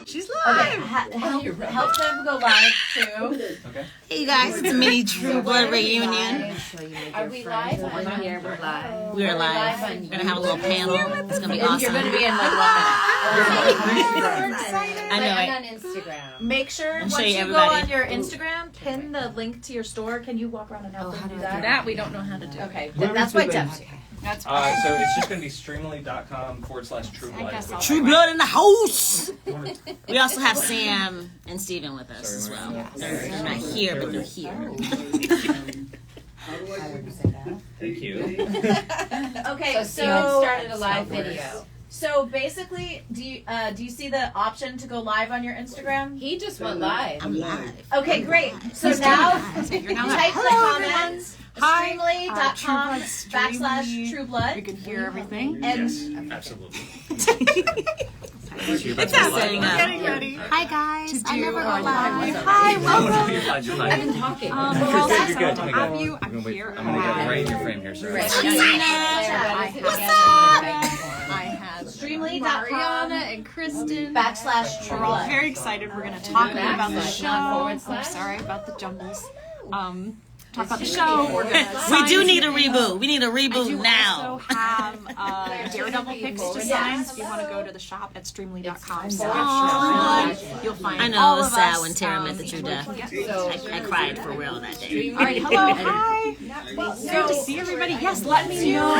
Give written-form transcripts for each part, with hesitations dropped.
She's Okay, live. help them go live too. Okay. Hey, you guys, it's a mini True Blood reunion. Are we live on here? We're live. We're live. We're going to have a little panel. It's going to be awesome. You're going to be in like 1 minute. I know, I'm right? on Instagram. Make sure I'll show once you you go everybody. on your Instagram, pin the link to your store. Can you walk around and help them do that? That we don't know how to do. Okay, That's why Deb's here. that's So it's just going to be streamily.com/trueblood. True Blood in the house. We also have Sam and Steven with us as well. They're not here, but they're here. Thank you. okay. So Steven started a live video. So basically, do you see the option to go live on your Instagram? He just went live. I'm live. Okay, great. So now You're not type in the comments Hi, streamly.com/trueblood. You can hear everything. And Yes, absolutely. It's setting up. Getting ready. Hi guys, I never go our live. Hi, welcome. You're fine, you're fine. I've been talking. We're all You're set good. to I'm have gonna you. go- I'm here. I'm going to get right in your frame here, sir. Right. What's I have streamly.com Mariana and Kristen. / We're all trueblood. very excited. We're going to talk about the Backslash, show. not forward I'm slash. sorry about the jumbles. Talk about the show. We're going to We do need a reboot. We need a reboot You now. also have Daredevil pics to sign. So if you want to go to the shop at streamly.com. You'll find I know all it was of sad us, when Tara met the true death. So I cried for real that day. All right, hello, hi. Good to see everybody. Yes, let me know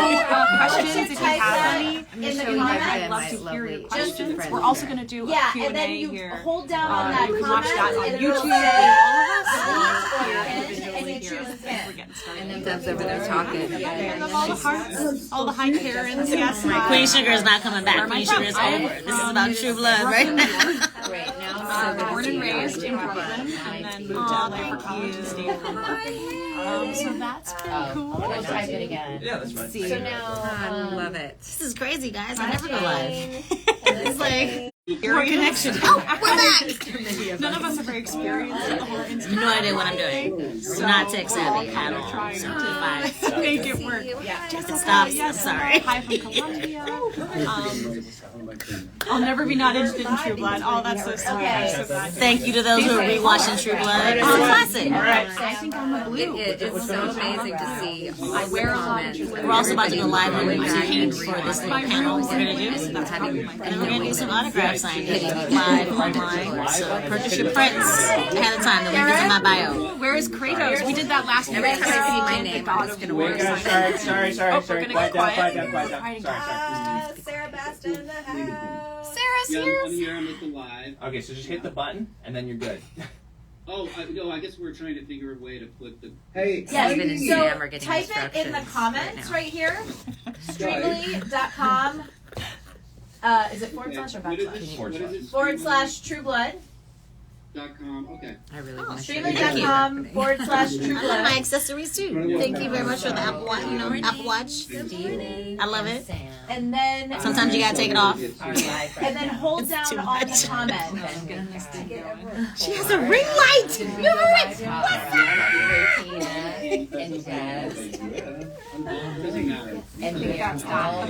questions if you have any. in the show you my comments. I'd love to hear your questions. We're also going to do a Yeah, Q&A and then you here. hold down on that You can comment watch that on and YouTube it'll with say all of us. and you choose We're pin. getting started. and then Deb's over there talking. I love all the hearts, all the hi Karens. Yes, hi. Queen Sugar is not coming back. Queen Sugar is over. This is about True Blood right now. Great. Now Born and raised in Brooklyn, and then moved to LA for college and stayed for work. So that's pretty cool. Let's type it again. Yeah, that's fine. So now, I love it. This is crazy, guys. I never go live. It's like Your connection. Oh, we're back. None of us are very experienced in the whole Instagram. No idea what I'm doing. I'm not tech savvy at all. Trying So to if make it work. it stops, I'm sorry. Hi from Colombia. I'll never be not interested in True Blood. Oh, that's so sweet. I'm so glad. Thank you to those who are rewatching True Blood. It's a classic. I think I'm a blue. It's so amazing to see all the comments. We're also about to go live on YouTube for this little panel we're going to do. And having And then we're going to do some autograph signing live online. So purchase your prints ahead of time. The link is in my bio. Where is Kratos? We did that last year. every time I see my name, I'm just gonna Wait, wear guys, sorry. we're gonna Quiet get down. quiet. Sorry. Sarah Baston in the house. Sarah's Yeah, here. I'm here. I'm at the live. Okay, so just hit the button, and then you're good. Oh, no, I guess we're trying to figure a way to put the. Steven and Yes, Sam are so getting type it in the instructions comments now. right here. Streamly.com. Is it forward slash or What is backslash? it? What is it? /trueblood. .com. Okay. I really want to show you. Streamly.com I love my /trueblood. accessories too. Thank you very much for the Apple Watch. Apple Watch. Steven I love it. Sam. And then Sometimes you gotta take it off. Our live and then hold It's down too on much. the comment. She has a ring light. You have a ring. And Deb. Doesn't matter. And we are all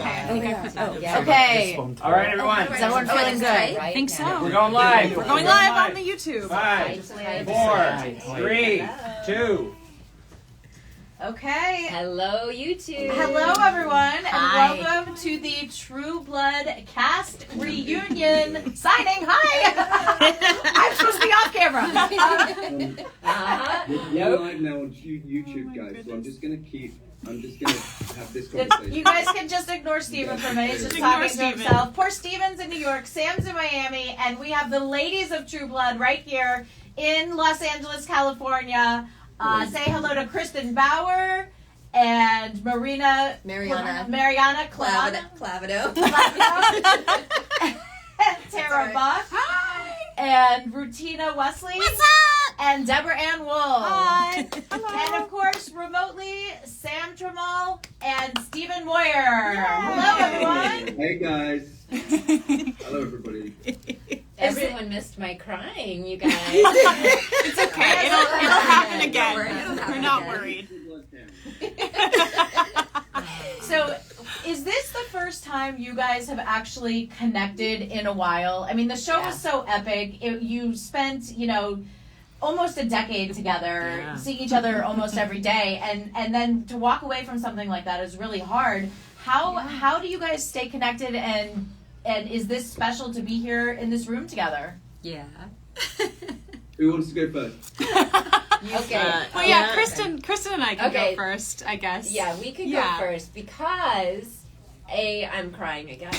Okay. All right, everyone. Is everyone feeling good? I think so. We're going live. We're going live on the YouTube. 5, 4, 3, 2. Okay. Hello, YouTube. Hello, everyone, and Hi. welcome to the True Blood cast reunion signing. Hi! I'm supposed to be off camera. We're live now on YouTube, guys. So I'm just gonna have this conversation. You guys can just ignore Steven for a minute. He's just Ignore talking to Steven. himself. Poor Steven's in New York, Sam's in Miami, and we have the ladies of True Blood right here in Los Angeles, California. Say hello to Kristen Bauer and Mariana Clavido. and Tara Buck. Hi. And Rutina Wesley. What's up? And Deborah Ann Wool. Hi. And of course, remotely, Sam Tramal and Stephen Moyer. Hello, everyone. Hey guys. Hello everybody. Everyone missed my crying, you guys. It's okay. It'll happen again. We're not worried. So, is this the first first time you guys have actually connected in a while? I mean, the show was so epic. You spent, almost a decade together, seeing each other almost every day, and then to walk away from something like that is really hard. How do you guys stay connected, and is this special to be here in this room together? Yeah. Who wants to go first? Okay. Well, yeah, Kristen and I can Okay. go first, I guess. Yeah, we could Yeah. go first because I'm crying again.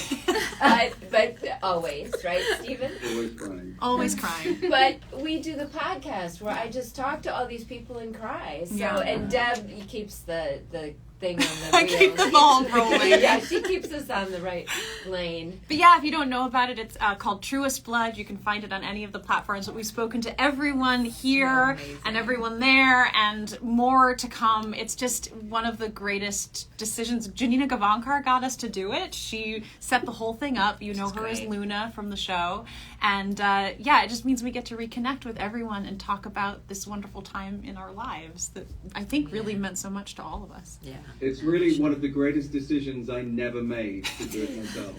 but always, right, Stephen? Always crying. Always crying. But we do the podcast where I just talk to all these people and cry. So Yeah. and Deb keeps the thing on the I keep wheel. the ball rolling. Yeah, she keeps us on the right lane. But yeah, if you don't know about it, it's called Truest Blood. You can find it on any of the platforms. But we've spoken to everyone here and everyone there, and more to come. It's just one of the greatest decisions. Janina Gavankar got us to do it. She set the whole thing up. You know her as Luna from the show. And yeah, it just means we get to reconnect with everyone and talk about this wonderful time in our lives that I think really meant so much to all of us. Yeah. It's really one of the greatest decisions I never made to do it myself.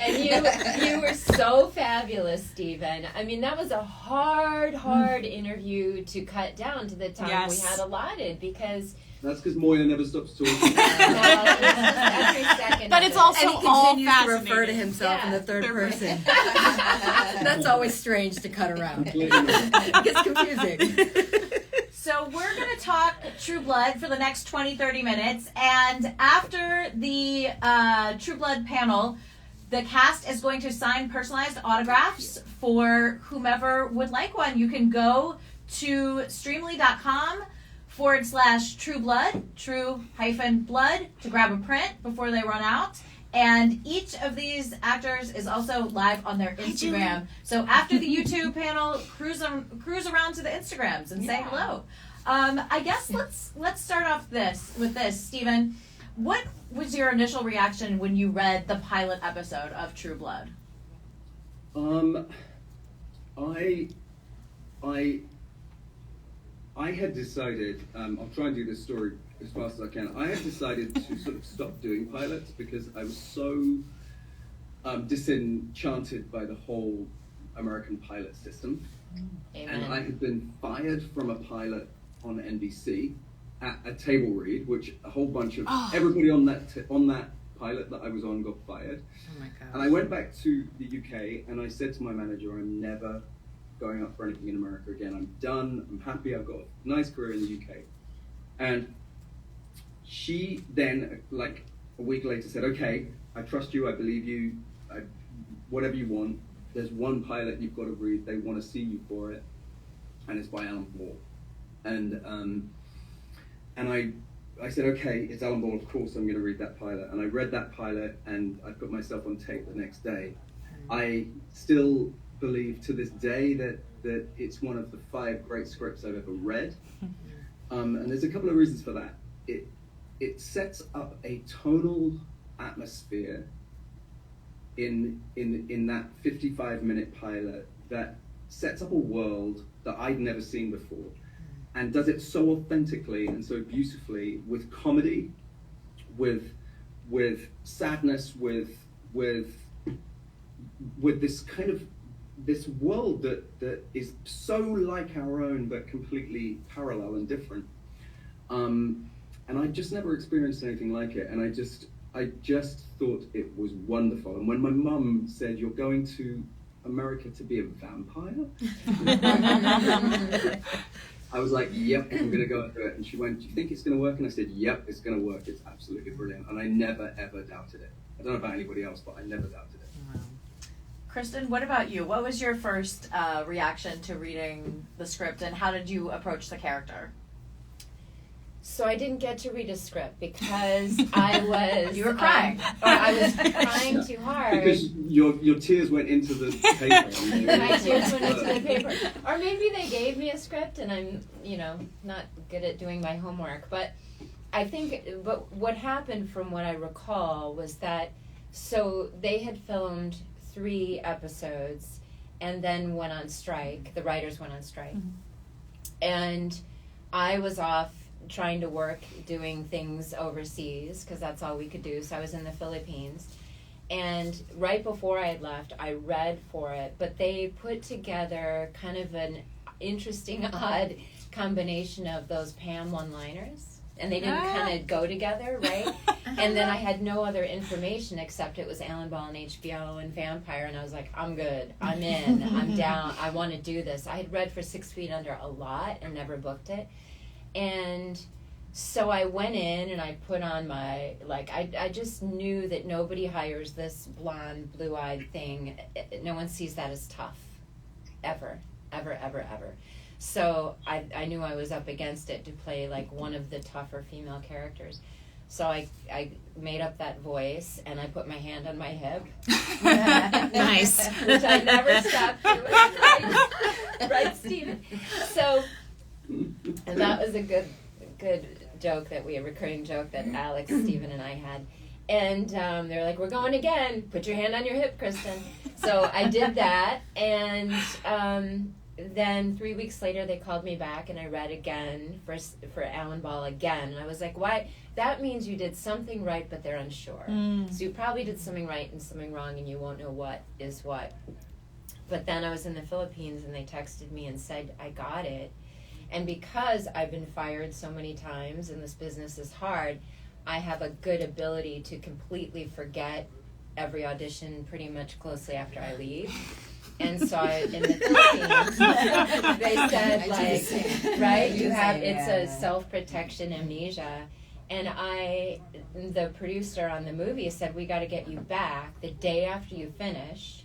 And you were so fabulous, Stephen. I mean, that was a hard interview to cut down to the time we had allotted because That's because Moya never stops talking. every second. But of it's it. also And he all continues to refer to fascinating. himself in the third Third person. That's always strange to cut around. Completely. It gets confusing. So we're going to talk True Blood for the next 20-30 minutes, and after the True Blood panel, the cast is going to sign personalized autographs for whomever would like one. You can go to streamly.com/trueblood, true-blood, to grab a print before they run out. And each of these actors is also live on their Instagram. So after the YouTube panel, cruise around to the Instagrams and say hello. I guess let's start off with this, Stephen. What was your initial reaction when you read the pilot episode of True Blood? I had decided, I'll try and do this story as fast as I can. I had decided to sort of stop doing pilots because I was so disenchanted by the whole American pilot system. Amen. And I had been fired from a pilot on NBC at a table read, which a whole bunch of everybody on that pilot that I was on got fired. Oh my God. And I went back to the UK and I said to my manager, I'm never going up for anything in America again. I'm done. I'm happy. I've got a nice career in the UK. And she then, like a week later, said, okay, I trust you. I believe you. Whatever you want. There's one pilot you've got to read. They want to see you for it. And it's by Alan Ball. And I said, okay, it's Alan Ball. Of course I'm going to read that pilot. And I read that pilot and I put myself on tape the next day. I still believe to this day that it's one of the 5 great scripts I've ever read. And there's a couple of reasons for that. It sets up a tonal atmosphere in that 55-minute pilot that sets up a world that I'd never seen before, and does it so authentically and so beautifully with comedy, with sadness, with this kind of this world that is so like our own but completely parallel and different. And I just never experienced anything like it, and I just thought it was wonderful. And when my mum said, you're going to America to be a vampire? I was like, yep, I'm going to go and do it. And she went, do you think it's going to work? And I said, yep, it's going to work. It's absolutely brilliant. And I never, ever doubted it. I don't know about anybody else, but I never doubted it. Kristen, what about you? What was your first reaction to reading the script, and how did you approach the character? So I didn't get to read a script because I was You were crying. I was crying too hard. Because your tears went into the paper. My tears went into the paper. Or maybe they gave me a script and I'm, not good at doing my homework. But I think, what happened from what I recall was that, so they had filmed 3 episodes and then went on strike. The writers went on strike. Mm-hmm. And I was off trying to work doing things overseas because that's all we could do. So I was in the Philippines. And right before I had left, I read for it, but they put together kind of an interesting, odd combination of those Pam one-liners. And they didn't kind of go together, right? And then I had no other information except it was Alan Ball and HBO and Vampire, and I was like, I'm good, I'm in, I'm down, I want to do this. I had read for 6 Feet Under a lot and never booked it. And so I went in and I put on my, I just knew that nobody hires this blonde, blue-eyed thing. No one sees that as tough, ever, ever, ever, ever. So I knew I was up against it to play like one of the tougher female characters. So I made up that voice and I put my hand on my hip. Nice. Which I never stopped doing. Right, Stephen? So, and that was a good joke that a recurring joke that Alex, Stephen, and I had. And they're like, we're going again. Put your hand on your hip, Kristen. So I did that, and then 3 weeks later they called me back, and I read again for Alan Ball again. And I was like, why? That means you did something right, but they're unsure. So you probably did something right and something wrong, and you won't know what is what. But then I was in the Philippines, and they texted me and said, I got it. And because I've been fired so many times and this business is hard, I have a good ability to completely forget every audition pretty much closely after I leave. And so in the Philippines, they said, like, right, you have, it's a self-protection amnesia. And the producer on the movie said, we got to get you back the day after you finish.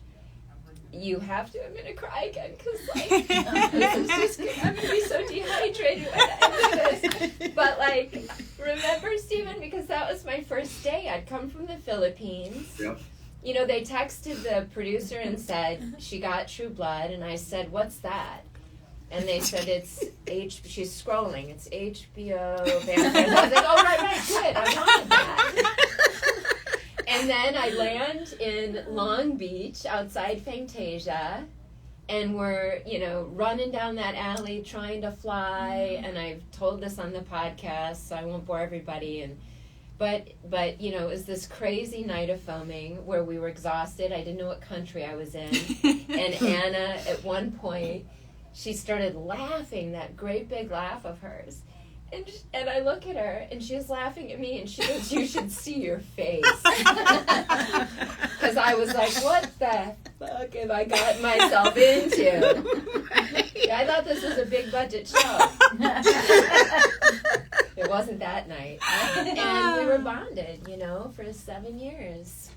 You have to, I'm going to cry again because, like, I'm going to be so dehydrated when I do this. But, like, remember, Stephen, because that was my first day. I'd come from the Philippines. Yep. You know, they texted the producer and said, she got True Blood. And I said, what's that? And they said, she's scrolling, it's HBO Vampires. I was like, oh, right, good, I wanted that. And then I land in Long Beach outside Fantasia, and we're, running down that alley trying to fly, and I've told this on the podcast, so I won't bore everybody. But it was this crazy night of filming where we were exhausted. I didn't know what country I was in. And Anna, at one point, she started laughing, that great big laugh of hers. And I look at her, and she's laughing at me, and she goes, you should see your face. Because I was like, what the fuck have I got myself into? I thought this was a big budget show. It wasn't that night. And we were bonded, for 7 years.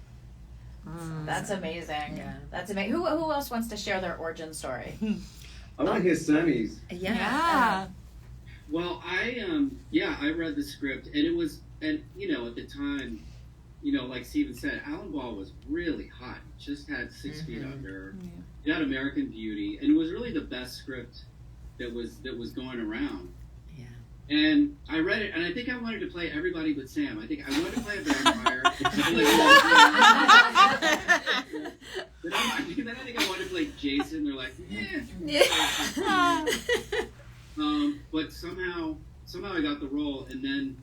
That's amazing. Yeah. That's amazing. Who else wants to share their origin story? I want to hear Sammy's. Yeah. Well, I read the script, and it was, at the time, like Steven said, Alan Ball was really hot. He just had 6 Feet Under. Yeah. He had American Beauty, and it was really the best script that was going around. Yeah. And I read it, and I think I wanted to play everybody but Sam. I think I wanted to play a vampire. Then I think I wanted to play Jason. They're like, but somehow I got the role, and then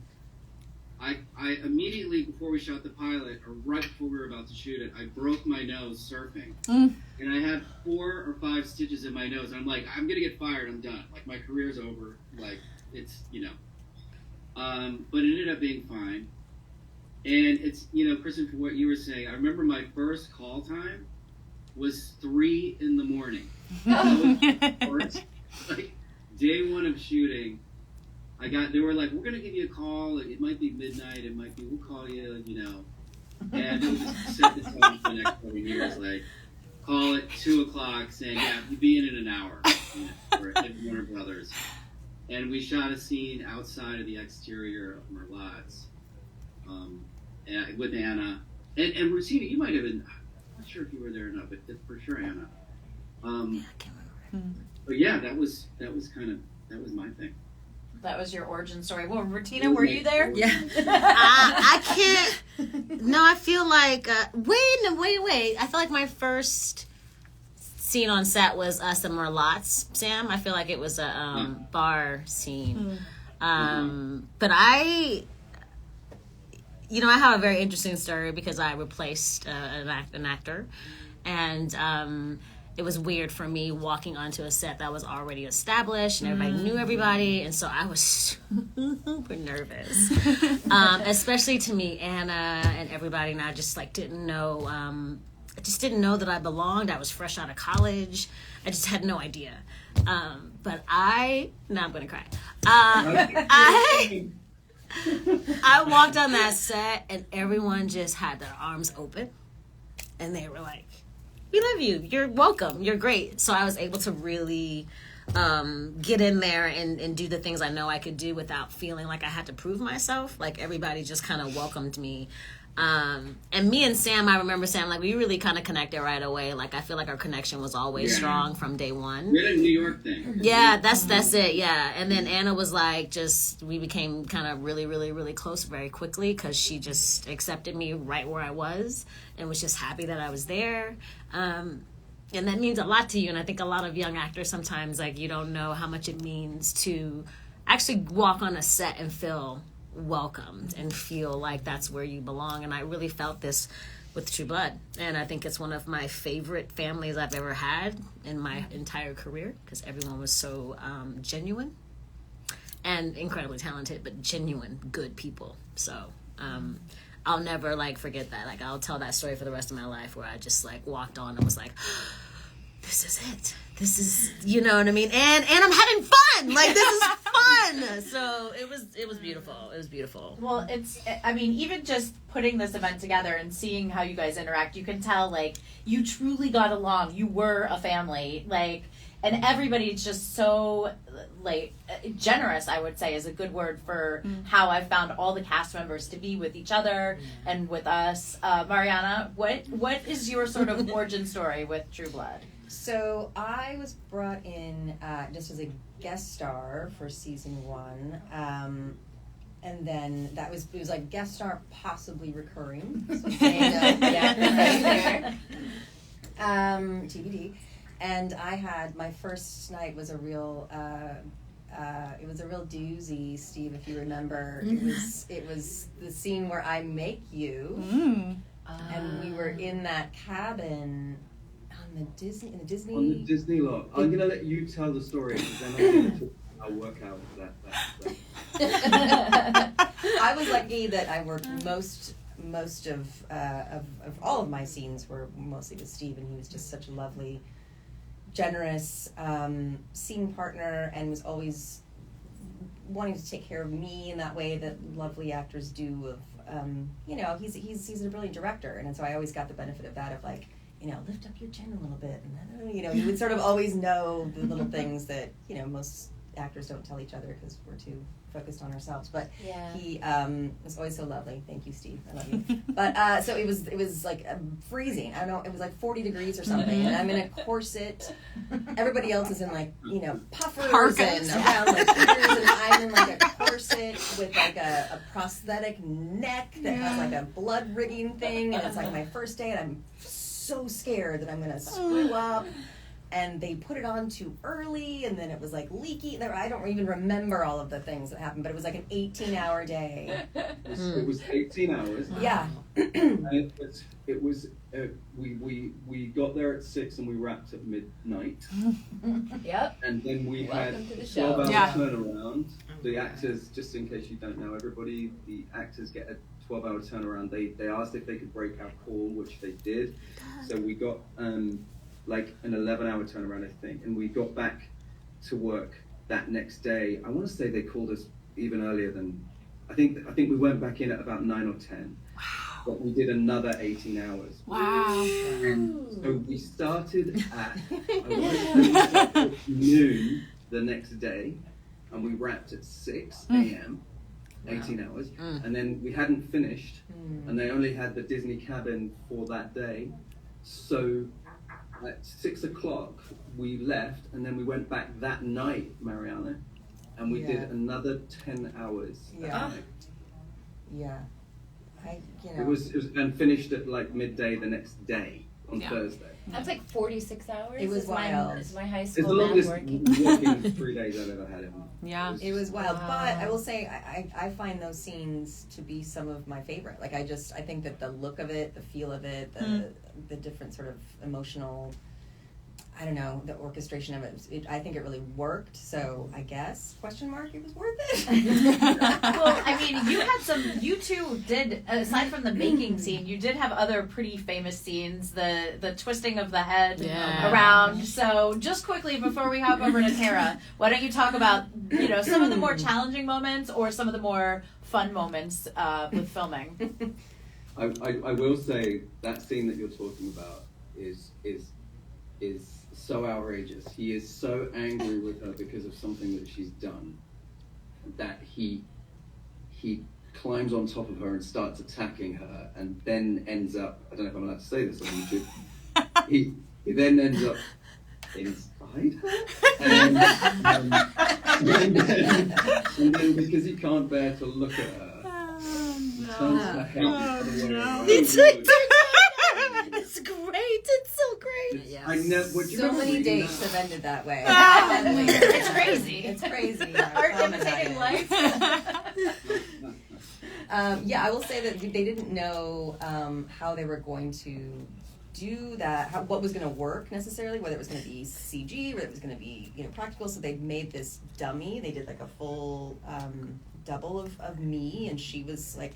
I immediately, before we shot the pilot, or right before we were about to shoot it, I broke my nose surfing. And I had 4 or 5 stitches in my nose, and I'm like, I'm gonna get fired, I'm done. Like, my career's over. Like, it's, but it ended up being fine. And it's, Kristen, for what you were saying, I remember my first call time was 3 a.m. That was like, day 1 of shooting, they were like, we're going to give you a call. It might be midnight. It might be, we'll call you, And it was just set the tone for the next 7 years. Like, call at 2 o'clock saying, yeah, you'll be in an hour. For Warner Brothers. And we shot a scene outside of the exterior of Merlot's with Anna. And Rosina, you might have been, I'm not sure if you were there or not, but for sure Anna. I can't remember. But yeah, that was my thing. That was your origin story. Well, Martina, were you there? Yeah. I can't. No, I feel like. Wait. I feel like my first scene on set was us and Merlot's, Sam. I feel like it was a bar scene. But I have a very interesting story because I replaced an actor, and it was weird for me walking onto a set that was already established and everybody knew everybody, and so I was super nervous, especially to meet Anna and everybody, and I just didn't know. I just didn't know that I belonged. I was fresh out of college. I just had no idea. But I'm gonna cry. I walked on that set and everyone just had their arms open and they were like, "We love you. You're welcome. You're great." So I was able to really get in there and do the things I know I could do without feeling like I had to prove myself. Like everybody just kind of welcomed me. And me and Sam, I remember Sam, we really kind of connected right away. I feel like our connection was always strong from day one. We had a New York thing. Yeah, that's it. Yeah. And then Anna was we became kind of really, really, really close very quickly because she just accepted me right where I was and was just happy that I was there. And that means a lot to you. And I think a lot of young actors sometimes, you don't know how much it means to actually walk on a set and feel welcomed and feel like that's where you belong. And I really felt this with True Blood, and I think it's one of my favorite families I've ever had in my entire career because everyone was so genuine and incredibly talented, but genuine good people. So I'll never forget that. I'll tell that story for the rest of my life where I just walked on and was like, this is it. This is, you know what I mean? And I'm having fun. This is fun. So it was beautiful. It was beautiful. Well, even just putting this event together and seeing how you guys interact, you can tell, you truly got along. You were a family. And everybody's just so, generous, I would say, is a good word for how I've found all the cast members to be with each other and with us. Mariana, what is your sort of origin story with True Blood? So I was brought in just as a guest star for season 1, and then it was guest star possibly recurring. So TBD. And I had my first night was a real doozy, Steve, if you remember. It was the scene where I make you, and we were in that cabin. On the Disney lot. I'm gonna let you tell the story, because then I'm gonna I'll work out that. I was lucky that I worked most of all of my scenes were mostly with Steve, and he was just such a lovely, generous scene partner, and was always wanting to take care of me in that way that lovely actors do. He's a brilliant director, and so I always got the benefit of that, of lift up your chin a little bit, and you would sort of always know the little things that most actors don't tell each other because we're too focused on ourselves. But he was always so lovely. Thank you, Steve. I love you. But so it was freezing. I don't know. It was 40 degrees or something, and I'm in a corset. Everybody else is in puffers Parkas. and around ears, and I'm in a corset with a prosthetic neck that has a blood rigging thing, and it's my first day, and I'm so scared that I'm gonna screw up, and they put it on too early, and then it was leaky. I don't even remember all of the things that happened, but it was an 18-hour day. It was 18 hours. Yeah. And it was we got there at 6 and we wrapped at midnight. Yep. And then we Welcome had to the a show. 12-hour turnaround. The actors, just in case you don't know, the actors get a 12-hour turnaround. They asked if they could break our call, which they did. So we got an 11-hour turnaround, I think, and we got back to work that next day. I want to say they called us even earlier than I think we went back in at about 9 or 10. Wow. But we did another 18 hours. Wow. And so we started at noon the next day, and we wrapped at 6 a.m. 18 hours, and then we hadn't finished, and they only had the Disney cabin for that day. So at 6 o'clock we left, and then we went back that night, Mariana, and we did another 10 hours. Yeah. It was and finished at midday the next day on Thursday. That's like 46 hours. It was wild. Is my high It's the school math longest working? walking 3 days I've ever had in. Yeah. It was wild, Wow. but I will say I find those scenes to be some of my favorite. Like I think that the look of it, the feel of it, the different sort of emotional, I don't know, the orchestration of it, I think it really worked. So I guess ? It was worth it. Well, I mean, you two did, aside from the making scene, you did have other pretty famous scenes, the twisting of the head Yeah. around. So just quickly before we hop over to Tara, why don't you talk about, some of the more challenging moments or some of the more fun moments with filming? I will say that scene that you're talking about is so outrageous. He is so angry with her because of something that she's done that he climbs on top of her and starts attacking her, and then ends up, I don't know if I'm allowed to say this on YouTube, he then ends up inside her, and then because he can't bear to look at her, he turns her head the other way around. It's great. It's so great. Yes. I never. Would you So remember many reading dates that? have ended that way. It's crazy. It's crazy. Art imitating life. Yeah, I will say that they didn't know how they were going to do that, what was going to work necessarily, whether it was going to be CG, whether it was going to be practical. So they made this dummy. They did like a full double of me, and she was like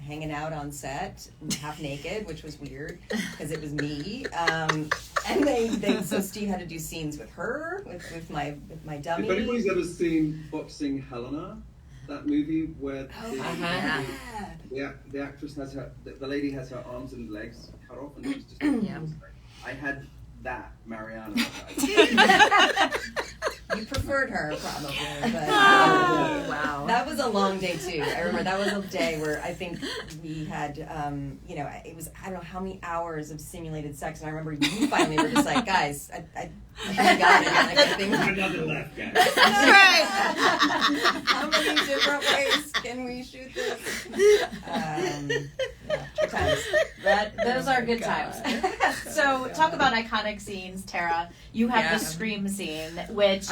hanging out on set, half naked, which was weird because it was me. And so Steve had to do scenes with her, with my dummy. If anybody's ever seen Boxing Helena, that movie where the actress has the lady has her arms and legs cut off, and she's just I had that Mariana. You preferred her probably, but Wow. that was a long day too. I remember that was a day where I think we had, it was, I don't know how many hours of simulated sex, and I remember you finally were just like, guys, I got it. Like, I think Another left guy. That's right. how many different ways can we shoot this? Good times. Those are good times. So talk about iconic scenes, Tara. You have the scream scene, which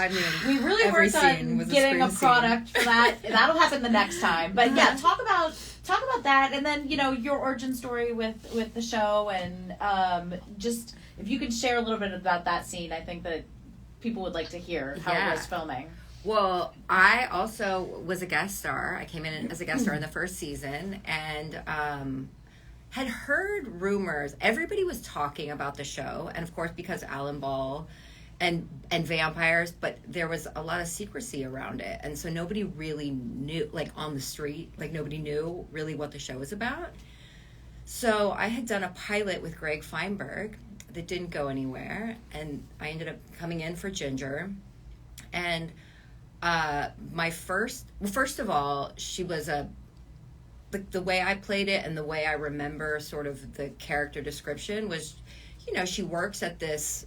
we really every worked scene on was a getting a scream product for that. That'll happen the next time. But yeah, talk about that, and then your origin story with the show, and just if you could share a little bit about that scene. I think that people would like to hear how it was filming. Well, I also was a guest star. I came in as a guest star in the first season, and had heard rumors. Everybody was talking about the show, and of course because Alan Ball and vampires, but there was a lot of secrecy around it, and so nobody really knew, like on the street, like nobody knew really what the show was about. So I had done a pilot with Greg Feinberg that didn't go anywhere, and I ended up coming in for Ginger, and first of all, she was the way I played it and the way I remember sort of the character description was, she works at this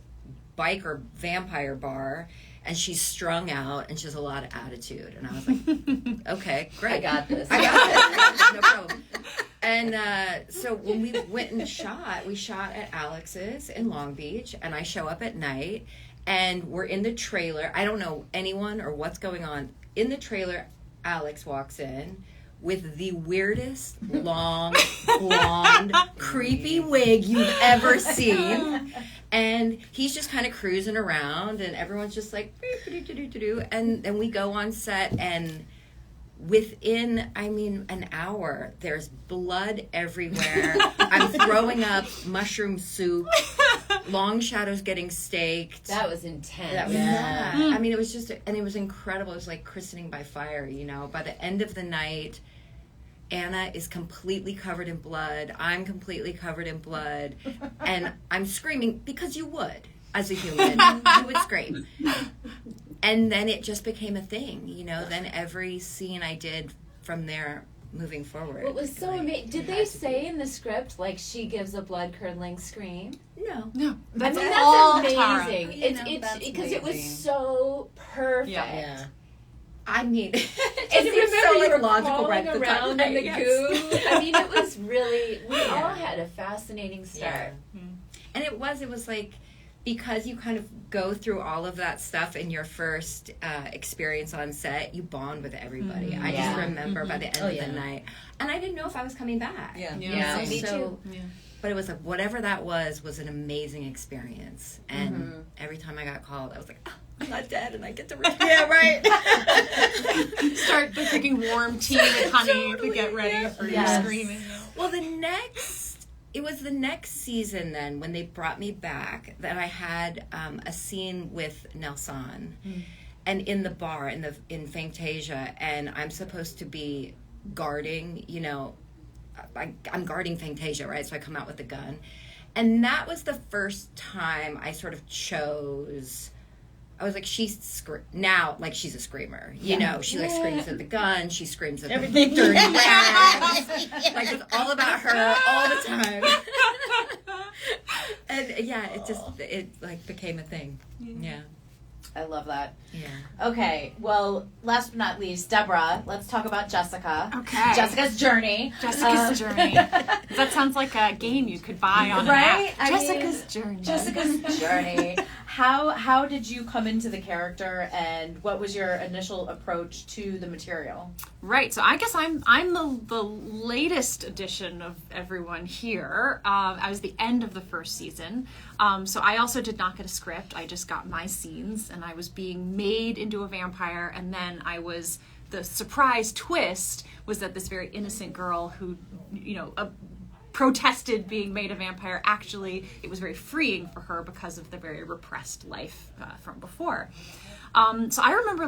biker vampire bar, and she's strung out and she has a lot of attitude. And I was like, okay, great. I got this. No problem. And so when we went and we shot at Alex's in Long Beach, and I show up at night, and we're in the trailer. I don't know anyone or what's going on. In the trailer, Alex walks in with the weirdest, long, blonde, creepy wig you've ever seen. And he's just kind of cruising around, and everyone's just like, and then we go on set, and within, an hour, there's blood everywhere. I'm throwing up mushroom soup. Long Shadow's getting staked. That was intense. That was, it was just, and it was incredible. It was like christening by fire, By the end of the night, Anna is completely covered in blood. I'm completely covered in blood. And I'm screaming because you would, as a human. You would scream. And then it just became a thing, Then every scene I did from there moving forward. What was so amazing? Did they say in the script, like, she gives a blood-curdling scream? No. That's that's all amazing. Tara. It's because it was so perfect. Yeah. And it remember seems so, you were logical crawling right around in the yes. goo. It was really, we all had a fascinating start. And it was like, because you kind of go through all of that stuff in your first experience on set, you bond with everybody. I just remember by the end of the night, and I didn't know if I was coming back. Me too. But it was like, whatever that was an amazing experience. And every time I got called, I was like, oh, I'm not dead, and I get to Start drinking warm tea with honey to get ready for your screaming. Well, it was the next season then when they brought me back that I had a scene with Nelson, and in the bar in Fantasia, and I'm supposed to be guarding, I'm guarding Fantasia, right? So I come out with a gun, and that was the first time I sort of chose. I was like, now, like, she's a screamer. You know, she, like, screams at the gun. She screams at the dirty rags. Like, it's all about her all the time. And, yeah, it became a thing. Yeah. I love that. Yeah. Okay, well, last but not least, Deborah, let's talk about Jessica. Okay. Jessica's journey. Jessica's journey. That sounds like a game you could buy on an app. Jessica's journey. Jessica's journey. How did you come into the character, and what was your initial approach to the material? Right, so I guess I'm the latest edition of everyone here. I was the end of the first season, so I also did not get a script. I just got my scenes, and I was being made into a vampire, and then the surprise twist was that this very innocent girl who, protested being made a vampire, actually, it was very freeing for her because of the very repressed life from before. So I remember,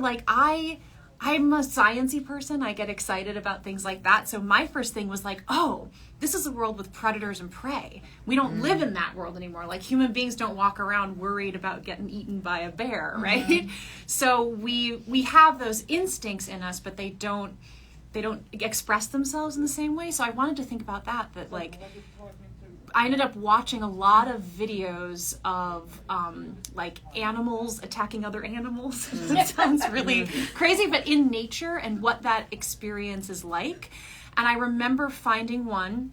I'm a sciencey person. I get excited about things like that. So my first thing was like, oh, this is a world with predators and prey. We don't live in that world anymore. Like, human beings don't walk around worried about getting eaten by a bear, right? So we have those instincts in us, but they don't express themselves in the same way. So I wanted to think about that like, I ended up watching a lot of videos of like animals attacking other animals. That sounds really crazy, but in nature and what that experience is like. And I remember finding one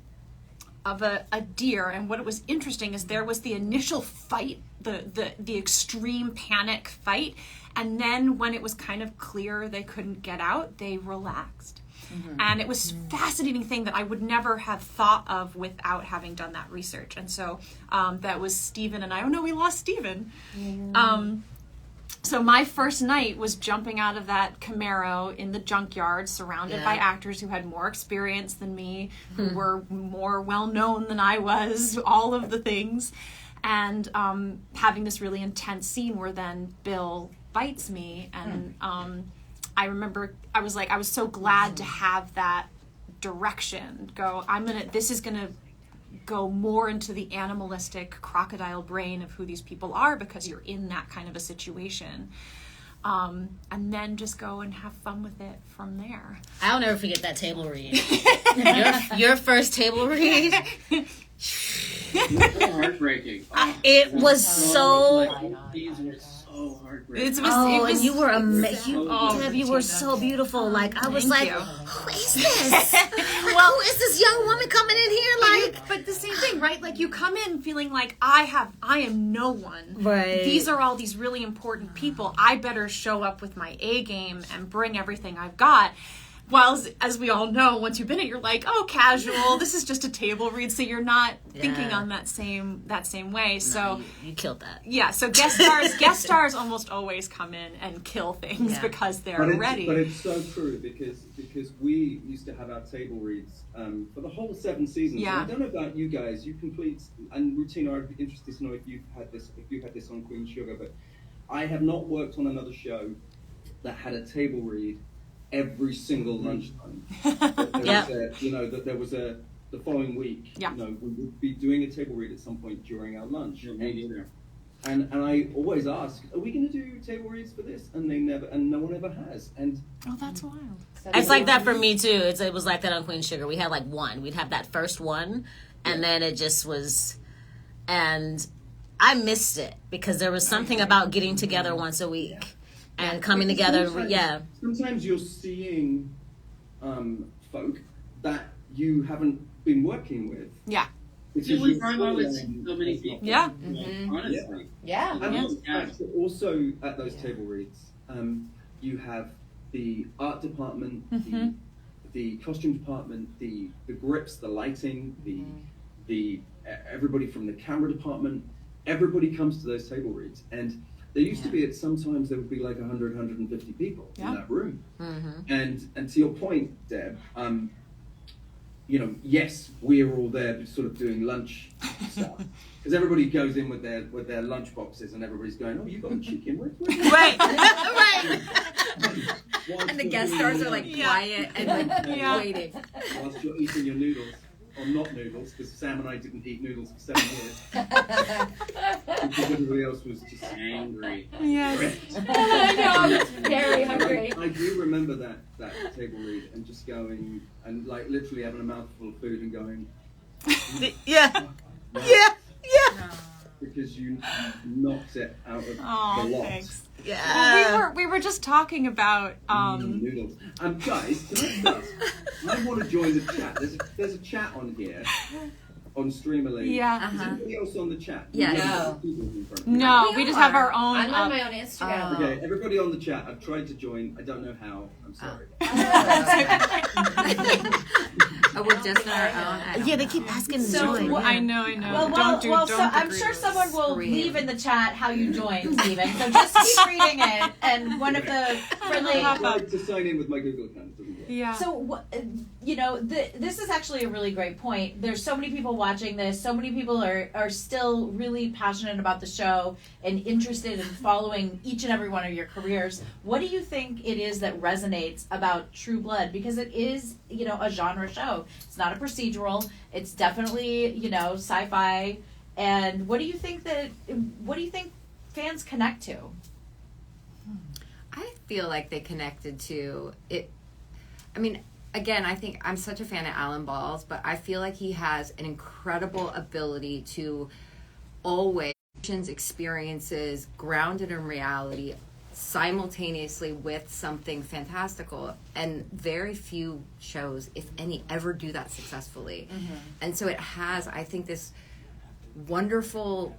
of a deer, and what was interesting is there was the initial fight, the extreme panic fight, and then when it was kind of clear they couldn't get out, they relaxed. And it was a fascinating thing that I would never have thought of without having done that research. And so that was Stephen and I. Oh no, we lost Stephen. So my first night was jumping out of that Camaro in the junkyard, surrounded by actors who had more experience than me, who were more well-known than I was, all of the things. And having this really intense scene where then Bill bites me, and I remember I was so glad to have that direction. This is gonna go more into the animalistic crocodile brain of who these people are, because you're in that kind of a situation. And then just go and have fun with it from there. I'll never forget that table read. your first table read. So heartbreaking. It was so. These were so heartbreaking. It was, and you were amazing. Deb, you were so beautiful. Like, I was like, who is this? Who is this young woman coming in here? Like, but the same thing, right? Like, you come in feeling like I am no one. Right. These are all these really important people. I better show up with my A game and bring everything I've got. While, as we all know, once you've been it, you're like, oh, casual. This is just a table read, so you're not thinking on that same way. No, so you killed that. Yeah. So guest stars almost always come in and kill things because they're ready. But it's so true because we used to have our table reads for the whole 7 seasons. Yeah. And I don't know about you guys. You complete and routine. I'd be interested to know if you've had this on Queen Sugar, but I have not worked on another show that had a table read every single lunchtime. There was the following week. Yeah. We would be doing a table read at some point during our lunch. Yeah, and I always ask, are we going to do table reads for this? And no one ever has. And that's wild. It's like that for me too. It was like that on Queen Sugar. We had like one. We'd have that first one, and then it just was, and I missed it because there was something about getting together once a week. And coming together, Sometimes you're seeing folk that you haven't been working with. Yeah. Because It was you're fun with following- so many people. Yeah. Honestly. Yeah. And also at those table reads, you have the art department, the costume department, the grips, the lighting, the everybody from the camera department. Everybody comes to those table reads, and there used to be sometimes there would be like 100, 150 people in that room. And to your point, Deb, you know, yes, we're all there sort of doing lunch stuff. Because everybody goes in with their lunch boxes and everybody's going, oh, you got a chicken? Where's Right. And the guest stars are like quiet and like waiting. Whilst you're eating your noodles, or not noodles, because Sam and I didn't eat noodles for 7 years. Because everybody else was just Angry. Yes. I know, I'm very hungry. I do remember that table read and just going and like literally having a mouthful of food and going, Yeah. "Wow," Yeah. because you knocked it out of Oh, the lot. thanks. Yeah. Well, we were just talking about Noodles. Guys, can I ask? I want to join the chat. There's a chat on here on Streamerly. Yeah. Is anybody else on the chat? Yes. No, we just have our own. I'm on my own Instagram. Okay, everybody on the chat. I've tried to join. I don't know how. I'm sorry. Oh, we're just on our own. I don't Yeah, they know. keep asking to So, join. well, I know. Well, so I'm agree. sure someone will Scream. leave in the chat how you joined, Stephen. So just keep reading it, and one of the friendly. I tried to sign in with my Google account. It doesn't work. Yeah. So, you know, this is actually a really great point. There's so many people watching this. So many people are still really passionate about the show and interested in following each and every one of your careers. What do you think it is that resonates about True Blood? Because it is, you know, a genre show. It's not a procedural. It's definitely, you know, sci-fi. And what do you think fans connect to? I feel like they connected to it. I mean, again, I think I'm such a fan of Alan Balls, but I feel like he has an incredible ability to always experiences grounded in reality simultaneously with something fantastical, and very few shows, if any, ever do that successfully. And so it has, I think, this wonderful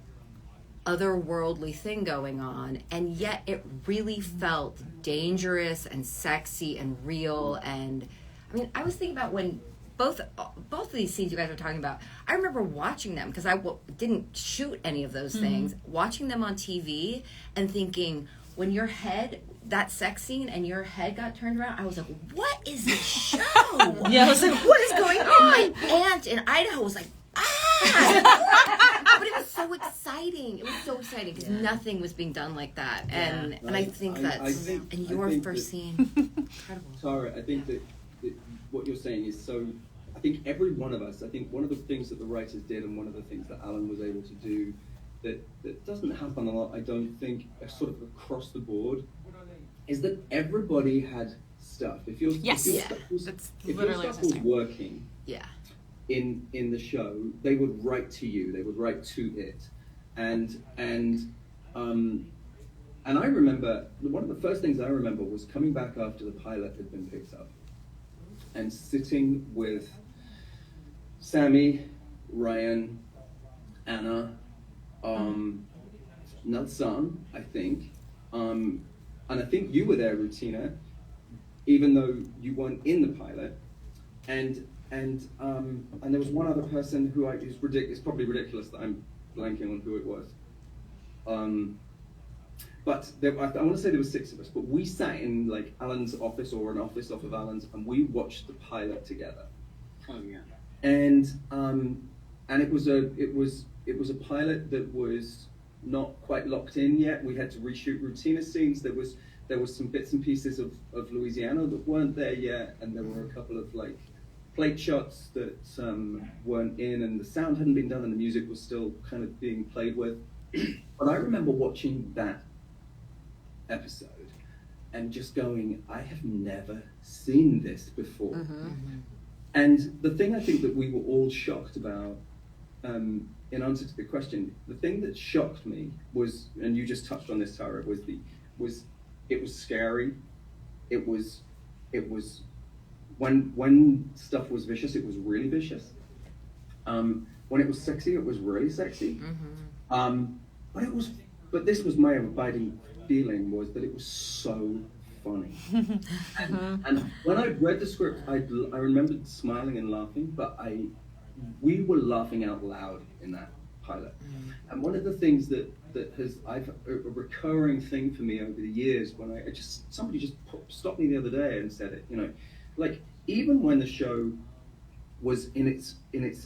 otherworldly thing going on, and yet it really felt dangerous and sexy and real. And I mean, I was thinking about when both of these scenes you guys were talking about, I remember watching them because I didn't shoot any of those things, watching them on TV and thinking, when your head, that sex scene and your head got turned around, I was like, what is this show? Yeah, I was like, What is going on? My aunt in Idaho was like, ah! But it was so exciting. It was so exciting because nothing was being done like that. And I think that's, and your first scene, incredible. Tara, I think that what you're saying is so. I think every one of us. I think one of the things that the writers did, and one of the things that Alan was able to do, that doesn't happen a lot. I don't think, sort of across the board, is that everybody had stuff. If your Yes. stuff was, That's if your literally stuff what I was was working, Yeah. in the show, they would write to you. They would write to it, and I remember one of the first things I remember was coming back after the pilot had been picked up, and sitting with Sammy, Ryan, Anna, Nelson, I think, and I think you were there, Rutina, even though you weren't in the pilot, and there was one other person who it's probably ridiculous that I'm blanking on who it was. But I want to say there were 6 of us, but we sat in like Alan's office or an office off of Alan's, and we watched the pilot together. Oh yeah. And it was a pilot that was not quite locked in yet. We had to reshoot Rutina scenes. There was some bits and pieces of Louisiana that weren't there yet, and there were a couple of like plate shots that weren't in, and the sound hadn't been done, and the music was still kind of being played with. But I remember watching that episode and just going, I have never seen this before. And the thing I think that we were all shocked about, in answer to the question, the thing that shocked me was, and you just touched on this, Tara, was it was scary. It was when stuff was vicious, it was really vicious. when it was sexy, it was really sexy. Mm-hmm. But this was my abiding feeling, was that it was so funny. And when I read the script, I remembered smiling and laughing, but we were laughing out loud in that pilot. And one of the things that I've a recurring thing for me over the years, when somebody just stopped me the other day and said it, you know, like, even when the show was in its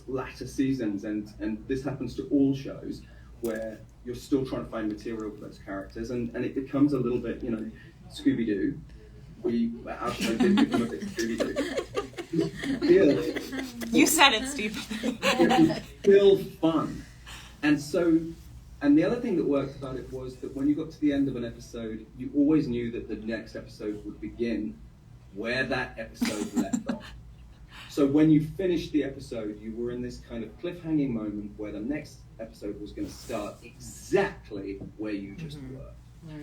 latter seasons, and this happens to all shows, where you're still trying to find material for those characters, and it becomes a little bit, you know, Scooby-Doo. Our show did become a bit Scooby-Doo. You said it, Steve. It was still fun. And the other thing that worked about it was that when you got to the end of an episode, you always knew that the next episode would begin where that episode left off. So when you finished the episode, you were in this kind of cliffhanging moment where the next episode was going to start exactly where you just were.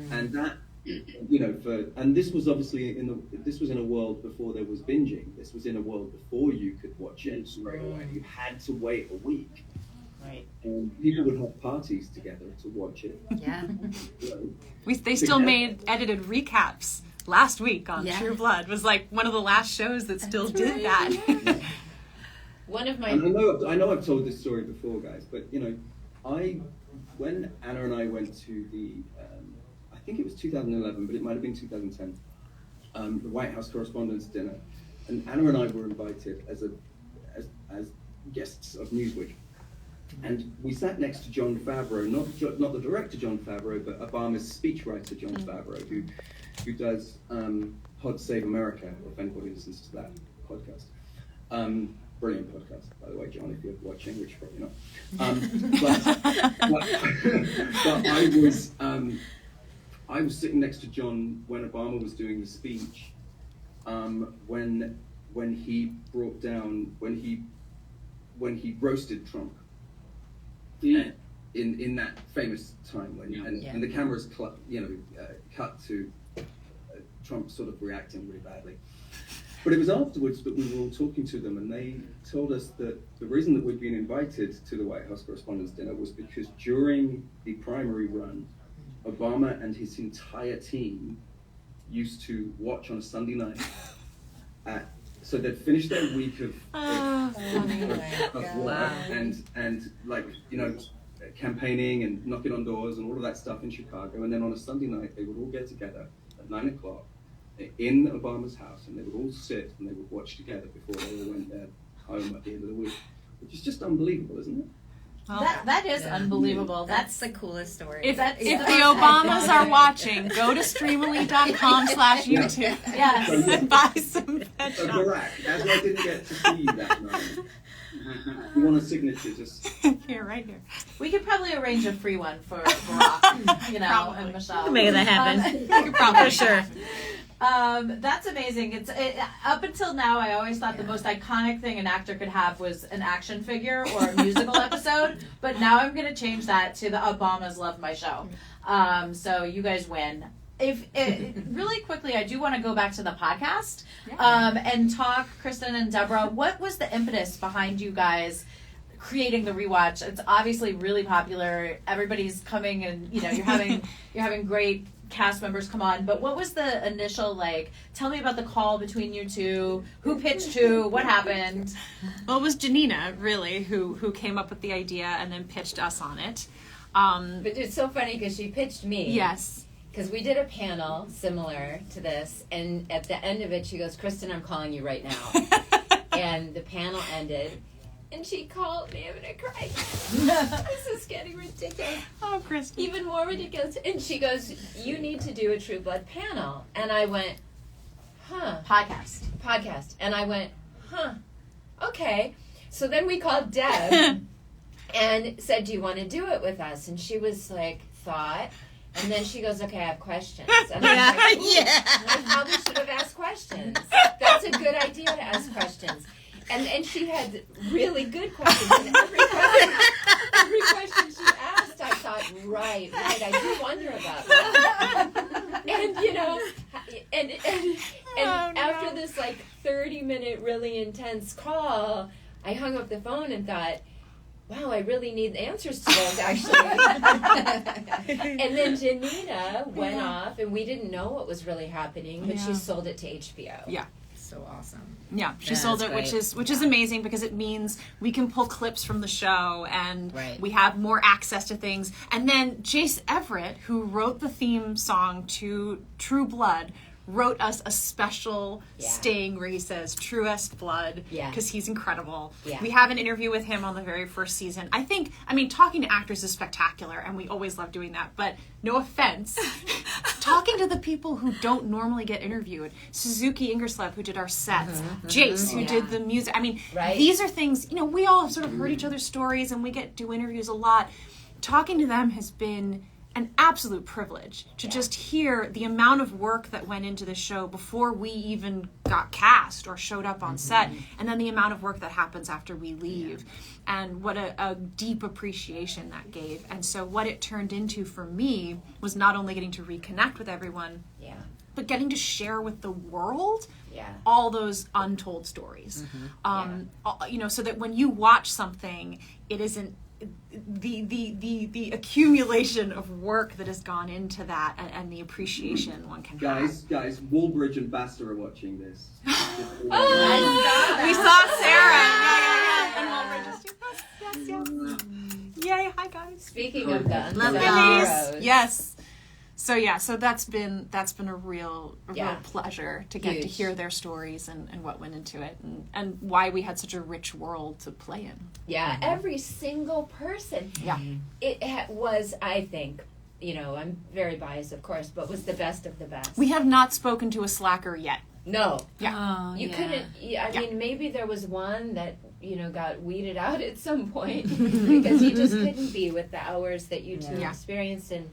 And that, you know, and this was obviously this was in a world before there was binging. This was in a world before you could watch it straight away. You had to wait a week. Right. And people would have parties together to watch it. Yeah. They still made edited recaps last week on True Blood. Was like one of the last shows that still did that. One of my... And I know I've told this story before, guys, but, you know, when Anna and I went to the, I think it was 2011, but it might have been 2010, the White House Correspondents' Dinner, and Anna and I were invited as guests of Newsweek. And we sat next to Jon Favreau, not the director Jon Favreau, but Obama's speechwriter Jon Favreau, who does Pod Save America, if anybody listens to that podcast. Brilliant podcast, by the way, John, if you're watching, which you're probably not. But I was sitting next to John when Obama was doing the speech, when he roasted Trump. In that famous time when the cameras cut to Trump sort of reacting really badly. But it was afterwards that we were all talking to them, and they told us that the reason that we'd been invited to the White House Correspondents' Dinner was because during the primary run, Obama and his entire team used to watch on a Sunday night. So they'd finished their week of work and like, you know, campaigning and knocking on doors and all of that stuff in Chicago, and then on a Sunday night they would all get together at 9:00 in Obama's house, and they would all sit and they would watch together before they all went their home at the end of the week, which is just unbelievable, isn't it? That is unbelievable. That's the coolest story. If the Obamas are watching, go to streamily.com/YouTube. Yes. And buy some Pet So Shop. Barack, as I didn't get to see you that night, you want a signature, just... Here, right here. We could probably arrange a free one for Barack, you know, Probably. and Michelle. Make that happen. Probably. For sure. That's amazing. Up until now, I always thought the most iconic thing an actor could have was an action figure or a musical episode. But now I'm going to change that to the Obamas Love My Show. So you guys win. Really quickly, I do want to go back to the podcast and talk, Kristen and Deborah. What was the impetus behind you guys creating the rewatch? It's obviously really popular. Everybody's coming, and you know you're having great cast members come on. But what was the initial, like, tell me about the call between you two? Who pitched who? What happened? Well, it was Janina, really, who came up with the idea and then pitched us on it. But it's so funny because she pitched me. Yes. Because we did a panel similar to this, and at the end of it, she goes, "Kristen, I'm calling you right now." And the panel ended, and she called me. I'm gonna cry. This is getting ridiculous. Oh, Kristen. Even more ridiculous. And she goes, "You need to do a True Blood panel." And I went, "Huh." Podcast. And I went, "Huh. Okay." So then we called Deb and said, "Do you want to do it with us?" And she was like, thought. And then she goes, "Okay, I have questions." And I was like, I probably should have asked questions. That's a good idea to ask questions. And she had really good questions. And every question she asked, I thought, right, I do wonder about that. And, you know, and after this, like, 30-minute really intense call, I hung up the phone and thought, wow, I really need answers to those, actually. And then Janina went off, and we didn't know what was really happening, but she sold it to HBO. Yeah. So awesome. Yeah, she Yeah, sold that's it, which great. is amazing because it means we can pull clips from the show and Right. we have more access to things. And then Jace Everett, who wrote the theme song to True Blood, wrote us a special sting where he says "Truest Blood" because he's incredible. Yeah. We have an interview with him on the very first season. I mean, talking to actors is spectacular, and we always love doing that. But no offense, talking to the people who don't normally get interviewed, Suzuki Ingerslev, who did our sets, Jace, who did the music. I mean, these are things, we all have sort of heard each other's stories, and we do interviews a lot. Talking to them has been an absolute privilege to just hear the amount of work that went into the show before we even got cast or showed up on set, and then the amount of work that happens after we leave, and what a deep appreciation that gave. And so what it turned into for me was not only getting to reconnect with everyone, but getting to share with the world all those untold stories. So that when you watch something, it isn't the accumulation of work that has gone into that, and the appreciation one can have. Guys, Woolbridge and Basta are watching this. We saw Sarah. Yes. Yay! Hi guys. Speaking of guns, Love yes. So that's been a real pleasure to get to hear their stories and what went into it, and why we had such a rich world to play in. Yeah, every single person. Yeah. It was, I think, I'm very biased, of course, but was the best of the best. We have not spoken to a slacker yet. No. Yeah. You couldn't. I mean, maybe there was one that got weeded out at some point because you just couldn't be with the hours that you two experienced and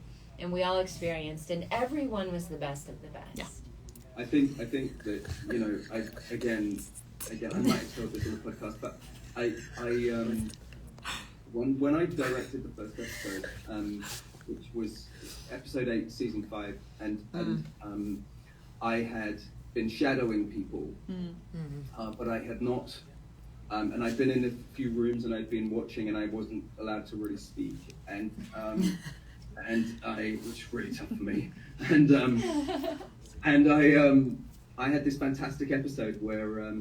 we all experienced, and everyone was the best of the best. Yeah. I think that I again I might have told this in the podcast, but when I directed the first episode, which was episode 8, season 5, and I had been shadowing people, but I had not. And I'd been in a few rooms and I'd been watching, and I wasn't allowed to really speak, and it was really tough for me. And I had this fantastic episode where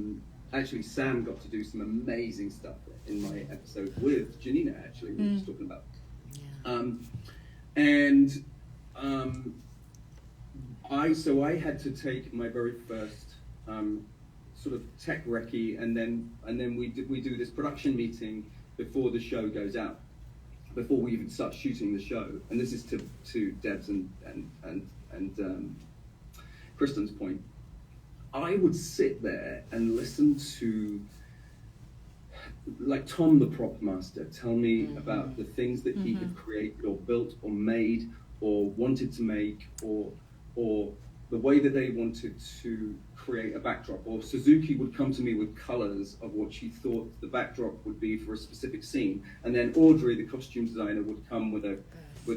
actually Sam got to do some amazing stuff in my episode with Janina. Actually, we were just talking about. I had to take my very first sort of tech recce, and then we do this production meeting before the show goes out, before we even start shooting the show. And this is to Deb's and Kristen's point. I would sit there and listen to like Tom the prop master tell me about the things that he had created or built or made or wanted to make, or the way that they wanted to create a backdrop. Or Suzuki would come to me with colors of what she thought the backdrop would be for a specific scene, and then Audrey, the costume designer, would come with a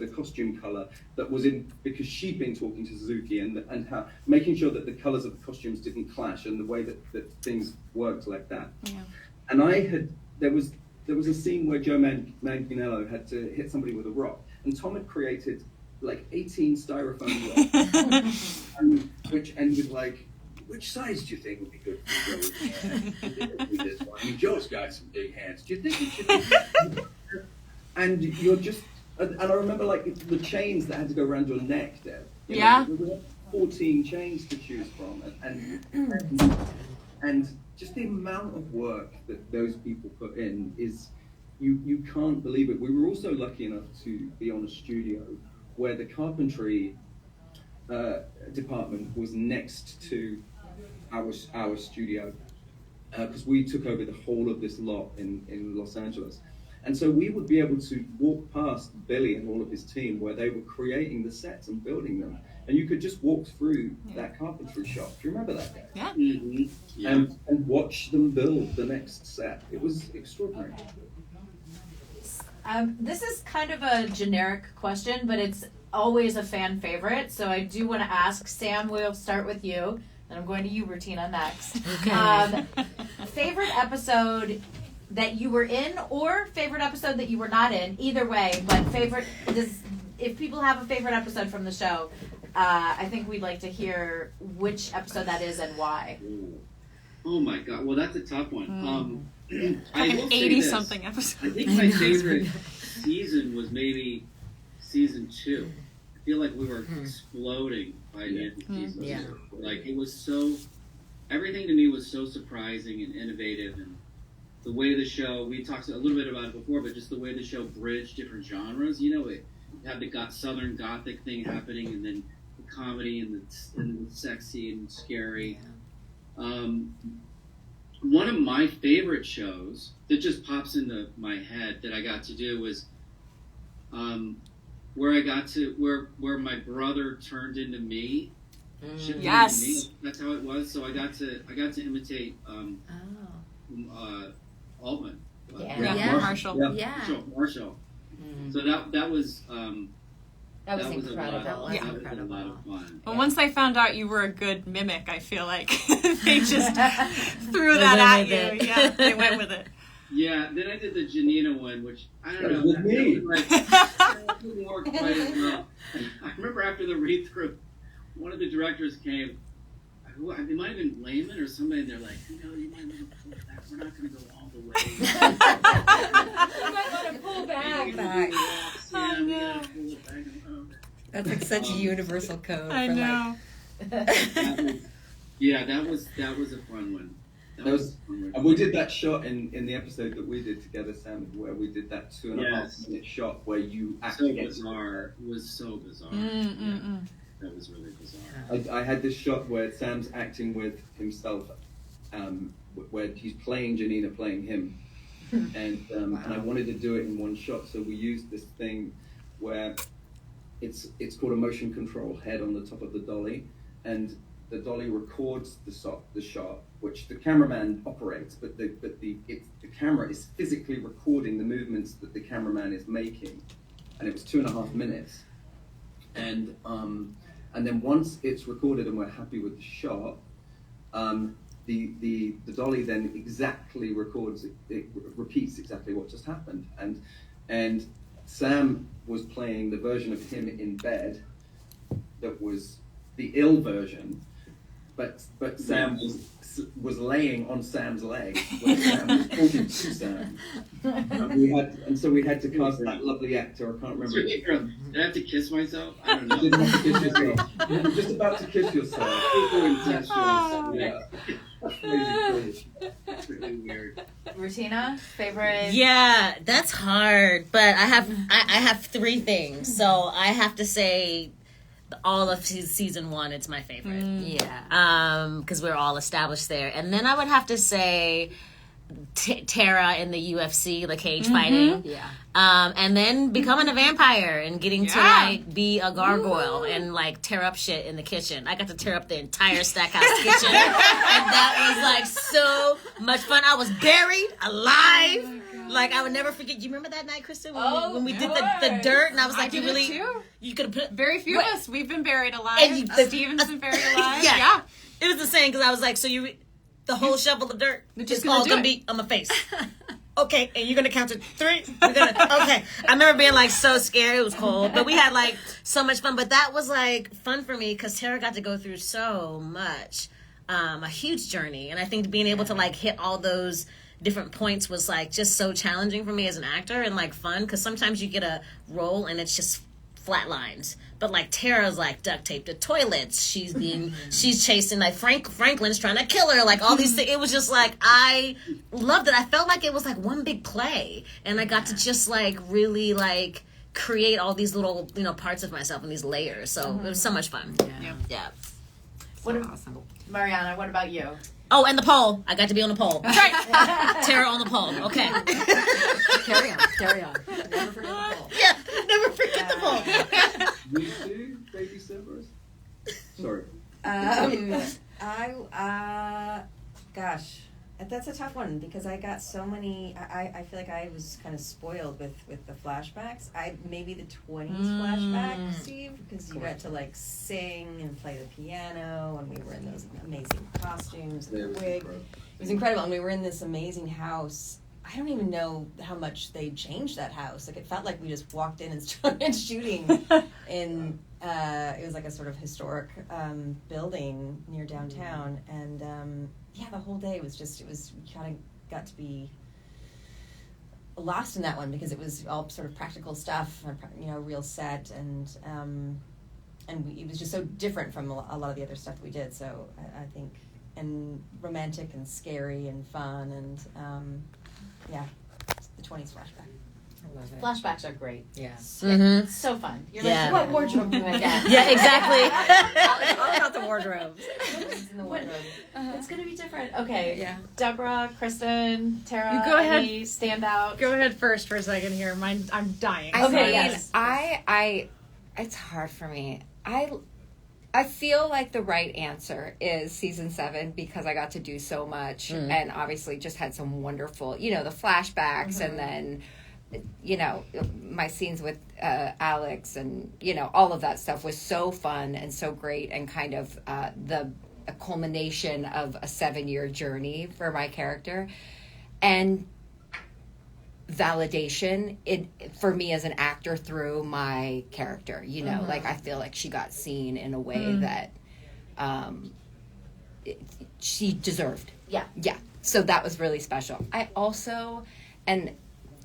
costume color that was in, because she'd been talking to Suzuki and how making sure that the colors of the costumes didn't clash, and the way that things worked like that. Yeah. And there was a scene where Joe Manganiello had to hit somebody with a rock, and Tom had created like 18 styrofoam rocks, which ended like, which size do you think would be good for Joe's hand? This one. I mean, Joe's got some big hands. Do you think it should be? And you're just, and I remember like the chains that had to go around your neck there. There were 14 chains to choose from, and just the amount of work that those people put in is, you can't believe it. We were also lucky enough to be on a studio where the carpentry department was next to our studio, because we took over the whole of this lot in Los Angeles. And so we would be able to walk past Billy and all of his team where they were creating the sets and building them. And you could just walk through that carpentry shop. Do you remember that, guys? Yeah. Mm-hmm. Yeah. And watch them build the next set. It was extraordinary. This is kind of a generic question, but it's always a fan favorite. So I do want to ask, Sam, we'll start with you. And I'm going to you, Bertina, next. Okay. Favorite episode that you were in, or favorite episode that you were not in. Either way, but if people have a favorite episode from the show, I think we'd like to hear which episode that is and why. Oh my god! Well, that's a tough one. I Like will an say 80-something this. episode. I think my favorite season was maybe season 2. I feel like we were exploding by the end of season 2. Like it was so. Everything to me was so surprising and innovative, and the way the show. We talked a little bit about it before, but just the way the show bridged different genres. You know, it had the Southern Gothic thing happening, and then the comedy and the sexy and scary. One of my favorite shows that just pops into my head that I got to do was where my brother turned into me. Yes. Into me. That's how it was. So I got to imitate Altman. Marshall. Marshall. So that was That was incredible. incredible. That was a lot of fun. Well, once they found out you were a good mimic, I feel like they just threw that at you. Yeah, they went with it. Yeah, then I did the Janina one, which I don't know. That was me. That didn't work quite as well. I remember after the read through, one of the directors came. It might have been Lehman or somebody, and they're like, you might want to pull it back. We're not going to go all the way. You might want to pull back. That's like such a universal code. I know. That was a fun one. That was, and we did that shot in the episode that we did together, Sam, where we did that 2.5 minute shot where you actually so bizarre. It was so bizarre. That was really bizarre. I had this shot where Sam's acting with himself, where he's playing Janina, playing him, and I wanted to do it in one shot, so we used this thing where it's called a motion control head on the top of the dolly, and the dolly records the shot, which the cameraman operates, but the camera is physically recording the movements that the cameraman is making, and it was 2.5 minutes, and then once it's recorded and we're happy with the shot, the dolly then exactly records it repeats exactly what just happened, and Sam was playing the version of him in bed that was the ill version, but Sam was laying on Sam's leg when Sam was talking to Sam. So we had to cast that lovely actor. I can't remember. Did I have to kiss myself? I don't know. You didn't have to kiss yourself. You were just about to kiss yourself. Yeah. It's really weird. Rutina, favorite? Yeah, that's hard. But I have 3 things. So I have to say all of season 1, it's my favorite. Yeah. Because we're all established there. And then I would have to say Tara in the UFC, the cage fighting. Yeah. And then becoming a vampire and getting to like be a gargoyle and like tear up shit in the kitchen. I got to tear up the entire Stackhouse kitchen, and that was like so much fun. I was buried alive. Like I would never forget. You remember that night, Kristen, when we did the dirt, and I was like, I did it too. You could have put Very few of us. We've been buried alive. And Steven's been buried alive. Yeah. It was the same because I was like, so the whole shovel of dirt is all gonna be on my face. Okay, and you're gonna count to 3. We're gonna okay. I remember being like so scared. It was cold, but we had like so much fun. But that was like fun for me because Tara got to go through so much, a huge journey, and I think being able to like hit all those different points was like just so challenging for me as an actor and like fun because sometimes you get a role and it's just flat lines. But like Tara's like duct taped to toilets. She's chasing like Franklin's trying to kill her. Like all these things. It was just like I loved it. I felt like it was like one big play, and I got to just like really like create all these little parts of myself and these layers. So it was so much fun. Yeah. Awesome. Mariana, what about you? Oh, and the pole. I got to be on the pole. That's right. Tara on the pole. Okay. Carry on. Never forget the pole. Yeah, never forget the pole. You too, baby simmers. Sorry. Gosh, that's a tough one because I got so many. I feel like I was kind of spoiled with the flashbacks. Maybe the 20s flashback, Steve, because you got to like sing and play the piano, and we were in those amazing costumes and the wig. It was incredible, and we were in this amazing house I don't even know how much they changed that house. Like, it felt like we just walked in and started shooting in, it was like a sort of historic building near downtown. And the whole day was just, we kind of got to be lost in that one because it was all sort of practical stuff, real set, and it was just so different from a lot of the other stuff that we did. So I think, and romantic and scary and fun and the 20s flashback. I love it. Flashbacks are great. Yeah. Mm-hmm. So fun. You're Yeah. like, what wardrobe do I get? Yeah, exactly. It's all about the wardrobes. It's in the wardrobe. It's gonna be different. Okay. Yeah. Deborah, Kristen, Tara. You go ahead. Any stand out? Go ahead first for a second here. Mine, I'm dying. I Okay, mean, yes. I it's hard for me. I feel like the right answer is season 7 because I got to do so much and obviously just had some wonderful, the flashbacks and then, my scenes with Alex and, all of that stuff was so fun and so great and kind of a culmination of a 7-year journey for my character. And validation for me as an actor through my character, like I feel like she got seen in a way that she deserved. Yeah so that was really special. I also, and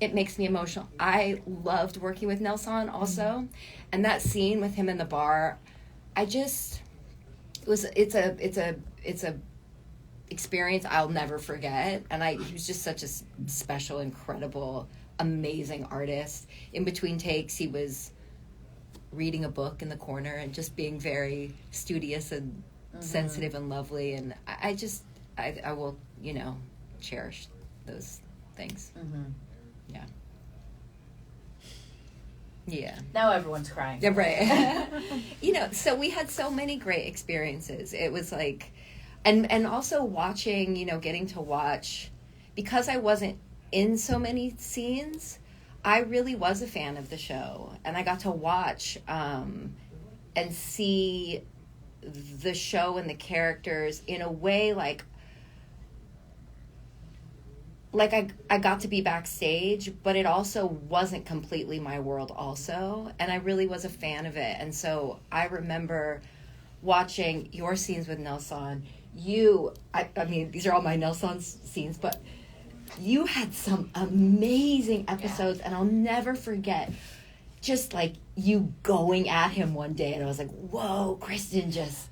it makes me emotional, I loved working with Nelson also, and that scene with him in the bar, it's a experience I'll never forget. And he was just such a special, incredible, amazing artist. In between takes, he was reading a book in the corner and just being very studious and sensitive and lovely. And I will, cherish those things. Yeah. Now everyone's crying. Yeah, right. So we had so many great experiences. It was like, and also watching, getting to watch, because I wasn't in so many scenes, I really was a fan of the show. And I got to watch and see the show and the characters in a way like I got to be backstage, but it also wasn't completely my world also. And I really was a fan of it. And so I remember watching your scenes with Nelson. I mean, these are all my Nelson scenes, but you had some amazing episodes, and I'll never forget just like you going at him one day, and I was like, whoa, Kristen just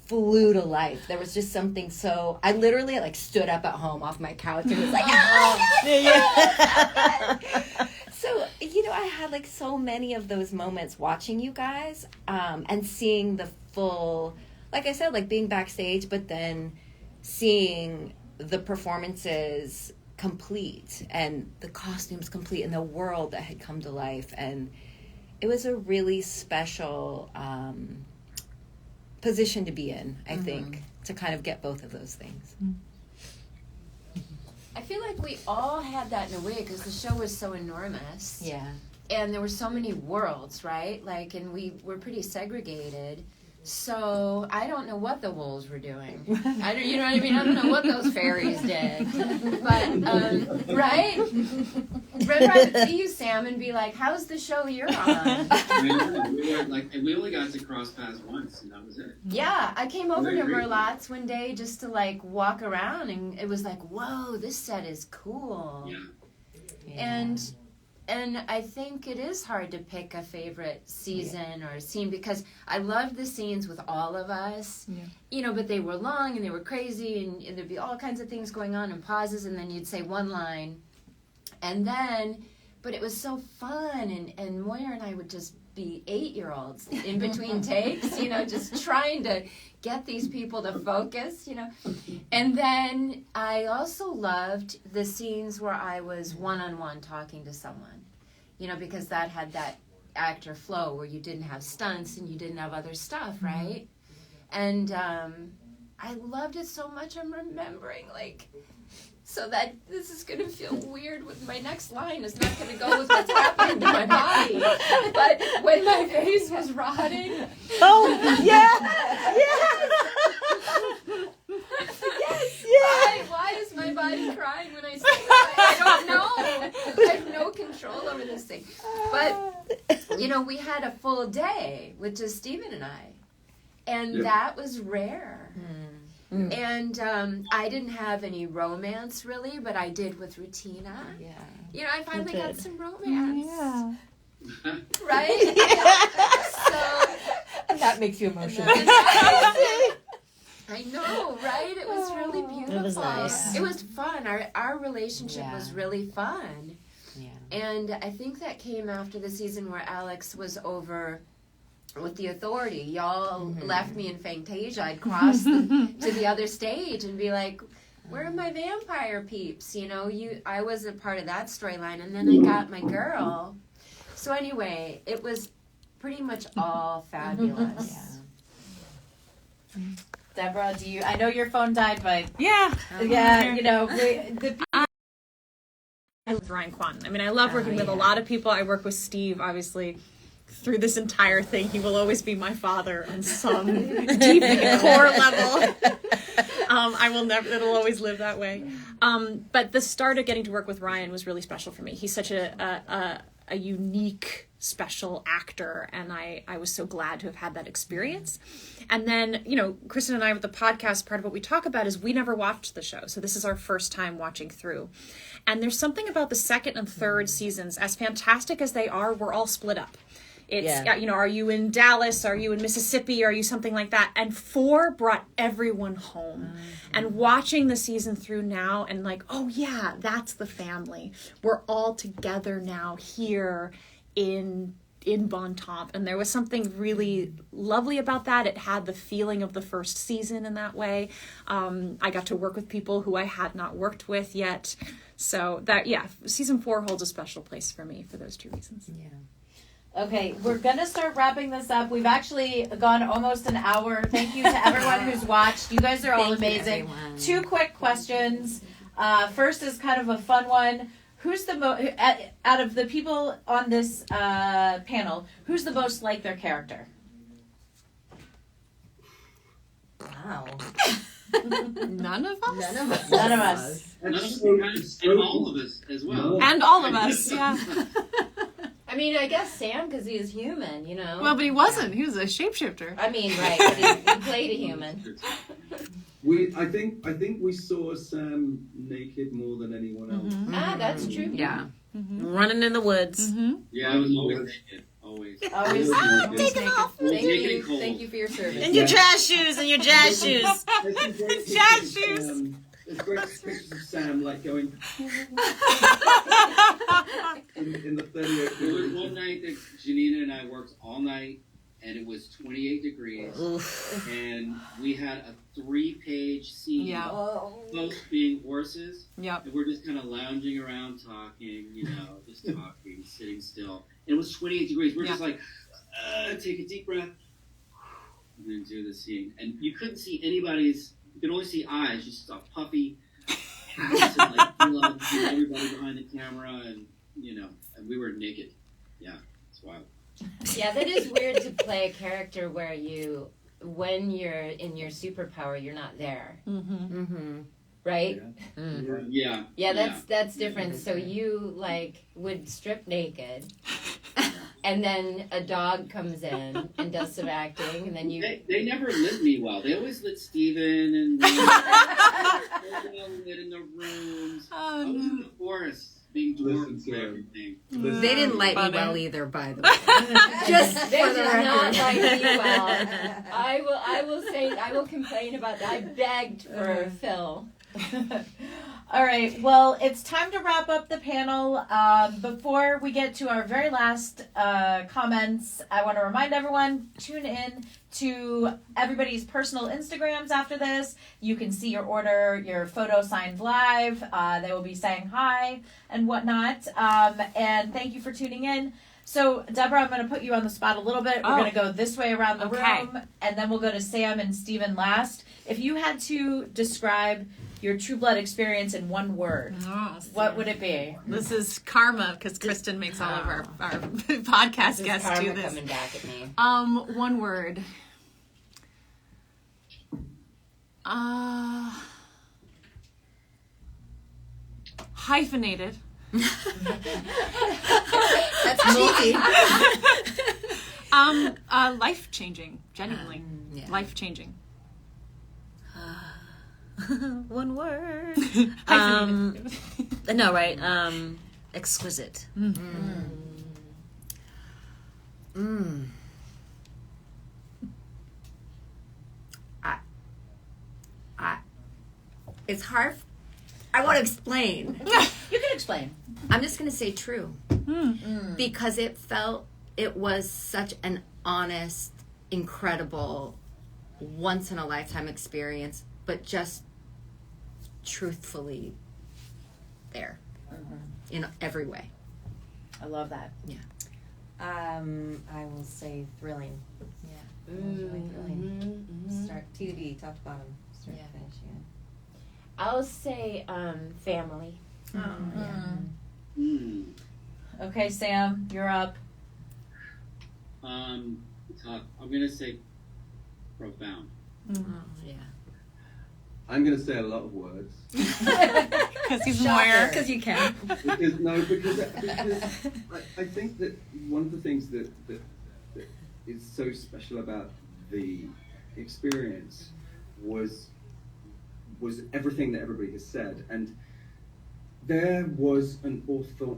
flew to life. There was just something so, I literally like stood up at home off my couch and was like, So, I had like so many of those moments watching you guys, and seeing the full, like I said, like being backstage, but then seeing the performances complete and the costumes complete and the world that had come to life. And it was a really special position to be in, I think, to kind of get both of those things. I feel like we all had that in a way because the show was so enormous. Yeah. And there were so many worlds, right? Like, and we were pretty segregated. So I don't know what the wolves were doing. You know what I mean? I don't know what those fairies did. But, right? Remember I would see you, Sam, and be like, how's the show you're on? We only got to cross paths once, and that was it. Yeah, I came over to Merlot's one day just to, like, walk around, and it was like, whoa, this set is cool. Yeah. And I think it is hard to pick a favorite season or a scene because I loved the scenes with all of us, but they were long and they were crazy and there'd be all kinds of things going on and pauses and then you'd say one line but it was so fun and Moira and I would just be 8-year-olds in between takes, just trying to get these people to focus, And then I also loved the scenes where I was one-on-one talking to someone, because that had that actor flow where you didn't have stunts and you didn't have other stuff, right? And I loved it so much. I'm remembering, so that this is going to feel weird with my next line is not going to go with what's happening to my body. But when my face was rotting. Oh, yeah! Yes! Why is my body crying when I say that? I don't day with just Stephen and I. And Yeah. that was rare. And I didn't have any romance really, but I did with Rutina. Yeah. You know, I finally got some romance. Yeah. Right? So And that makes you emotional. I know, right? It was really beautiful. It was nice. It was fun. Our relationship Yeah. was really fun. Yeah. And I think that came after the season where Alex was over with the Authority. Y'all left me in Fantasia. I'd cross to the other stage and be like, where are my vampire peeps? You know, I was a part of that storyline, and then I got my girl. So anyway, it was pretty much all fabulous. Deborah, I know your phone died, but Yeah. yeah, you know, I love Ryan Kwan. I mean, I love working with a lot of people. I work with Steve, obviously, through this entire thing. He will always be my father on some deep core level. I will never, it'll always live that way. But the start of getting to work with Ryan was really special for me. He's such a unique, special actor, and I was so glad to have had that experience. And then, you know, Kristen and I with the podcast, part of what we talk about is we never watched the show. So this is our first time watching through. And there's something about the second and third seasons, as fantastic as they are, we're all split up. It's, you know, are you in Dallas? Are you in Mississippi? Are you something like that? And 4 brought everyone home. And watching the season through now and like, oh yeah, that's the family. We're all together now here in Bon Temps. And there was something really lovely about that. It had the feeling of the first season in that way. I got to work with people who I had not worked with yet. So that, yeah, season 4 holds a special place for me for those 2 reasons. Yeah. okay, we're gonna start wrapping this up. We've actually gone almost an hour. Thank you to everyone who's watched. You guys are all Thank you, amazing. everyone. 2 quick questions. First is kind of a fun one. Who's the out of the people on this panel, who's the most like their character? Wow. None of us? None of us. None of us. And all of us as well. And all of us, yeah. I mean, I guess Sam, because he is human, you know. Well, but he wasn't. He was a shapeshifter. I mean, right, but he played a human. I think we saw Sam naked more than anyone else. Ah, that's true. Yeah. Running in the woods. Yeah, I was always naked. Always. Always. Take them off. Thank Naked you. and cold. Thank you for your service. And your jazz shoes and your jazz shoes. There's some great Jazz pictures, shoes. There's great pictures of Sam like going in the 38. There was one night that Janina and I worked all night, and it was 28 degrees, and we had a 3-page scene. Yeah. Both being horses. Yep. And we're just kind of lounging around talking, you know, just talking, sitting still. And it was 28 degrees. We're just like, take a deep breath, and then do the scene. And you couldn't see anybody's, you could only see eyes. You saw puffy hats and like gloves and everybody behind the camera, and, you know, and we were naked. Yeah, it's wild. Yeah, that is weird to play a character where when you're in your superpower, you're not there. Right? Yeah. Yeah, that's different. So you like would strip naked, and then a dog comes in and does some acting, and then you. They never lit me well. They always lit Steven and me. Lit in the rooms. I was in the forest being dwarfed for everything. They didn't light me well either, by the way. Just They for the did not record. like me well. I will say I will complain about that. I begged for Phil. All right, well, it's time to wrap up the panel. Before we get to our very last comments, I want to remind everyone, tune in to everybody's personal Instagrams after this. You can see your order, your photo signed live. They will be saying hi and whatnot. And thank you for tuning in. So, Deborah, I'm going to put you on the spot a little bit. We're going to go this way around the room, and then we'll go to Sam and Steven last. If you had to describe your True Blood experience in one word, what would it be? This is karma, because Kristen makes all of our podcast guests do Karma this. coming back at me. One word. Hyphenated. That's cheesy. Life changing, genuinely. Yeah. Life changing. One word. Hyphenated. No, right? Exquisite. It's hard. I want to explain. You can explain. I'm just going to say true. Because it was such an honest, incredible, once in a lifetime experience, but just truthfully there in every way. I love that. I will say thrilling. Yeah. It was really thrilling. Start TD, top to bottom, start to finish. I'll say family. Okay, Sam, you're up. Tough. I'm gonna say profound. Yeah. I'm going to say a lot of words. Because he's more. Because you can. because I think that one of the things that is so special about the experience was everything that everybody has said, and there was an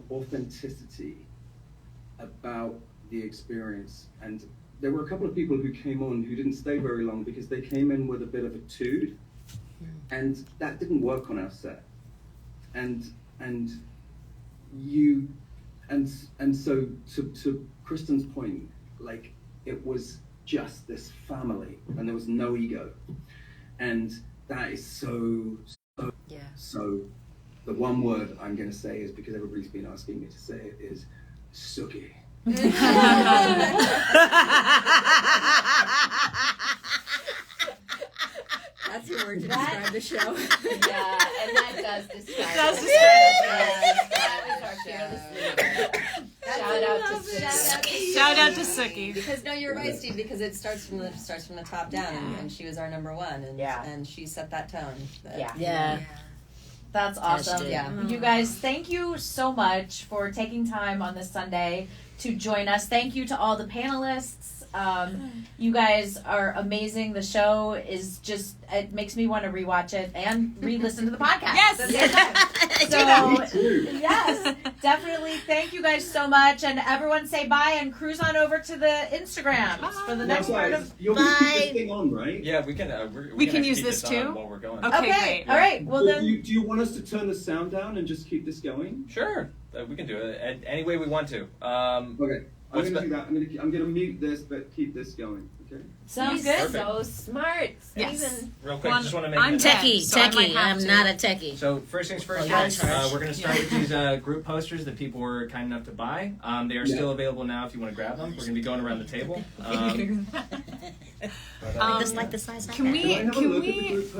authenticity about the experience. And there were a couple of people who came on who didn't stay very long because they came in with a bit of a tude, and that didn't work on our set. And so to Kristen's point, like, it was just this family, and there was no ego, and that is so. The one word I'm going to say is, because everybody's been asking me to say it, is suki. That's your word to describe the show. Yeah, and that does describe It does it. describe That was our fearless leader. Shout out to Suki. Shout out to Suki. Because no, you're right, Steve. Because it starts from the top down, and she was our number one, and she set that tone. Yeah. That's awesome. Yeah. You guys, thank you so much for taking time on this Sunday to join us. Thank you to all the panelists. You guys are amazing. The show is just, it makes me want to rewatch it and re-listen to the podcast. Yes! At the same time. So, yes, definitely. Thank you guys so much. And everyone say bye and cruise on over to the Instagrams for the next part of. You're going to keep this thing on, right? Yeah, we can. We can actually use keep this on too? while we're going. Okay, Okay, great. all right. Well, Or then. do you want us to turn the sound down and just keep this going? Sure, we can do it any way we want to. Okay. I'm What's going to the- do that. I'm going to mute this, but keep this going. Okay. Sounds He's good. so smart. Yes. Even Real quick, One- just want to make I'm an techie. Techie, So I might techie. have I'm to. not a techie. So first things first, Oh, guys. yeah. We're going to start with these group posters that people were kind enough to buy. They are still available now if you want to grab them. We're going to be going around the table. Just like the size. Can we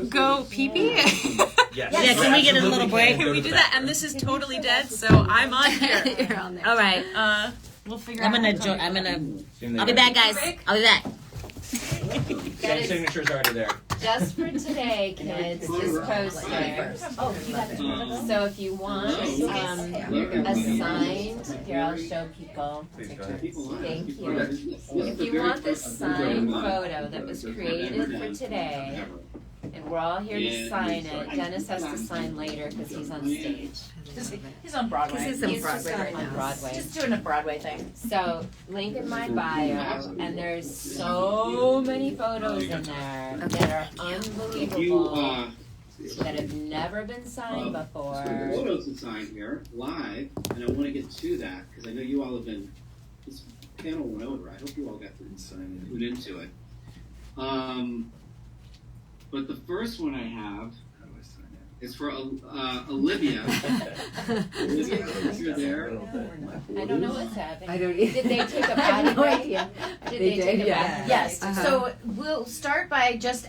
go pee-pee? Yes. Yeah, can we get a little break? Can we do that? And this is totally dead, so I'm on here. You're on there. All right. We'll figure I'm out. gonna. I'll be back, guys. I'll be back. Same signature's already there. just for today, kids, this poster. Oh, you got it. So if you want a signed, here I'll show people. Please go ahead. Thank you. If you want this signed photo that was created for today, and we're all here to sign it, Dennis has to sign later because he's on stage. He's on Broadway. He's on He's Broadway just right on now. Broadway. Just doing a Broadway thing. So, link in my bio, and there's so many photos in there that are unbelievable, that have never been signed before. Photos and sign here live, and I want to get to that because I know you all have been. This panel went over. I hope you all got tuned into it. But the first one I have is for Olivia. Olivia, if you're there. I don't know what's happening. I don't either. Did they take a I have body no break? idea. Did They they did, take a yeah. body Yes. Uh-huh. So we'll start by just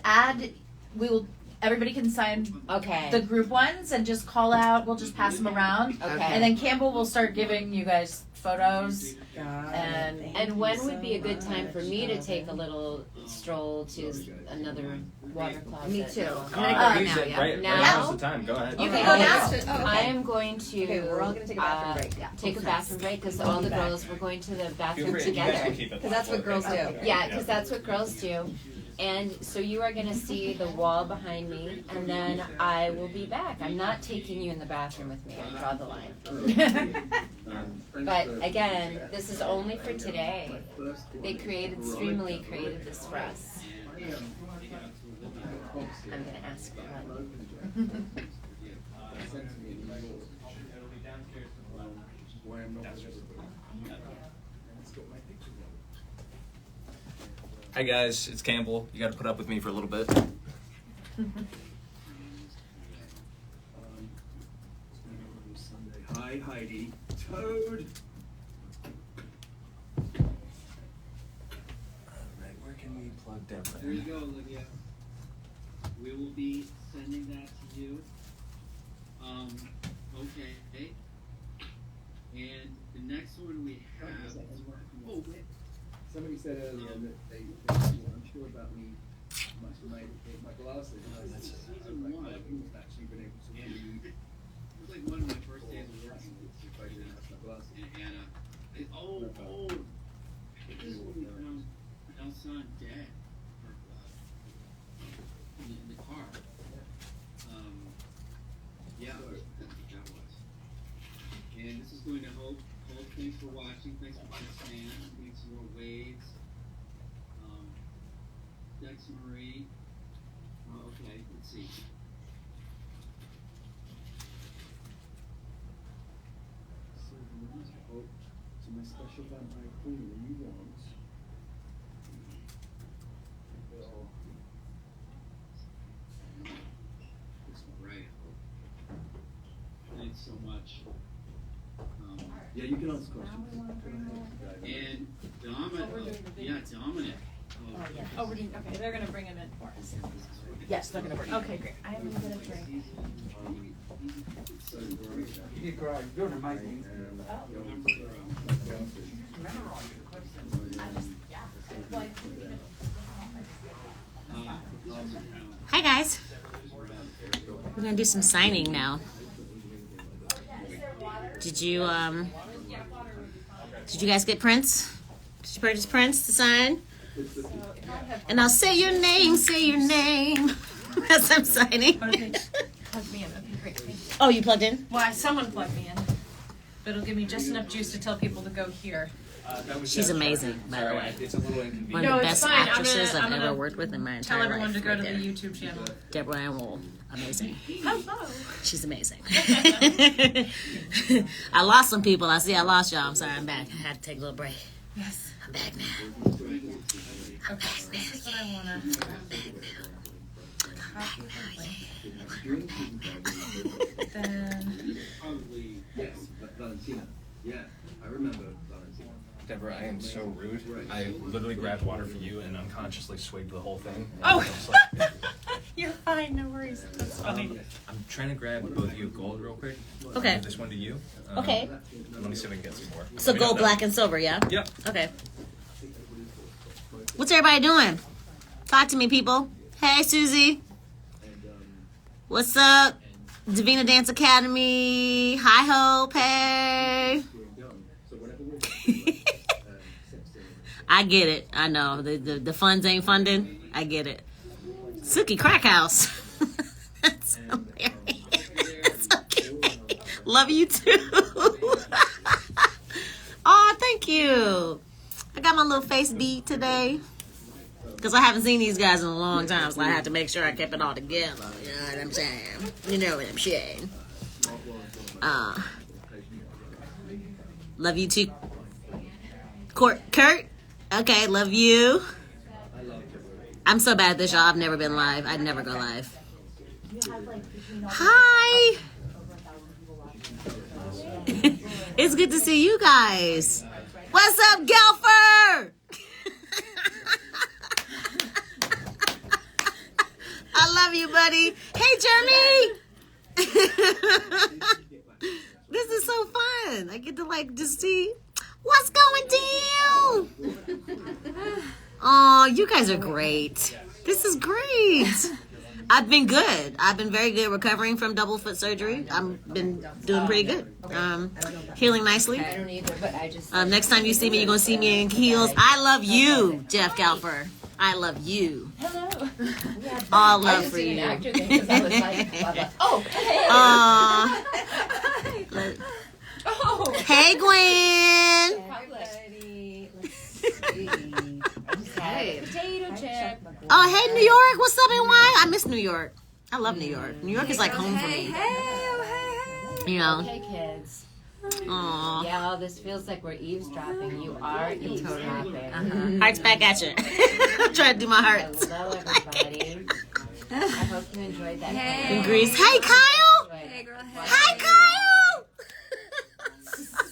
we will everybody can sign Okay. the group ones and just call out. We'll just pass them around. Okay. And then Campbell will start giving you guys photos. And And when would be a good time for me to take a little stroll to another water closet? Me too. I'm Uh, gonna go use now, it yeah. right Now? now's the time. Go ahead. You Okay. can go now. I am going to. Okay, we're all gonna take a bathroom break. Yeah. Take a bathroom break because all the girls we're going to the Feel bathroom free. You guys together. can keep it. Because that's what girls do. Yeah, because that's what girls do. And so you are going to see the wall behind me, and then I will be back. I'm not taking you in the bathroom with me. I draw the line. But again, this is only for today. They Streamily created this for us. I'm going to ask for one. Hi guys, it's Campbell. You got to put up with me for a little bit. Hi, Heidi. Toad. Alright, where can we plug Deborah There you in? go, Olivia. We will be sending that to you. Okay. And the next one we have. Oh, wait. Somebody said earlier that they were unsure about me, my glasses. And I said, Season one. I wouldn't have actually been able to read It was like one of my first days of working with if I didn't have my glasses. Anna. This is when we found Elsa dead in the car. Yeah, that's what that was. And this is going to hold. Thanks for watching. Thanks for listening. Need some more waves. Dex Marie. Okay, let's see. So the ones I hope to my special vampire queen, the new ones. Will This one, right? Thanks so much. yeah, you can ask questions. And Dominic. Dominic. Oh, we're doing, okay, they're gonna bring him in for us. Yes, they're gonna bring. Okay, great. I am gonna drink. So great. You're amazing. Hi guys. We're gonna do some signing now. Did you guys get prints? Did you purchase prints to sign? And I'll say your name as I'm signing. Plug me in. Okay, great. Thank you. Oh, you plugged in? Well, someone plugged me in. But it'll give me just enough juice to tell people to go here. She's amazing, by the way. It's a little inconvenient. One No, of the it's best fine. I'm actresses gonna- I've I'm ever gonna worked with in my Tell entire everyone life. to go right to there. the YouTube channel. Deborah Ann Wool. Amazing. Hello. She's amazing. I lost some people. I lost y'all. I'm sorry. I'm back. I had to take a little break. Yes. I'm back now. Okay, so this is what I wanna. Copy the link. Then. Probably, yes, Valentina. Yeah, I remember Valentina. Deborah, I am so rude. I literally grabbed water for you and unconsciously swigged the whole thing. Oh. I was like, You're fine. No worries. That's funny. I'm trying to grab both of you gold real quick. Okay. This one to you. Okay. Let me see if I can get some more. So Let me know gold, that. black, and silver, yeah? Yep. Okay. What's everybody doing? Talk to me, people. Hey, Susie. What's up? Davina Dance Academy. Hi, Hope. Hey. I get it. I know. The funds ain't funding. I get it. Suki Crack House. That's hilarious. That's so cute. Love you too. Oh, thank you. I got my little face beat today. Because I haven't seen these guys in a long time, so I had to make sure I kept it all together. You know what I'm saying? You know what I'm saying. Love you too. Kurt? Okay, love you. I'm so bad at this, y'all. I've never been live. I'd never go live. Hi. It's good to see you guys. What's up, Gelfer? I love love you, buddy. Hey, Jeremy. This is so fun. I get to like just see what's going down. Oh, you guys are great. This is great. I've been good. I've been very good recovering from double foot surgery. I've been doing pretty good. Healing nicely. I don't either, but I just. Next time you see me, you're going to see me in heels. I love you, Jeff Galfer. I love you. Hello. All love I just for did you. an actor thing because I was like, blah, blah. Oh, hey. Oh. Hey, Gwen. Public. Let's see. Hey. Potato chip. Oh, hey, New York. What's up, NY? I miss New York. I love New York. New York is like home for me. You know? Okay, kids. Aw. Yeah, all this feels like we're eavesdropping. You are eavesdropping. Hearts back at you. I'm trying to do my hearts. Hello, everybody. I hope you enjoyed that. In Greece. Hey, Kyle. Hey, girl. Hi, Kyle.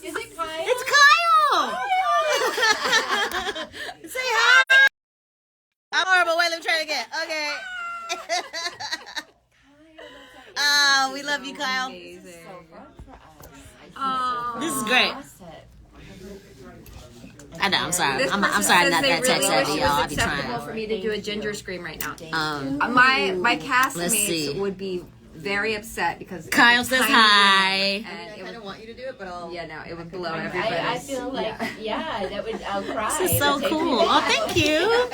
Is it Kyle? It's Kyle. Say hi. I'm horrible. Wait, let me try it again. Okay. Oh, we love you, Kyle. This is great. I know. I'm sorry. I'm sorry. I'm not that tech savvy, y'all. I'll be acceptable trying. for me to do a ginger scream right now. Let's My see. castmates would be very upset because Kyle it's says tiny, hi. and it would, want you to do it, but I'll. yeah, no, it would blow everybody. I feel like, yeah, that would, I'll cry. This is so It'll take cool. me Oh, back. thank you.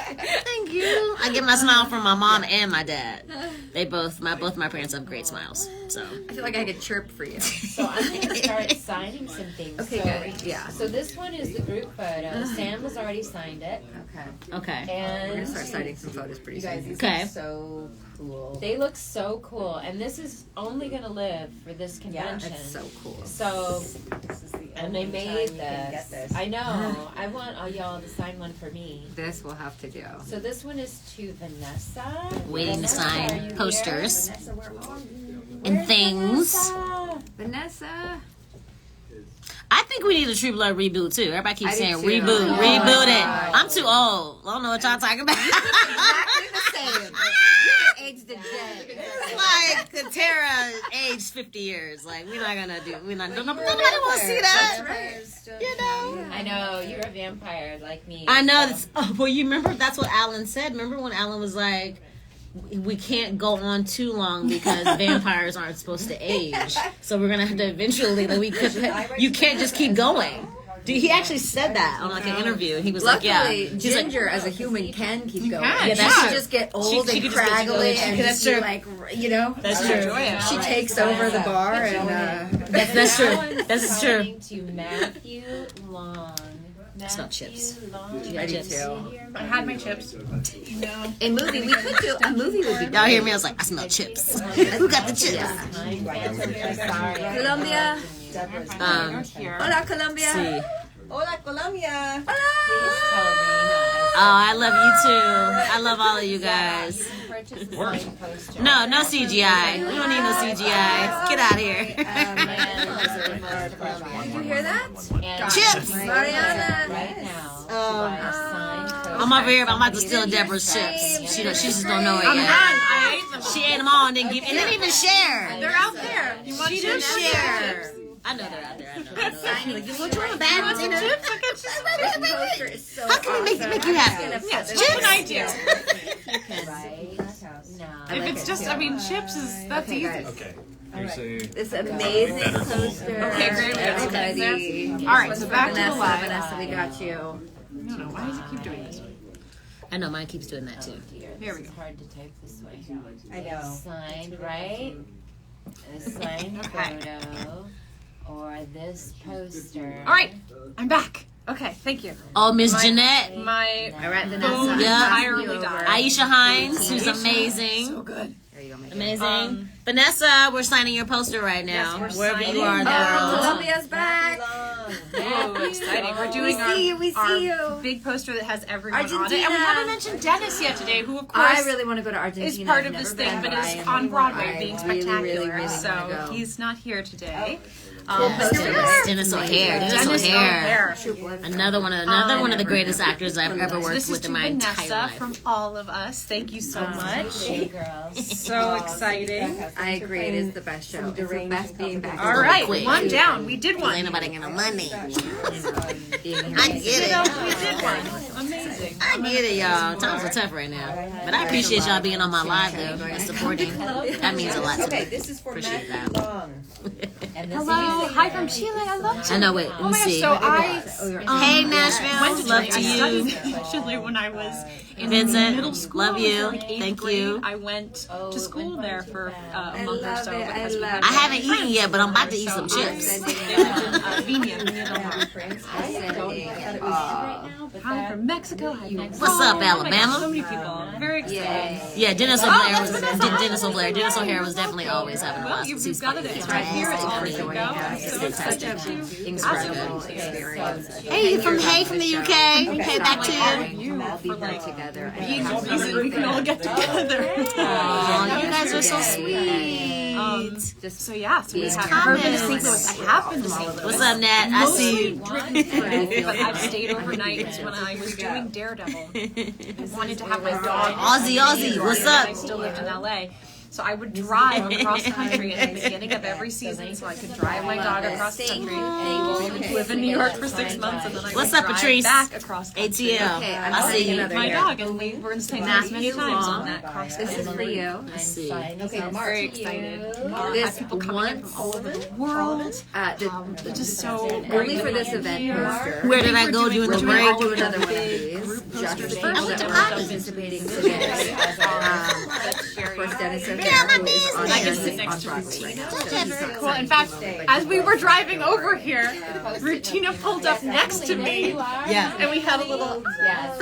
Thank you. I get my smile from my mom and my dad. They both my parents have great smiles. So I feel like I could chirp for you. So I'm going to start signing some things. Okay, so, good. Yeah. So this one is the group photo. Sam has already signed it. okay. We're gonna And start signing some photos pretty You guys, soon. these Okay. are so cool. they look so cool. And this is only going to live for this convention. It's so cool. So, This is the and they only made time you can get this. this. I know. I want all y'all to sign one for me. This we'll have to do. So this one is to Vanessa. Waiting to Vanessa, are sign you posters Vanessa, where are you? and things. Here? Vanessa. I think we need a True Blood reboot too. Everybody keeps I do saying too. reboot, Oh, reboot it. God. I'm too old. I don't know what y'all talking about. Exactly the same. You're aged a day. It's like Katara aged 50 years. Like we're not gonna do. We're not. Nobody wants to see that. You know. I know you're a vampire like me. I know. so- That's, oh, well, you remember that's what Alan said. Remember when Alan was like, "We can't go on too long because vampires aren't supposed to age. So we're gonna have to eventually. Like, we could. You can't just keep going." Dude, he actually said that on like an interview. He was Luckily, like, "Yeah." He's like, Ginger as a human can keep going. can, Yeah, She that's should true. just get old She and could just go- craggly and that's just be true. like, you know, That's true. she takes over the bar and That's true. Now I'm That's true. signing to Matthew Long. It's not chips. Long. You got chips. I had my chips. a movie. We could do a movie would be Y'all hear me? I was like, I smell chips. Who got the chips? Colombia. Here. Hola, Colombia. See. Hola, Colombia. Oh, I love you too. I love all of you guys. No, no CGI. We don't need no CGI. Get out of here. Did you hear that? Chips. Mariana. Right now. I'm over here. I'm about to steal Deborah's chips. She just don't know it I'm done. yet. I ate them. She ate them all and didn't even share. They're out there. You want She didn't share. I know they're out there. I know. Like, what you want, bad potato chips? How can we make you happy? Yes, Chips? what's an idea? No. If it's just, I mean, chips is, that's easy. Okay. Here's a This amazing better goal. poster. Okay, great. Everybody. All right, so back to the Vanessa, lab. Vanessa, we got you. I don't know. Why does it keep doing this? I know mine keeps doing that too. Here we go. It's hard to type this way. I know. Signed, right? A signed photo or this poster. All right, I'm back. Okay, thank you. Oh, Miss Jeanette. My All right, phone Vanessa. Yeah. entirely died. Aisha Hines, who's amazing. So good. There you go, make it. Amazing. Vanessa, we're signing your poster right now. Yes, we're Wherever you signing are in the Oh, world. Colombia's back. Oh, exciting. We're doing our big poster that has everyone on it. And we Argentina. haven't mentioned Dennis yet today, who, of course, I really want to go to Argentina. is part I've of this never thing, been, but is I am- on Broadway I being really, spectacular. really So wanna go. he's not here today. But here we are. Dennis O'Hare. Dennis O'Hare. Another one of the greatest actors I've ever worked This with is in to my entire Vanessa life. from all of us. Thank you so much. Hey, girls. So exciting. I agree. It is the best show. It's the best being back. All right, quick. one down. We did one. Ain't nobody getting no money. I You get know, it. we did one. Amazing. I get it, y'all. Times are tough right now. But I appreciate y'all being on my live though and supporting. That means a lot to Okay, me. this is for Appreciate Matthew that. Long. Hello. Hi from Chile. I love Chile. I know. Wait, let Oh me my gosh, see. so I Hey Nashville, went to love Chile. to I you. studied in Chile when I was in Vincent, middle school. love you. For like 8th Thank grade. you. I went to school there for a month or so. it. because we I had I haven't eaten yet, but I'm about to eat some chips. Viña Del Mar. Hi from Mexico. Hi from What's up, Oh my Alabama? gosh, so many people. Very excited. Yeah, Dennis O'Hare was Dennis O'Hare was definitely always having a Well, blast. you've got it. It's right here. It's all ready to go. So excited to Incredible experience. Hey, you from the UK? Hey, back to you. You all be there together. being reason we can all get together. Aw, you guys are so sweet. So yeah, so we Being have I've been to comments. St. Louis. I have been to St. Louis. What's up, Nat? I see Mostly you. driven through, but I've stayed overnight when I was doing Daredevil. I wanted to have my dog. Aussie, what's up? I still lived in LA. So I would drive across the country at the beginning of every season so I could drive my dog across the country. Live in New York for 6 months and then I What's would up, drive Patrice? back across country. ATL. Okay, I'm I see you. another My here. dog, and we were in St. Louis many times on that cross This is for you. I see. Okay, I'm very excited. This People coming in from all over the world. It's Just so only for this event poster. Where did I go during the We're break? all do another one of these. Just for people that are participating today. Of course, Dennis O'Hare, who is on I can here, sit is next on to Broadway right now. So Rutina. he's not Cool. In signed fact, yet, but as we were driving over here, Rutina pulled up next to me, Yeah. and we had a little Yeah,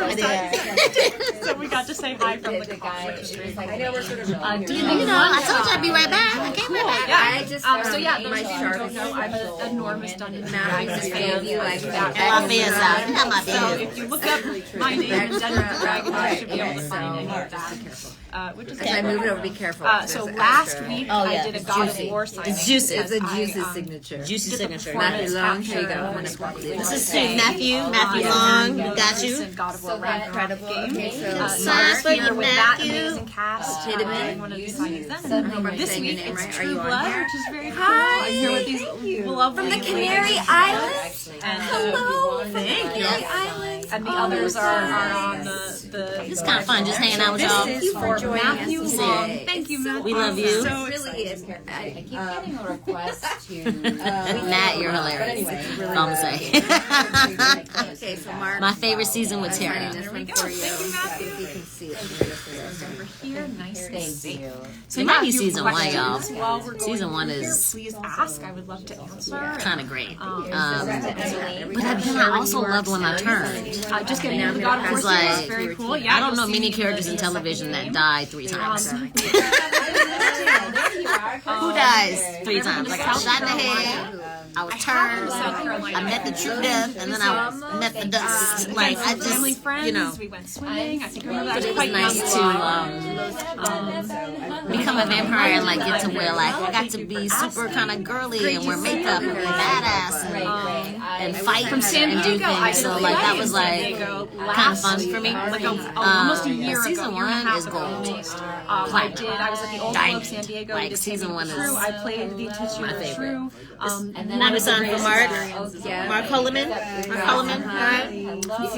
so we got to say hi from the the car. guy. I know we're sort of. You know, I told you I'd be right back. I came right back. Yeah. I just So yeah, my those who shark don't know, I'm an enormous Dungeons and Matthew Dragons just fan. gave you like that La Fiesta. Not my So business. if you look up my name in Dungeons and Dragons, you should be able to find any of that. Which is As I move it over, be careful. so There's last extra. week Oh, I yeah, did a it's God juicy. of War signing. It's juicy. It's a I, juicy signature. Juicy did the signature. performance Matthew Long, here you go. capture I'm gonna pop these. This is sweet. Matthew Long, got you. recent God of War Ragnarok game. Okay, so Sign Mark, for Here you, with that Matthew. amazing cast. Tiedemann. One of the signings I then. hope I'm This saying your week name it's right. Are True you on Blood, here? which is very cool. Hi, I'm here with these lovely From the ladies. Canary Islands. And, Hello, thank you. Islands. And the others are on the. It's kind of fun just hanging out with y'all. Thank you for joining Matthew us Long. today. Thank you, Matthew. We love you. So So it really is. I keep getting a request to. Matt, you're hilarious. That's all I'm saying. Okay, so Mark. My favorite season with I'm Tara. signing this one go. for you. Thank you, Matthew. If you can see it. Over here, nice and Thank safe. you. So It might be if you have season one, y'all. questions while we're going Season one through here, is please ask. I would love to answer. kind of great. Um, But then I also loved when I turned. just getting into the God of War It's series like, is very cool. Yeah, I don't you'll know see many the characters in television that died 3 times. There you are. Who dies 3 times? I got shot in the head. I was turned. South Carolina. I met the true death, and then I met the dust. Like I family just, friends. you know. We went swimming. I think we were But actually it was quite nice young. to become a vampire and like get to where like I got to be super kind of girly and wear makeup and be badass and fight From San and do Diego, I things. did So a like play that in was San like Diego kind of fun for me. Almost a year ago. Season year and a 1 half is ago gold. almost. I was at the Old Globe San Diego. Like, We did season Taming one the is Shrew. I played the titular favorite. Shrew. Now we sign for Mark. Mark Holloman. Mark Holloman. All right. If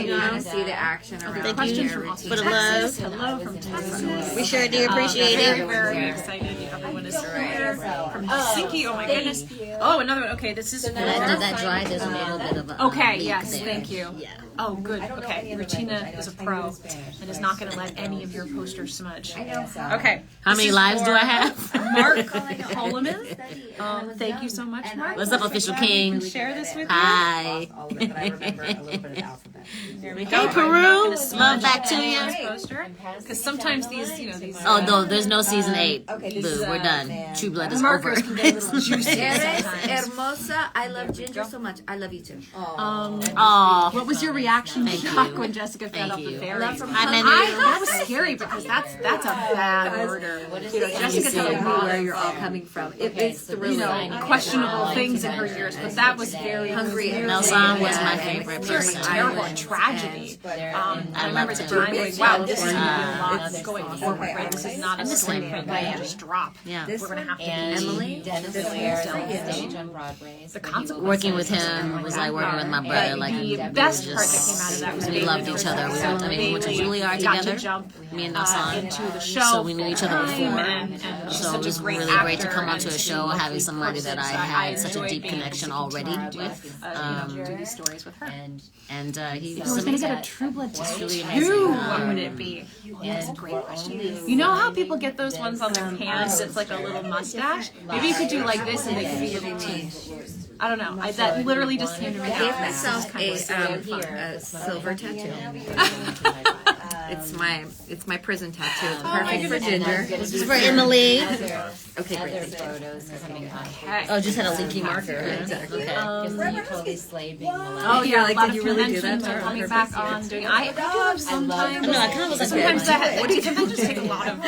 you want to see the action around Thank Questions you from Austin, for the Texas. love. Hello from Texas. We sure do appreciate Very, it. very excited. Everyone is here from Helsinki. Oh my goodness. Oh, another one. Okay, this is. Did that dry? There's a little bit of a Okay, leak yes, there. thank you. Yeah. Oh, good. I don't know Okay. any other Rutina language. I know is a a tiny pro bit of Spanish, and is but not going to I let don't any know of your if you- posters smudge. I know. Okay. How many lives do I have? Mark Coleman. Thank you so much, Mark. What's up, Official King? Share this with Hi. All of it, but I remember a little bit of alphabet. There we Hey, go. Peru. Love back to This you. poster. Because sometimes these, these. Oh no, there's no season 8. Okay, Boo, we're done. True Blood is markers over. can get a little juicy Eres sometimes. hermosa. I love Ginger so much. I love you too. Aw. What was your reaction Thank shock you. when Jessica found out Thank the you. fairy? Hi, Mandy. That was scary because that's a bad murder. Jessica Tell did me a lot where of you're all coming from. It's thrilling. questionable things in her years, but that was very Hungry and Nelson was my favorite Just person. terrible and tragedy. I remember the loved time him. going, wow, this is Uh, not going forward. Right? This is not a story that can just drop. Yeah. We're gonna have to And Emily? Dennis This Ware is on Diana. stage on Broadway. The consequences. Working with him was like working with my brother. But Like the it best was part that just- came out of that was we Bailey loved each other. We went, we went to Bailey Juilliard got to together. jump Me and Nelson. into the show, So we knew each other full-time, before. and she's So such it a was great really great to actor come onto a and show lovely having somebody that I person. had such a enjoyed deep being able connection to already continue with. do these stories with her. And he We're was gonna amazing. get a True Blood tattoo. really amazing. Who? Um, What would it be? That's a great question. You know how people get those ones on their hands? It's like a little mustache. Maybe you could do like this and they could be little teeth. I don't know. That literally just came to me. I gave myself a silver tattoo. It's my prison tattoo. It's perfect for Ginger. This is for Emily. Okay, Other great. photos coming on. Oh, just had a leaky marker. Exactly. Okay. Because you totally slayed being molested. Oh yeah, like, a lot did of you really do that conventions to are her coming on back purpose? on doing. I do have sometimes. No, I kind of was like, Sometimes that. that sometimes just take a lot of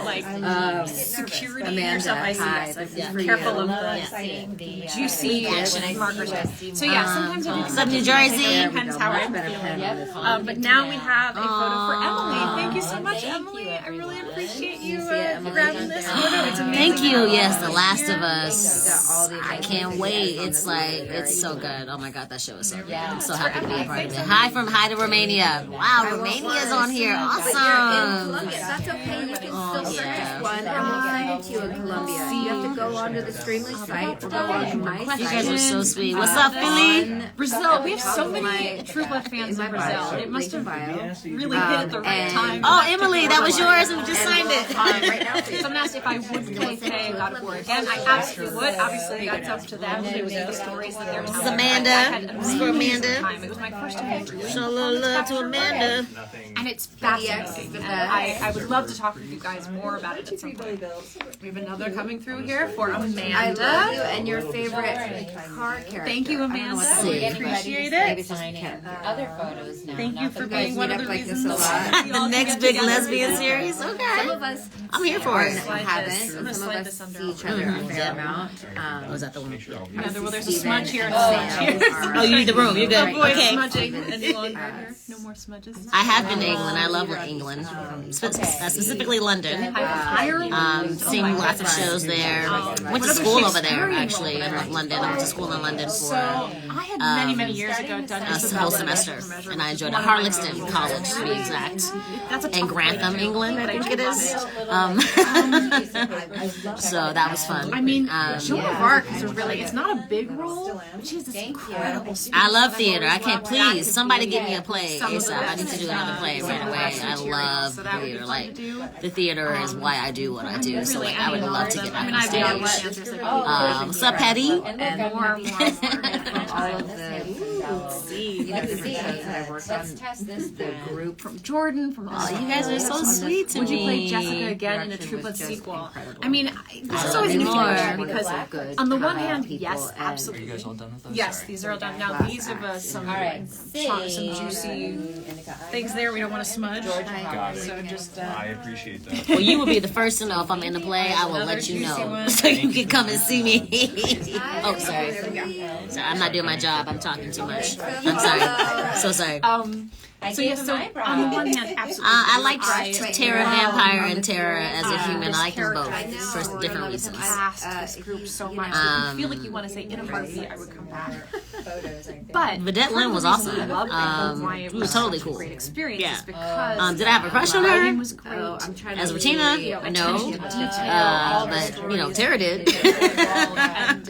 like security or Amanda, stuff. I see. hi, Yes, this I'm is for careful you. of the Seeing the juicy markers. So yeah, sometimes I do. What's up, New Jersey? Depends how I'm feeling. But now we have a photo for Emily. Thank you so much, Emily. I really appreciate you grabbing this photo. It's amazing. Thank you. Yes, The Last of Got all Us. the I can't wait. It's like it's so good. Oh my god, that show is so good. Yeah. I'm so happy to be a part of it. Hi to Romania. Wow, Romania's on here. Awesome. Columbia. That's okay. You can still yeah. purchase one, and we'll send it to you in Columbia. You have to go onto the Streamly site or go onto my site. You guys are so sweet. What's up, Philly? Brazil. We have so many True Blood fans in Brazil. It must have really hit at the right time. Oh, Emily, that was yours. We just signed it. Right now, Someone asked if I would play God of War again. I absolutely would. Obviously, that's up to them. It was the stories that they're telling. Amanda. I had an This is for amazing Amanda. time. It was my first time doing Show a little love to Amanda. and it's fascinating. And I would love to talk with you guys more about it at some point. We have another coming through here for Amanda. I love you and your favorite car character. Thank you, I don't know Amanda. what that See. We is. appreciate Maybe it. signing other photos now. Thank you not for the being one of the like this reasons. a lot. we all The next get big together. lesbian series. Some Okay. of us I'm here for it. haven't, I'm and gonna some slide of this us under. see each other a fair amount. Was that the one? Well, there's a Steven smudge here and a and smudge here. Sam Oh, you need the room. You're good. Avoid Okay. smudging any longer here. No more smudges. I have been to England. I love England. Specifically London. Seeing lots of shows there. Went to school over there, actually, in London. I went to school in London So for I had many years ago done a whole semester, and I enjoyed it. Harlexton College, to be exact. That's a In tough Grantham, one. England, I think it is. So that was fun. I mean, Joan of Arc is a really, it's not a big role, but she has this incredible speech. I love theater. I can't please somebody give me a play ASAP. I need to do another play right away. I love theater. Like the theater is why I do what I do. So like I would love to get I mean, back I'd be on on stage. answers like, What's up, Patty? And more all of the different shows that I worked on. let's test this The then. group from Jordan, from all Oh, you guys are so sweet to Would you me. play Jessica again in a Direction True was Blood just sequel? incredible. I mean, this is always an More. interesting because good on the one hand, people yes, and- absolutely. Are you guys all done with those? Yes, Sorry. these are all done. Now these have some All right, some juicy things there we don't want to smudge. Got it. So just I appreciate that. Well, you will be the first to know if I'm in the play. I will let you know so you can come and see me. Oh, sorry. Sorry, I'm not doing my job. I'm talking too much. I'm sorry. So sorry. I So gave yes, him so eyebrows. on the one hand, absolutely. I liked I- Tara Vampire and Tara as a human. this I like them both character for is different sort reasons. of past this group so much that you feel like you want to say in a heartbeat I would come back. Photos, I think. But Vedette Lynn was part of the reason awesome. I loved it and why it It was was totally such a cool. great experience Yeah. is because Did I have a crush on the her? writing was great. Oh, I'm trying to As Regina, really- no. But, you know, Tara did. And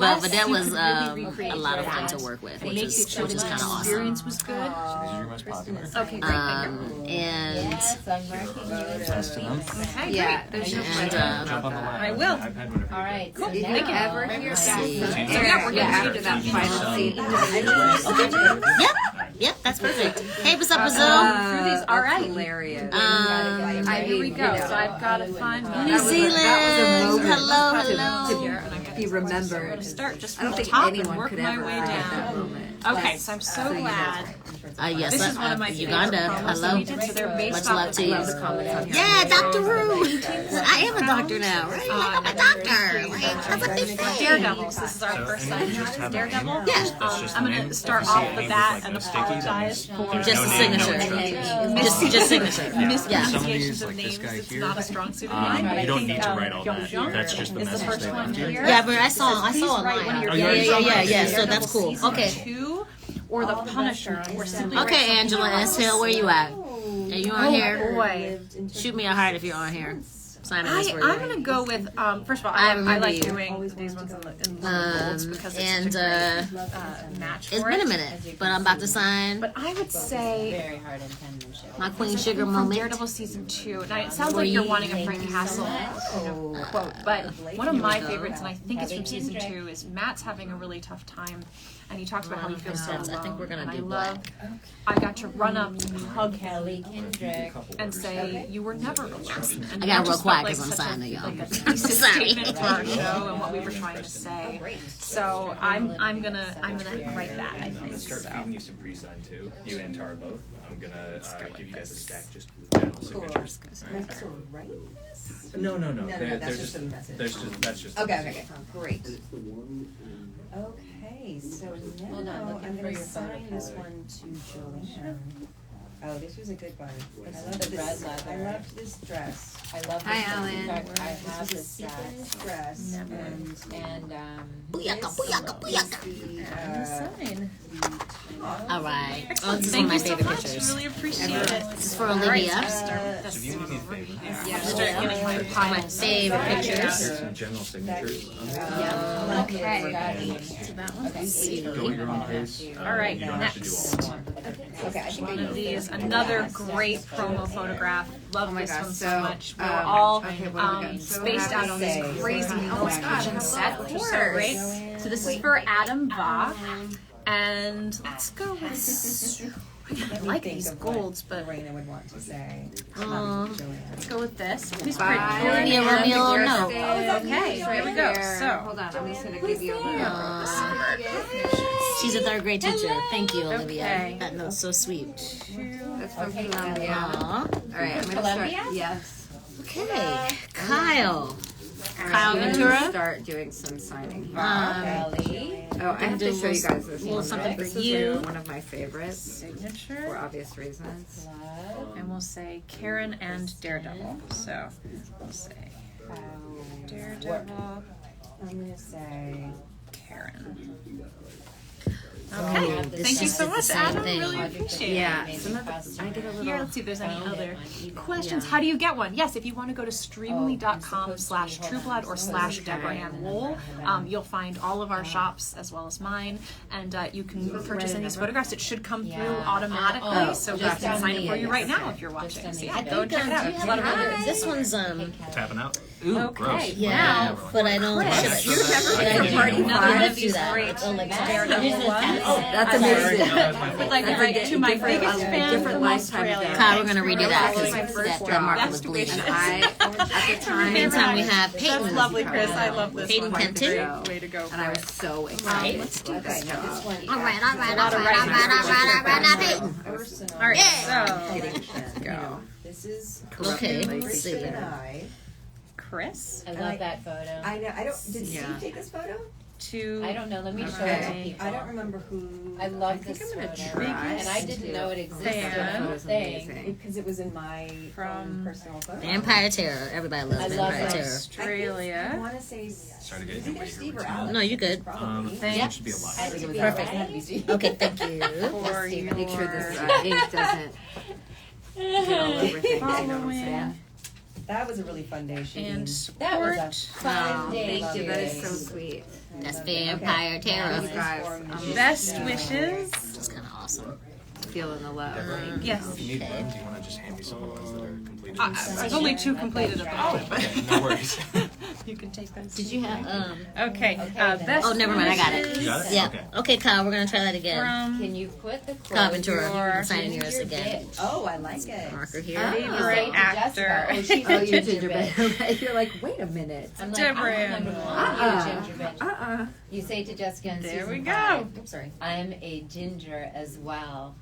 But Vedette was really a recreate lot of fun that. to work with, And which make is it so kind the of awesome. experience was good. These are your most popular. Okay, great. And Yes, I'm marking you. Test them. Okay, Yeah, great. there's no And, question Jump on the about line. I will. iPad, whatever you All right. do. So Did you now, ever hear let's that? see. So yeah, we're getting after that final scene. Yep, that's perfect. Hey, what's up, Brazil? Through these, all right. Hilarious. Here we go. So I've got to find one. New Zealand. Hello, hello. Be remembered. Start just I from don't the think top and anyone work could my ever way forget that down. moment. Okay, so I'm so glad. Yes, This is one of my favorite Uganda. promos that Hello. we did. So they're based Much off love of to you. the comments on here. Yeah, Dr. Ruth. I am a doctor now, right? I'm a doctor. Right? That's what they say. Daredevil. So this is our So, first and time you just have a Daredevil. name? Yeah. That's just I'm the going name? to start So off you the need bat like and no sticky, that apologize means for there's Just no a name, no signature. address. Just signature. Yeah. mispronunciations Some of of these, names. like this guy It's here, not a strong suit of mine. you don't need to write all that. Kyung-jung That's just the is the message first they one left you. here. Yeah, but I saw Please a write one of line. your Oh, you already Yeah, saw yeah, mine. yeah. So Daredevil that's cool. season Okay. 2 or the Punisher or simply write Okay, something Angela else. S. Hill, where you at? Are you on Oh here? boy. Shoot me a heart if you're on here. Simon is I'm where gonna go with first of all I I remember like you. doing these ones in the golds because it's and such a great match it's for been a it. minute, but I'm about to sign But I would say Very hard in penmanship. my Queen Sugar from moment. Daredevil season 2. Now it sounds like you're wanting a Frank Castle quote, but one of my favorites, and I think it's from season 2, is Matt's having a really tough time, and he talks about how he feels so alone. I think we're gonna and do I love. black. I got to run up, hug Kelly Kendrick. and say, "You were never alone." And I got that real just quiet felt 'cause I'm such a- signing, y'all. Like a Sorry. thesis statement for our show and what we were trying to say. So I'm gonna write that. I I'm gonna think start so. feeding you some pre-sign too. You and Tara both. I'm gonna give you guys a stack just with general signatures. Right? No. No, They're that's just just a message. that's just. Okay. Great. Okay, so Hold on, now looking I'm for gonna your sign this photocard. one to Joanne. Oh, this was a good one. This I is loved the this. red I leather. loved this dress. I love this. Hi, In Alan. fact, I This have was a this set. sequins dress, And Booyaka, this booyaka, booyaka. is the All right. Oh, this is one Thank of my you so favorite much. pictures. Really appreciate it. This is for Olivia. So if you do me a favor, Start getting my My favorite pictures. some general signatures. Okay. Go at your own pace. All right. You don't have to do Next. all of them. Okay, I think One of these, another great promo photograph. Love Oh my this gosh, one so so, much. We were um, all okay, what do we got? So spaced out on this happy to crazy say. Hell's Kitchen set, which is so great. So this is for Adam Bach, and let's go with. I like these golds, but Lorena would want to say. Aw. let's go with this. Who's Bye. pretty? Olivia wrote me a little note. Okay, so here we go. So. Hold on, I'm just gonna give you a She's a third grade teacher. Thank you, Olivia. Okay. That note's so sweet. That's from Columbia. Aw. All right, I'm gonna Columbia? start. Yes. Okay. Kyle. I'm Kyle gonna Ventura. Start doing some signing. Kelly. Oh, I have to show you guys this little one. something This for is you. one of my favorites for Signature. obvious reasons. And we'll say Karen and Daredevil. So we'll say Daredevil, I'm gonna say. Karen. Okay. Okay. Thank you so much, Adam. thing. Really appreciate it. Yeah, some of the, I did a Here, little. let's see if there's any other questions. How do you get one? Yes, if you want to go to streamly.com/trueblood or /DeborahAnnWool, you'll find all of our shops as well as mine, and you can purchase any of these photographs. It should come through automatically, so we can sign it for you right now if you're watching. So yeah, go and check it out. It's a lot of fun. This one's Tapping out. Ooh, Okay. gross. yeah, but I don't. Chris, You've never been to Party Another Five? of these great Daredevil ones. That's amazing. But like right to my biggest fan different from lifetime Australia. event. Kyle, we're gonna redo that Following because my first that mark was best bleeding. wishes. And I, at the time, Meantime, we have Peyton. That's lovely, Chris. I love this Peyton one. Kenton. Way to go. and I was so excited. Let's do this job. All right, Peyton. Personal. All right, Yeah. so Go. This is Okay, let's Kristen see. and I. Chris. I love that photo. I know. I don't. Did Steve Yeah. take this photo? to. I don't know. Let me show it to Okay. people. I don't remember who. I love think this I'm gonna photo. try And I didn't know it existed. Fan. The whole thing. because it was in my From personal phone. Vampire Terror. Everybody loves I love Vampire it. Terror. I Australia. want to say Sorry to get it's you either wait Steve here. or Alex. No, you good. Probably. Thank It should be a lot. I think it'd be Perfect. right. Okay, thank you. for Yes, your Make sure this ink doesn't get all over things. You know what I'm saying? That was a really fun day shooting. and That was support. a fun day. Thank you. That is shooting. so sweet. That's Vampire Terror. You guys, Best wishes. That's kind of awesome. feeling the love. Yes. If you need one, do you want to just hand me some of the ones that are completed? There's only 2 completed at the moment, but Okay, no worries. you can take those. Did you have Okay. then. Best Oh, never mind. I got it. wishes You got it? Yeah. Okay. Okay, Kyle. We're gonna try that again. From Can you put the quote? Carpenter. You your can sign yours Ginger again. bitch. Oh, I like it. Marker here. You say favorite to actor. Jessica, oh, she's Oh, a you ginger ginger bitch. bitch. You're like, wait a minute. I'm like, I'm Different. number 1. You ginger bitch. You say to Jessica in There season we 5, go. Oops, sorry. I'm a ginger as well.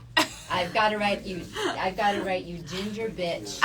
I've got to write you ginger bitch.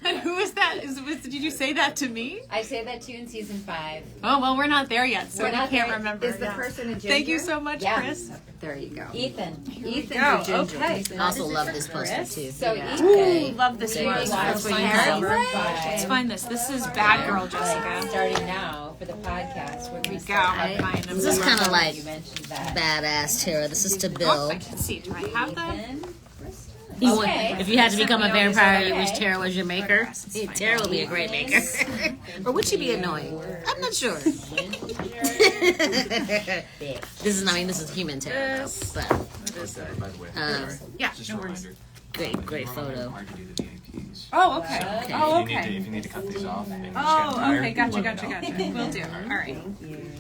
And who is that? Did you say that to me? I say that to you in season 5. Oh well, we're not there yet, so We're I not can't there. remember. Is the Yeah. person a ginger? Thank you so much, Yeah. Chris. There you go. Ethan. Ethan's go. a ginger. Okay. I also love this poster too. So Yeah. Ethan. Ooh, love this we one. watched Let's find Harry this. Potter. Let's find this. This is Bad Girl Jessica. Starting now for the podcast. We're Here we gonna go. start- I'm finding This is them. kind of like You mentioned that. badass Terror. This is to Oh, Bill. I can see. Do I have that? Ethan. You want- Okay. If you had to become a vampire, you Okay. wish Terror was your maker. Terror would be a great maker. Or would she be annoying? I'm not sure. This is human Terror, though. But Okay, by the way. Um, sorry. Yeah, Just no a worries. reminder. great photo. Required to do the VAPs. Oh, okay. Okay. Oh, If you need to, okay. if you need to cut these off and you just Oh, get tired, okay. Gotcha, let me gotcha, know. gotcha. Will do. All right.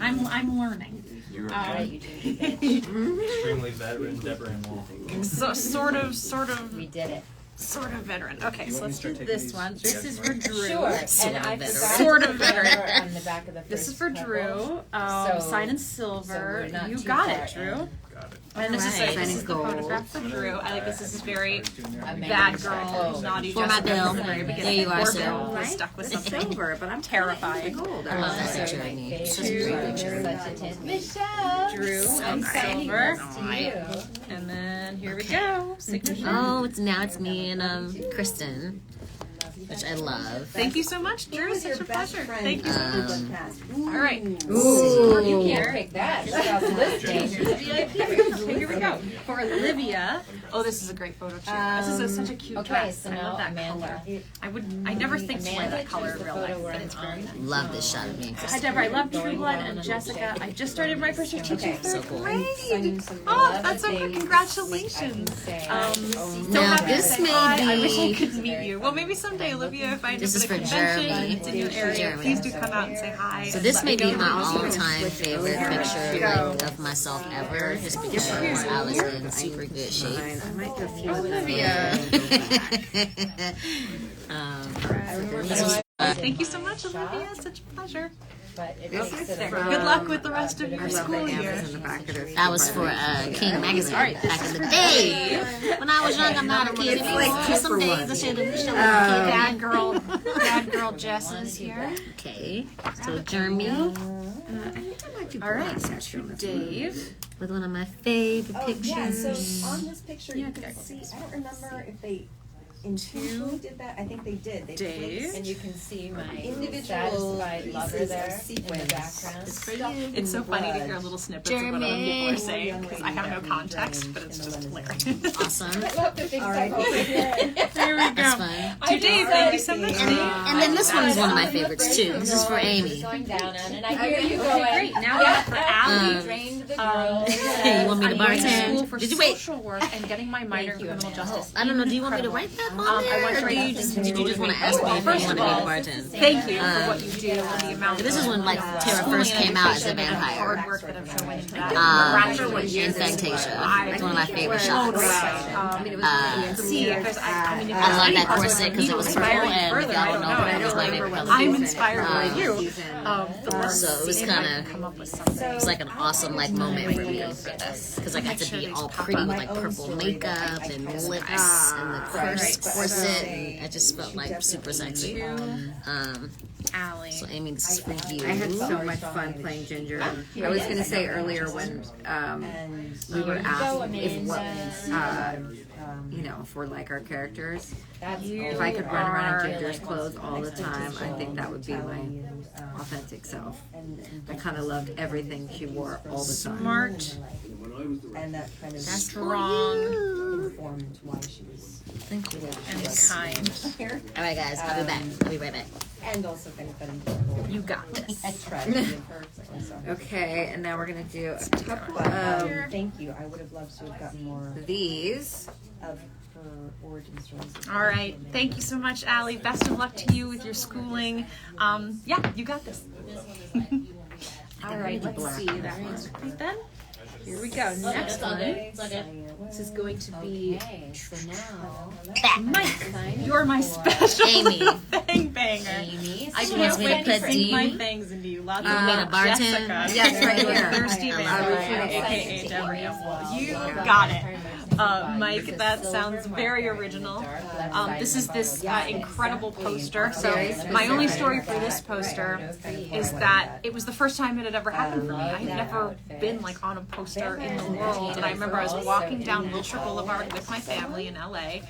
I'm learning. You're All right, okay. you ginger bitch. Extremely veteran Deborah and Wolf. So, sort of We did it. veteran. Okay, You so want me let's to do start taking this these one. so This you is guys for can Drew. Sure. Sort And of I veteran. forgot Sort to of put her veteran. on the back of the This is first for couple. Drew. So- Sign in so silver. we're not You too got far it, Drew. in. Got it. And this is, Alright. this is the Gold. photograph for Drew. I like this. This is very Amazing. bad girl, naughty For my Jessica Bill. from the very beginning. There you are, Poor sir. Bill was stuck with It's something. silver, but I'm Terrifying. gold. I love that Also picture my of me. favorite Such a great picture. picture. Such a tin. Michelle. Drew I'm and sending silver. this to you. And then here we go. Signature. Oh, it's me and Kristen, which I love. Thank you so much, Drew. Who's Such your a best pleasure. friend? Thank you so much. Podcast. All right. Ooh. You can't pick that. Just off the listing. Okay, here we go. For Olivia. Oh, this is a great photo too. This is such a cute Okay, dress. so I now love that Amanda. color. I never think to wear Amanda that color chose in the real life, photo we're but it's really on. nice. Love this shot of me and Hi, Kristen. Deborah. I love True Blood and Jessica. I just started my first year teaching So third cool. grade. Oh, that's so cool. Congratulations. So Now happy to this say may hi. I wish I be- could meet you. Well, maybe someday, Olivia, if I end This up is at a for convention Jeremy. in your area, Jeremy. please do come out and say hi. So this Let may me be know my who you are. all-time favorite picture of myself ever, just because I was in super good shape. I might go few Olivia. This was Thank you so much, Olivia. Such a pleasure. But it This makes is it a from- Good luck with the rest of I your love the school year. answers in the back of this. that was for King Magazine All right, this back is in the for day. When I was young, I'm not a kid It's anymore. like two Some for days one. I should have Bad girl Jess is here. Okay, so Jeremy I think I might do All right, black actually on this one. Dave. with one of my favorite Oh, pictures. yeah, so on this picture, Yeah, you I think can I got see, this I don't remember if they intentionally did that. I think they did. They Dave. placed And you can see my individual satisfied lover pieces there of in the sequins. background. It's for you. It's so funny to hear little snippets of what other people are saying because I have no context, but it's just hilarious. Awesome. I love the things All I right. over here. There we That's go. fun. To Dave, thank you so much, Dave. And then this one is one of my favorites too. This is for Amy. Going down on, and I hear you going. Okay, great. Now we have for Allie. You drained the girls. You want me to I'm going to bartend? school for Did you wait? social work and getting my minor in you, criminal Amanda. justice. I don't know. Do you want me to write that on I there, want to or do you write just that. did you just want to ask me if you First wanted of me to all, bartend? Thank you for what you do and the amount. This is when like Tara first came out as a vampire. Hard work that I've shown into that. In Fantasia. It's one of my favorite shots. See if there's. I mean, if I love there's that any corset because it was purple, inspiring and further, if y'all I don't know, but purple is my favorite color. I'm inspired by you. So it was kind Come of, up with something. it was like an awesome like moment for me because I got to be all pretty with like purple makeup and lips and the corset, and I just felt like super sexy. Allie. So Amy, this is for you. I had so much fun playing Ginger. I was going to say earlier when we were asked if what, if we're like our characters. If I could run around in Ginger's clothes all the time, I think that would be my authentic self. I kind of loved everything she wore all the time. Smart. And that kind of Strong. informed why she was. Thank you. And kind. All right, guys. I'll be back. I'll be right back. And also kind of funny. You got this. I tried to give her. So. Okay, and now we're going to do a couple But, of thank you. I would have loved to have gotten more these. of her origin stories. All right. Thank you so much, Allie. Best of luck to you with your schooling. Yeah, you got this. All right. Let's see. That one's complete then. Here we go. Next one. This is going to be So now, Mike. You're my special Amy. bang banger. Amy. I She can't wants me to wait to put sink my Dean. fangs into you. Lots You want me to of bartend? Jessica. Yes, right here. Thirsty I Vampire, love it. aka Deborah. You got it. Mike, that sounds very original. This is this incredible poster. So my only story for this poster is that it was the first time it had ever happened for me. I had never been like on a poster in the world, and I remember I was walking down Wilshire Boulevard with my family in LA,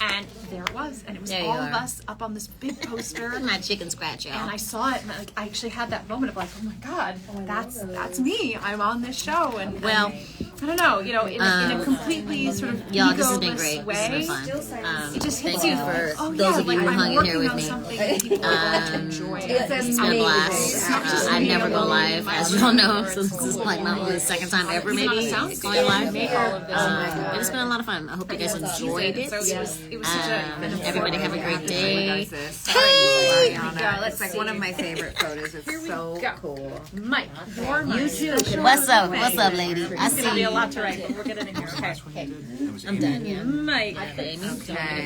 and there it was, and it was There you all of are. us up on this big poster. My chicken scratch, And y'all. I saw it, and I actually had that moment of like, oh my god, that's me. I'm on this show, and Well, I don't know, in a completely sort of y'all, this has been egoless great. way. This has been fun. It just hits Thank you you for oh, those yeah, of you like who I'm hung in here working with on me. something that people are going to enjoy. It's been a blast. I never go live, as y'all know. So this is like not only the second time ever, maybe going live. It's been a lot of fun. I hope you guys enjoyed it. So it was such a Everybody have a great day. Hey! Let's It's like one of my favorite photos. It's so cool. Mike, you're my special What's up? bang. What's up, lady? I It's gonna be see a you. lot to write, but we're getting in here. Okay. I'm done, yeah. Mike, Amy, Okay.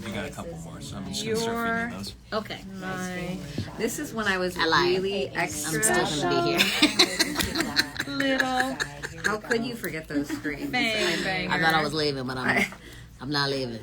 You got a couple more, so I'm just You're- gonna start feeding those. Okay. my This is when I was I lied. really I'm extra. still gonna be here. little How could you forget those screens? bang banger. I thought I was leaving, but I'm not leaving.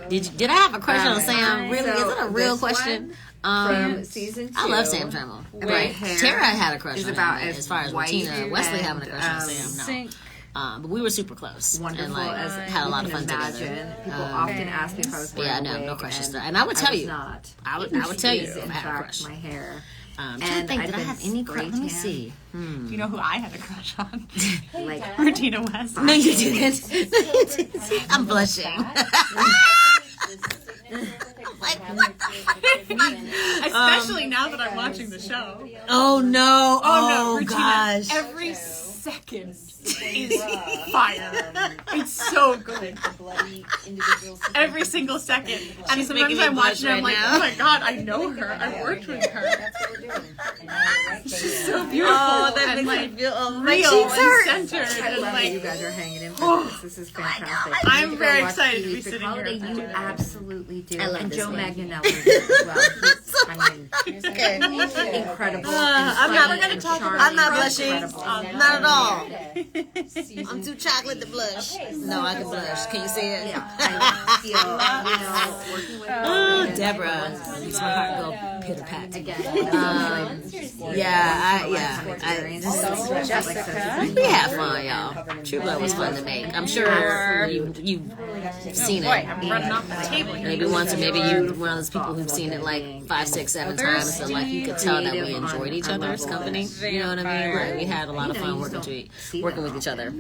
Did I have a crush on Sam? Really? Is it a real this question? From season 2. I love Sam Trammell. My Right. hair Tara had a crush is on about him. as As far as white Tina Wesley and, having a crush on Sam, Sync. no. But we were super close. Wonderful and like as had a lot you of can fun imagine. together. People often ask me if I was wearing Yeah, a no, wig, no crushes and there. And I would tell was you. not. I would She tell you is, if in I had a fact, crush. my hair. Trying And to think, I've did I been have any spray crush? Let me tan. see. Do you know who I had a crush on? Like, Regina West. No, you didn't. I'm blushing. Especially now that I'm watching the show. Oh no! Oh no, Regina. Gosh! Every second is fire. It's so good. Every single second. And She's sometimes making me I'm blush watching, I'm right like, now. oh my god, I know her. I worked with her. That's what we're doing. She's so beautiful. Oh, that and makes like me feel. Oh, my real cheeks hurt. and centered. I And love that you like, guys are hanging in for this. This is fantastic. I'm You need to very watch excited to be Keith sitting Holiday. here. You absolutely do. I love and this Joe one. Manganiello does as well. I mean, Okay. incredible. I'm and not funny gonna and talk. charming I'm not and blushing. incredible. Not at all. I'm too chocolate to blush. No, I can blush. Can you see it? Yeah, I feel, working with Oh, her, Deborah makes my heart go pitter pat. again. Yeah, we had fun, y'all. True Blood was fun to make. I'm sure you've seen boy, it. I'm running off the table here. Maybe once, or maybe you're one of those people who've seen it like 5, 6, 7 times. So like you could tell that we enjoyed each other's company. You know what I mean? Like we had a lot of fun working with each other.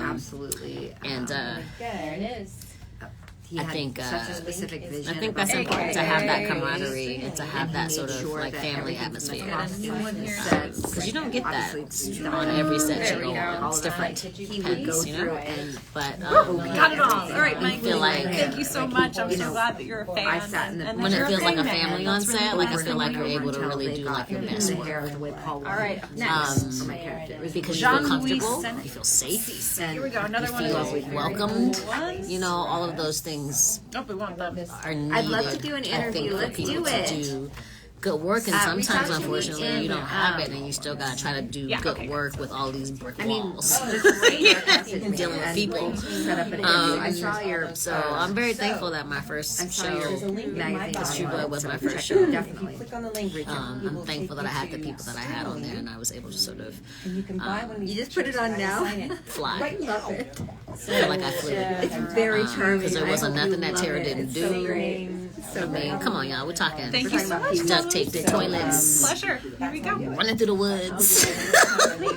Absolutely. And There it is. He I had think, such a specific vision. I think that's important to have that camaraderie and to have that sort of like family atmosphere. Because you don't get that on every set you go on. It's different. He would go You through know? and But Got it all. All right, Mike. feel like Thank you so much. I'm so glad that you're a fan. I sat in the- and when that it you're feels like a fan. family on That's really set, like I awesome. feel like you're able to really do like your best work. All right, for next. my character. Because you feel Jean-Louis comfortable, Senet. you feel safe, Here we go. Another you one of those. feel welcomed. You know, all of those things Oh, we want them. are needed. I'd love to do an I think, interview. for Let's people do to it. do good work, and we sometimes, talked to unfortunately, Ethan, you don't have it, and you still gotta try to do good work with all these brick walls. Dealing with people. Set up an I saw your. So I'm very thankful that my first show, magazine. True Blood, was my first show. Definitely. Click on the link. I'm thankful that I had the people that I had on there, and I was able to sort of And you can buy one of these. You just put it on now? fly. Love it. Feel like I flew. It's very charming. Because there wasn't I hope nothing you that love Tara it. didn't It's do. So great. I mean, come on, y'all. We're talking. Thank you so much. Duct tape the toilets. Pleasure. Here we go. Running through the woods.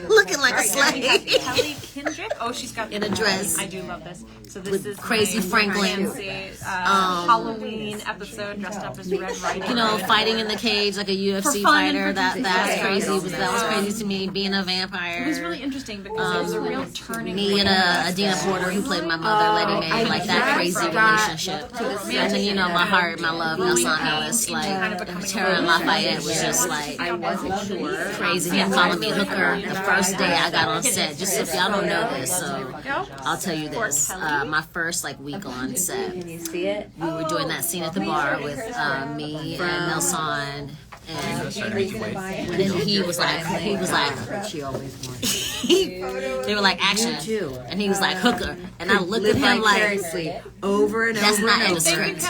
Looking like a slave. Kelly Kendrick. Oh, she's got In a dress. I do love this. So this With is Crazy my Franklin. fancy, Halloween episode dressed up as Red Riding You know, Hood. fighting in the cage like a UFC For fun and fighter. for That's entertainment. crazy. That was crazy to me. Being a vampire. It was really interesting because it was a real turning Me point. and Adina Porter, who played my mother, Lady Mae, like that crazy relationship. And then, you know, my heart, my love, Nelson Ellis, like Tara Lafayette was just like I wasn't sure. crazy. He called me Hooker the first day I got on set. Just if y'all don't know this, so I'll tell you this. My first like week on set, Can you see it? we were doing that scene at the bar with me and Nelson. And he was like, She always wants. they were like, action. too. And he was like, Hooker. And I looked at Live him like, vicariously over and that's over not and in the over. script.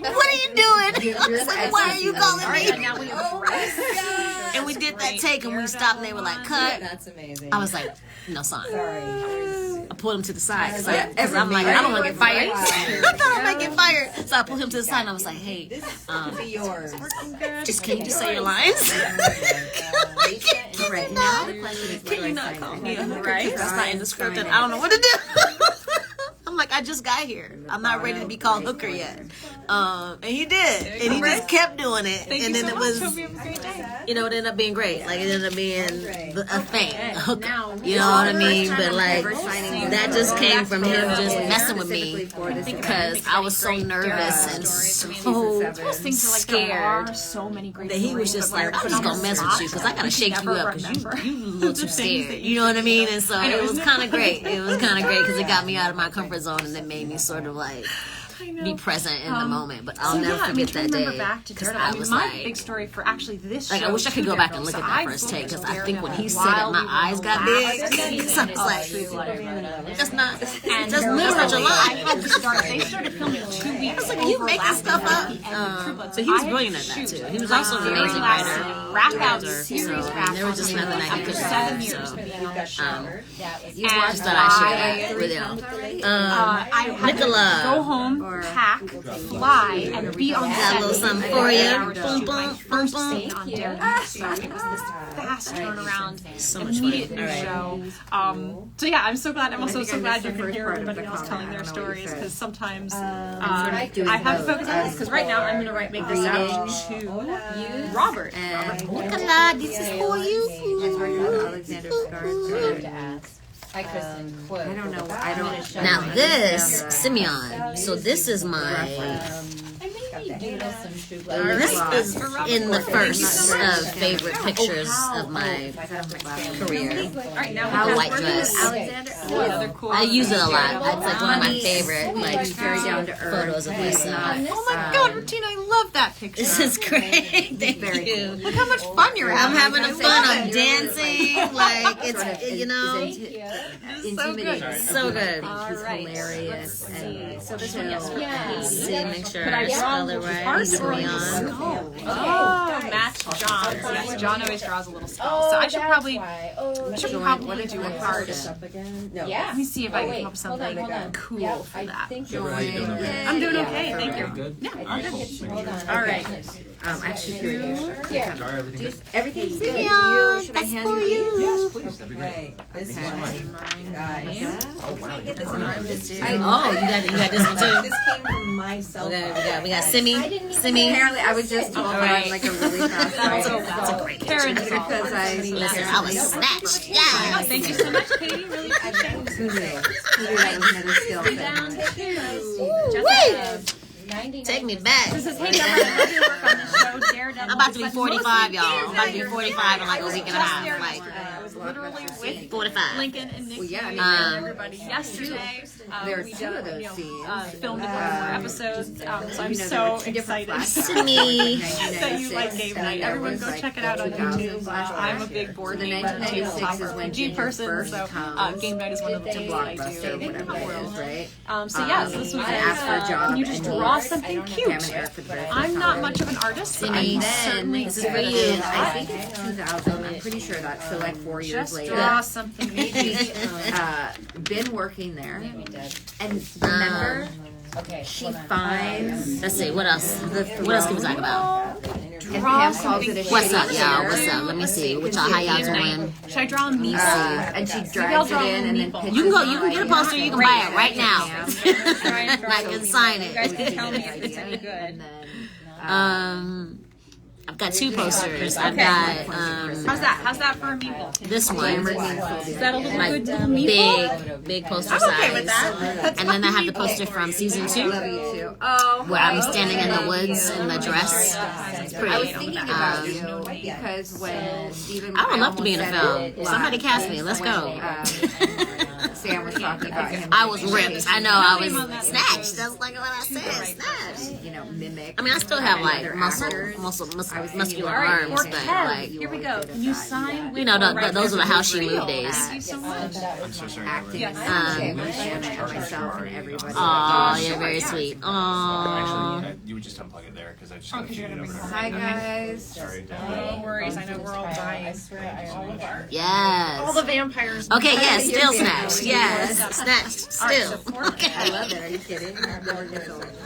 What are you doing? I was like, why are you calling me? Now we have And we did that take and we stopped and they were like, cut. That's amazing. I was like, no, son. I pulled him to the side because Yeah, I'm like, I don't want to get fired. Right. I thought I might get fired. So I pulled him to the side and I was like, hey, be yours. just can you just say your lines? Right now, the question is, Can you not call me a hooker? Right? That's not in the script and I don't know what to do. I'm like, I just got here. I'm not ready to be called Hooker yet. And he did. And he just kept doing it. And then it was, Hope you have a great day. you know, it ended up being great. Like, it ended up being a thing, a hooker. You know what I mean? But, like, that just came from him just messing with me because I was so nervous and so Those things are like there scared are so many great that he was stories, just but like, I'm just gonna mess with you because I gotta shake you up because you look too scared. You know what I mean? And so it was kind of great. It was kind of great because it got me out of my comfort zone and it made me sort of like be present in the moment. But I'll never forget that day because I was my like, big story for actually this like, show. I wish I could go back and look at that first take because I think when he said it, my eyes got big. So I was like, that's not, that's literally such a I lie. had to start. They started filming 2 weeks. Like, you making stuff up. So he was brilliant at that too. He was also an amazing writer. Wrap out So, series wrap. there was just nothing that he couldn't After 7 do. years So, of being on the show. just thought I shared that with you. I had Nicola. to go home, pack, fly, and be on Got a set. little something for you. Boom, boom, boom, boom. On Dare You. So it was this fast turnaround, So much immediate fun. new All right. show. So yeah, I'm so glad. I'm also think so I glad missed you the can first hear part of everybody the else comment. telling I their don't know what you stories said. because sometimes doing I have both. focus because right now I'm gonna make this out to Robert. Nicola, this is for you. Alexander Skarsgård. Hi, Kristen. Quote. I don't know. I don't. Now this, Simeon. So this is my, this is in the first favorite pictures of my career. All right, now A we white have dress. Alexander. another cool. I use it a lot. It's like one of my favorite like Very down to earth. photos of Lisa. Oh my God, Martina, I love that picture. This is great. Thank you. Look how much fun you're I'm having. having fun. I'm dancing. Like it's, you know, Intimidating. so good. All He's right. hilarious and So this one, yes, for Let's see, make sure Could I I draw spell a it little right. heart or a Simeon. skull? Oh, match John. Yes, John always draws a little skull. So I should probably do a heart. No. Yeah. Let me see if I can come up with something cool for that. I'm doing okay, thank you. Good. Yeah, all good. Hold on. All right. Actually, here. Everything good? Everything's good. Simeon, Should I that's hand for you? you. Yes, please. That'd be great. Right. This Okay. one, guys. Oh wow. Get this in my this Oh, you got this one too. This came from my cell phone. Okay, we got Simi. Apparently, I was just told on like a really fast That's a great Karen picture. is all. because I Listen, I was snatched. Oh, Yeah. thank you so much, Katie. Really appreciate it. who knew that was another skill. Down to Woo! Take me back. This is hey, Deborah, I love your work on the show, Daredevil. I'm about to be But 45, y'all. mostly I'm about to be 45 in like a week and a half. Like, I was literally with 45. Lincoln and Nikki yeah, I mean, and everybody yesterday. There are We two of did, those scenes. filmed one more episodes. So I'm there so were two different excited Sydney. that you like Game Night. Everyone go check it out on YouTube. I'm a big board The game 1996 is when RPG Ginger person, first so comes Game Night is one of the to things that I do. Blockbuster, in whatever that it world. is, right? So yes, this was I asked for a job. Can you just and draw he- something Cam cute? and Eric for the very first I'm not time. much of an artist. Sydney. I And then, certainly This is for you. I think it's 2000. I'm pretty sure that's so like 4 years just later. draw something maybe. Been working there, and remember, she finds Let's see, what else? What else can we talk about? and Pam calls it a What's shitty up, y'all? chair. What's up? Let me see. What y'all, how y'all doing? Should I draw a meat? And she drags it in and then pitches You can go, it you can get a like, poster, you can buy it right now. Pam. I can sign You guys it. can tell me if it's any good. And then, I've got two posters. I've got How's that for a meatball? this one, Is that a little like good little meatball? big poster I'm okay with size. that. And then I have the poster from season 2, love you too. Oh, where I'm standing in the woods in the dress. It's pretty. I was thinking about you because when Stephen, I would love to be in a almost film. said Somebody it cast me. Let's go. when, Sam was talking about him. I was ripped. I know. I was snatched. That's like what I said. Snatched. You know, mimic. I mean, I still have like other muscular thinking, arms, Or but Kev, like, here we go. Can you sign? you know, those are the how she moved days. Thank you so much. I'm so sorry. acting Yes. and myself and everybody. Aw, you're very sweet. Aw. Actually, you would just unplug it there because I just got to you're feed it gonna over bring to Hi her. guys. Sorry, No Dad. worries. I know we're all dying. All Yes. the vampires. Okay, yes, still snatched. Yes, snatched, still. I love it. Are you kidding?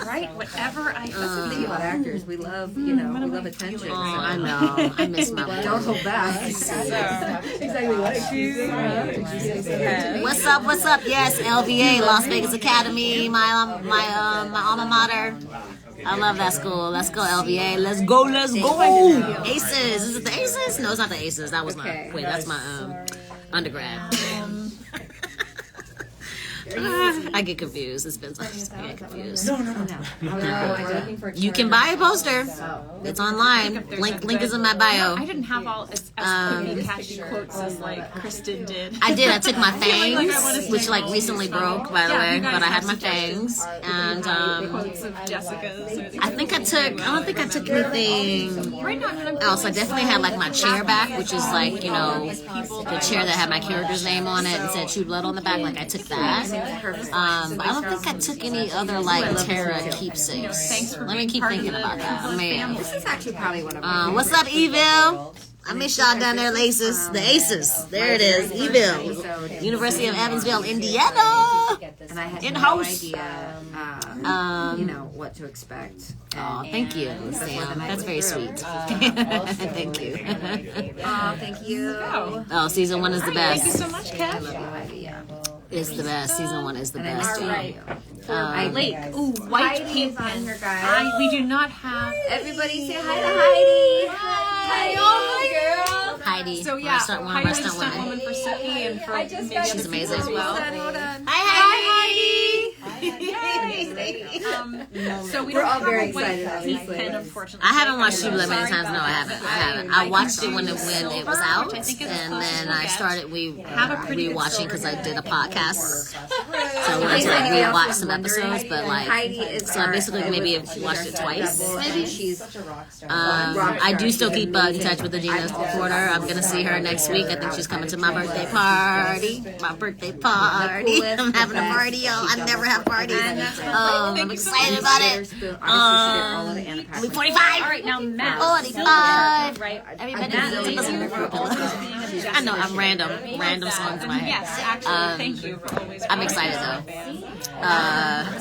Right? Whatever I Think about actors. We love, you know, we love attention. Oh, I know. I miss my Don't boy. hold back. Exactly what What's up? What's up? Yes, LVA, Las Vegas Academy, my alma mater. I love that school. Let's go, LVA. Let's go. Let's go. Aces. Is it the Aces? No, it's not the Aces. That was my. Wait, that's my undergrad. I get confused. It's been I get confused. You can buy a poster. It's online. Link is in my bio. I didn't have all as quickly catchy quotes as like Kristen did. I did. I took my fangs, which like recently broke, by the way. But I had my fangs, and Quotes of Jessica's. I think I took. I don't think I took anything Right now, I'm else. I definitely had like my chair back, which is like, you know, the chair that had my character's name on it and said True Blood on the back. Like I took that. But I don't think I took any other like Terra keepsakes. Let me keep thinking about that. Man, This is actually probably one of my what's up, Evil? I miss y'all down there, Aces. The Aces. There it is. Evil. University of Evansville, Indiana. and I had In no house. idea, you know, what to expect. Oh, thank you, Sam. That's very sweet. Thank you. Oh, thank you. Oh, season 1 is the Thank you best. so much, Kev. It's the best. Season 1 is the best. All right. Lake. Ooh, white Heidi's paint on pen. here, guys. We do not have. Everybody say hi to Heidi. Hi, girl. Heidi. So yeah, Restaurant woman, Heidi was a restaurant stunt woman. woman for Suki and for maybe She's amazing. as well. Hi, So we We're don't all have very a white excited, paint obviously. pen, unfortunately. I haven't watched True Blood many times. No, I haven't. I watched it when it was out, and then I started rewatching because I did a podcast. So I wanted to like rewatch some episodes, but like, Heidi is so I basically maybe have watched it twice. Maybe she's I do still keep in touch with Adina Porter. I'm gonna see her next week. I think she's coming to my birthday party. I'm having a party, y'all. I never have parties. I'm excited about it. I'll be 45. All right, now Matt. 45. Right. Everybody Matt needs to listen to her. I know I'm random songs in my head. Yes, actually, thank you for always. I'm excited though.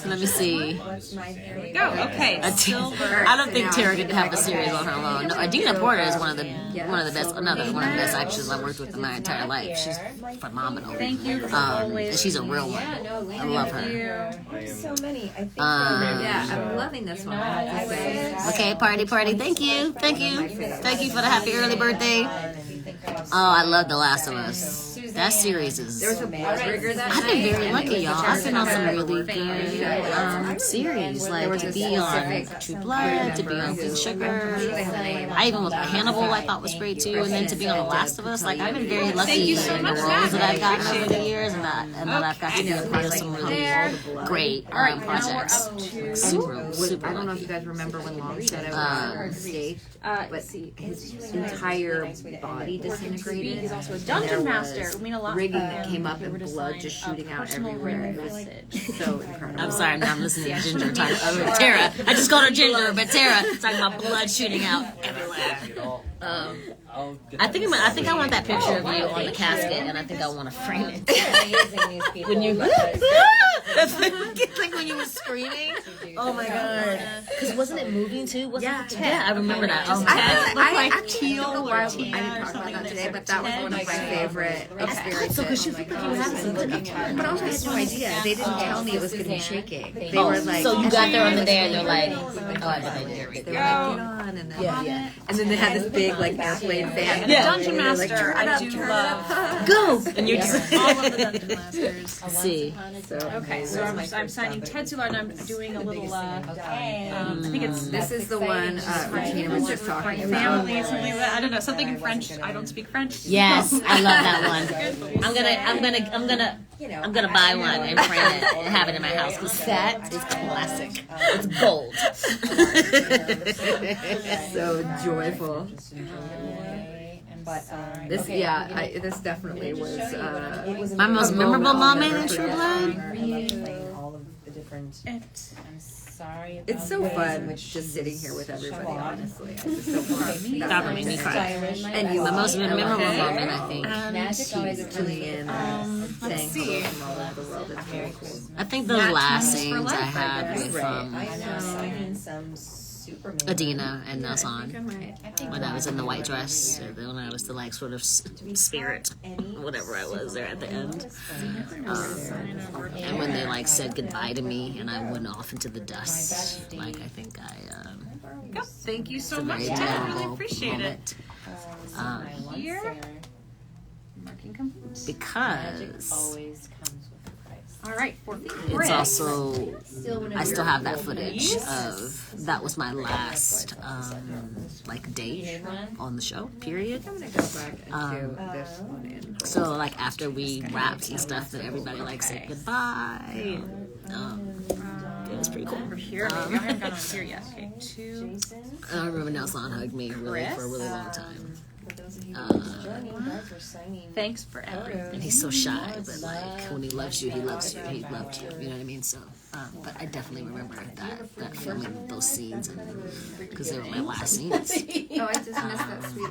Let me see. Go. Okay. I don't think Tara could have a series on her alone. No, Adina Porter is one of the best, one of the best actors I've worked with in my entire life. She's phenomenal. Thank you. And she's a real one. I love her. So many. I think yeah, I'm loving this one. I have to say. Okay, party. Thank you for the happy early birthday. Oh, I love The Last of Us. That series is. There was a Bloodrigger that I've been very night, lucky, and it was y'all. I've been on some Jessica really good series, like to be on True Blood, to be on Queen Sugar. I even with Hannibal, I thought was great too, and then to be on The Last of Us. Like I've been very lucky in the roles that I've gotten over the years, and that I've got to be a part of some really great projects. Super, super I don't know if lucky. you guys remember when Long Shadow was on stage, but his entire body disintegrated. He's also a And dungeon there master. was We mean a lot. rigging that came up and blood just shooting out everywhere. It was so incredible. I'm sorry, now I'm listening to Ginger talk. Tara, I just called her Ginger, but Tara talking about blood shooting out everywhere. I think I want that picture of you on the casket, and I think I want to frame it. When you, it's like when you were screaming. Oh my god! Because wasn't it moving too? Yeah, I remember that. Oh my god! I actually don't know why I didn't talk about that today, but that was one of my favorite experiences. So because you think like you had something. But also I had no idea. They didn't tell me it was going to be shaking. They were like, so you got there on the day, and they're like, oh, I bet they did. they were like, get on, and then and then they had this big like airplane fan. Dungeon Master, I do love. Go, and you're just all of the Dungeon Masters. see. Okay, so I'm signing Tetsula, and I'm doing a little. I think it's This is the one Regina was just talking about. family, something like that. I don't know, something in French. I don't speak French. Yes, I love that one. I'm gonna buy one and frame it and have it in my house because that is classic. It's gold. So joyful. But This, this definitely was. My most memorable moment in True Blood. I love playing all of the different. I'm sorry. About It's so it. fun just sitting here with everybody. Honestly, I just don't want That made me cry. And you, My most memorable moment, I think. Magic always comes Julian, saying hello from all over the world. It's very cool. I think the last scenes I had with I am signing some Superman. Adina and Nelson when I was in the white dress, when I was the like sort of spirit, whatever I was there at the end, and when they like said goodbye to me and I went off into the dust, like I think Thank you so it's a much, very Ted. I really memorable appreciate it. moment Here. Marking complete. because Always comes with a price. All right, for it's Chris. also I still have that footage of that was my last like date on the show period. I'm gonna go back and do this one in. So like after we wrapped and stuff, then everybody like said goodbye. It was pretty cool. Here, maybe I haven't gone on here yet. Okay, 2. I remember Nelson hugged me really for a really long time. Thanks for everything. And he's so shy, but like when he loves you, he loves you. He loved you. You know what I mean? So, but I definitely remember that filming those scenes, because they were my last scenes. Oh, I just missed that sweet.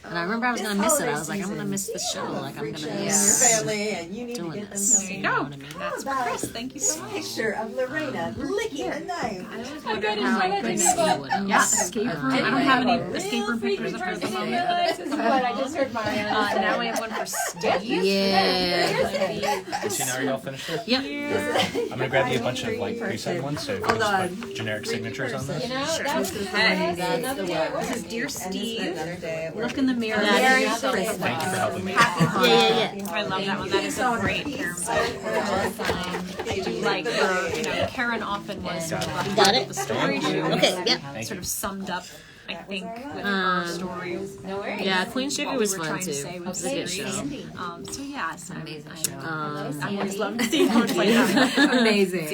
And I remember I was gonna miss it. I was like, I'm gonna miss the show. Like I'm gonna miss family, and you need to doing get them this. something. You know what I mean? That's for Chris. Thank you so much. Picture of Lorena licking a knife. Oh, good. How I Let's see what else. Yeah, escape room. I don't have any escape room pictures of her at the moment. This is what I just heard Mariana say. Now we have one for Steve. Yeah. So now are y'all finished there? Yep. I'm gonna grab you a bunch of like preset ones, so if you just put generic signatures on this. You know, that was another day. This is Dear Steve. Another day. Look in the mirror. Very Thank you for helping me. Yeah. I love that one. That is a great pair. I do like her, Karen often was Got it? the story. She Okay. Yep. sort of summed up, I think, with her story. No worries. Yeah, Queen Sugar What was we were fun trying to too. say It with was a the good series. show. So yeah, so Amazing show. I always love seeing how much like Amazing.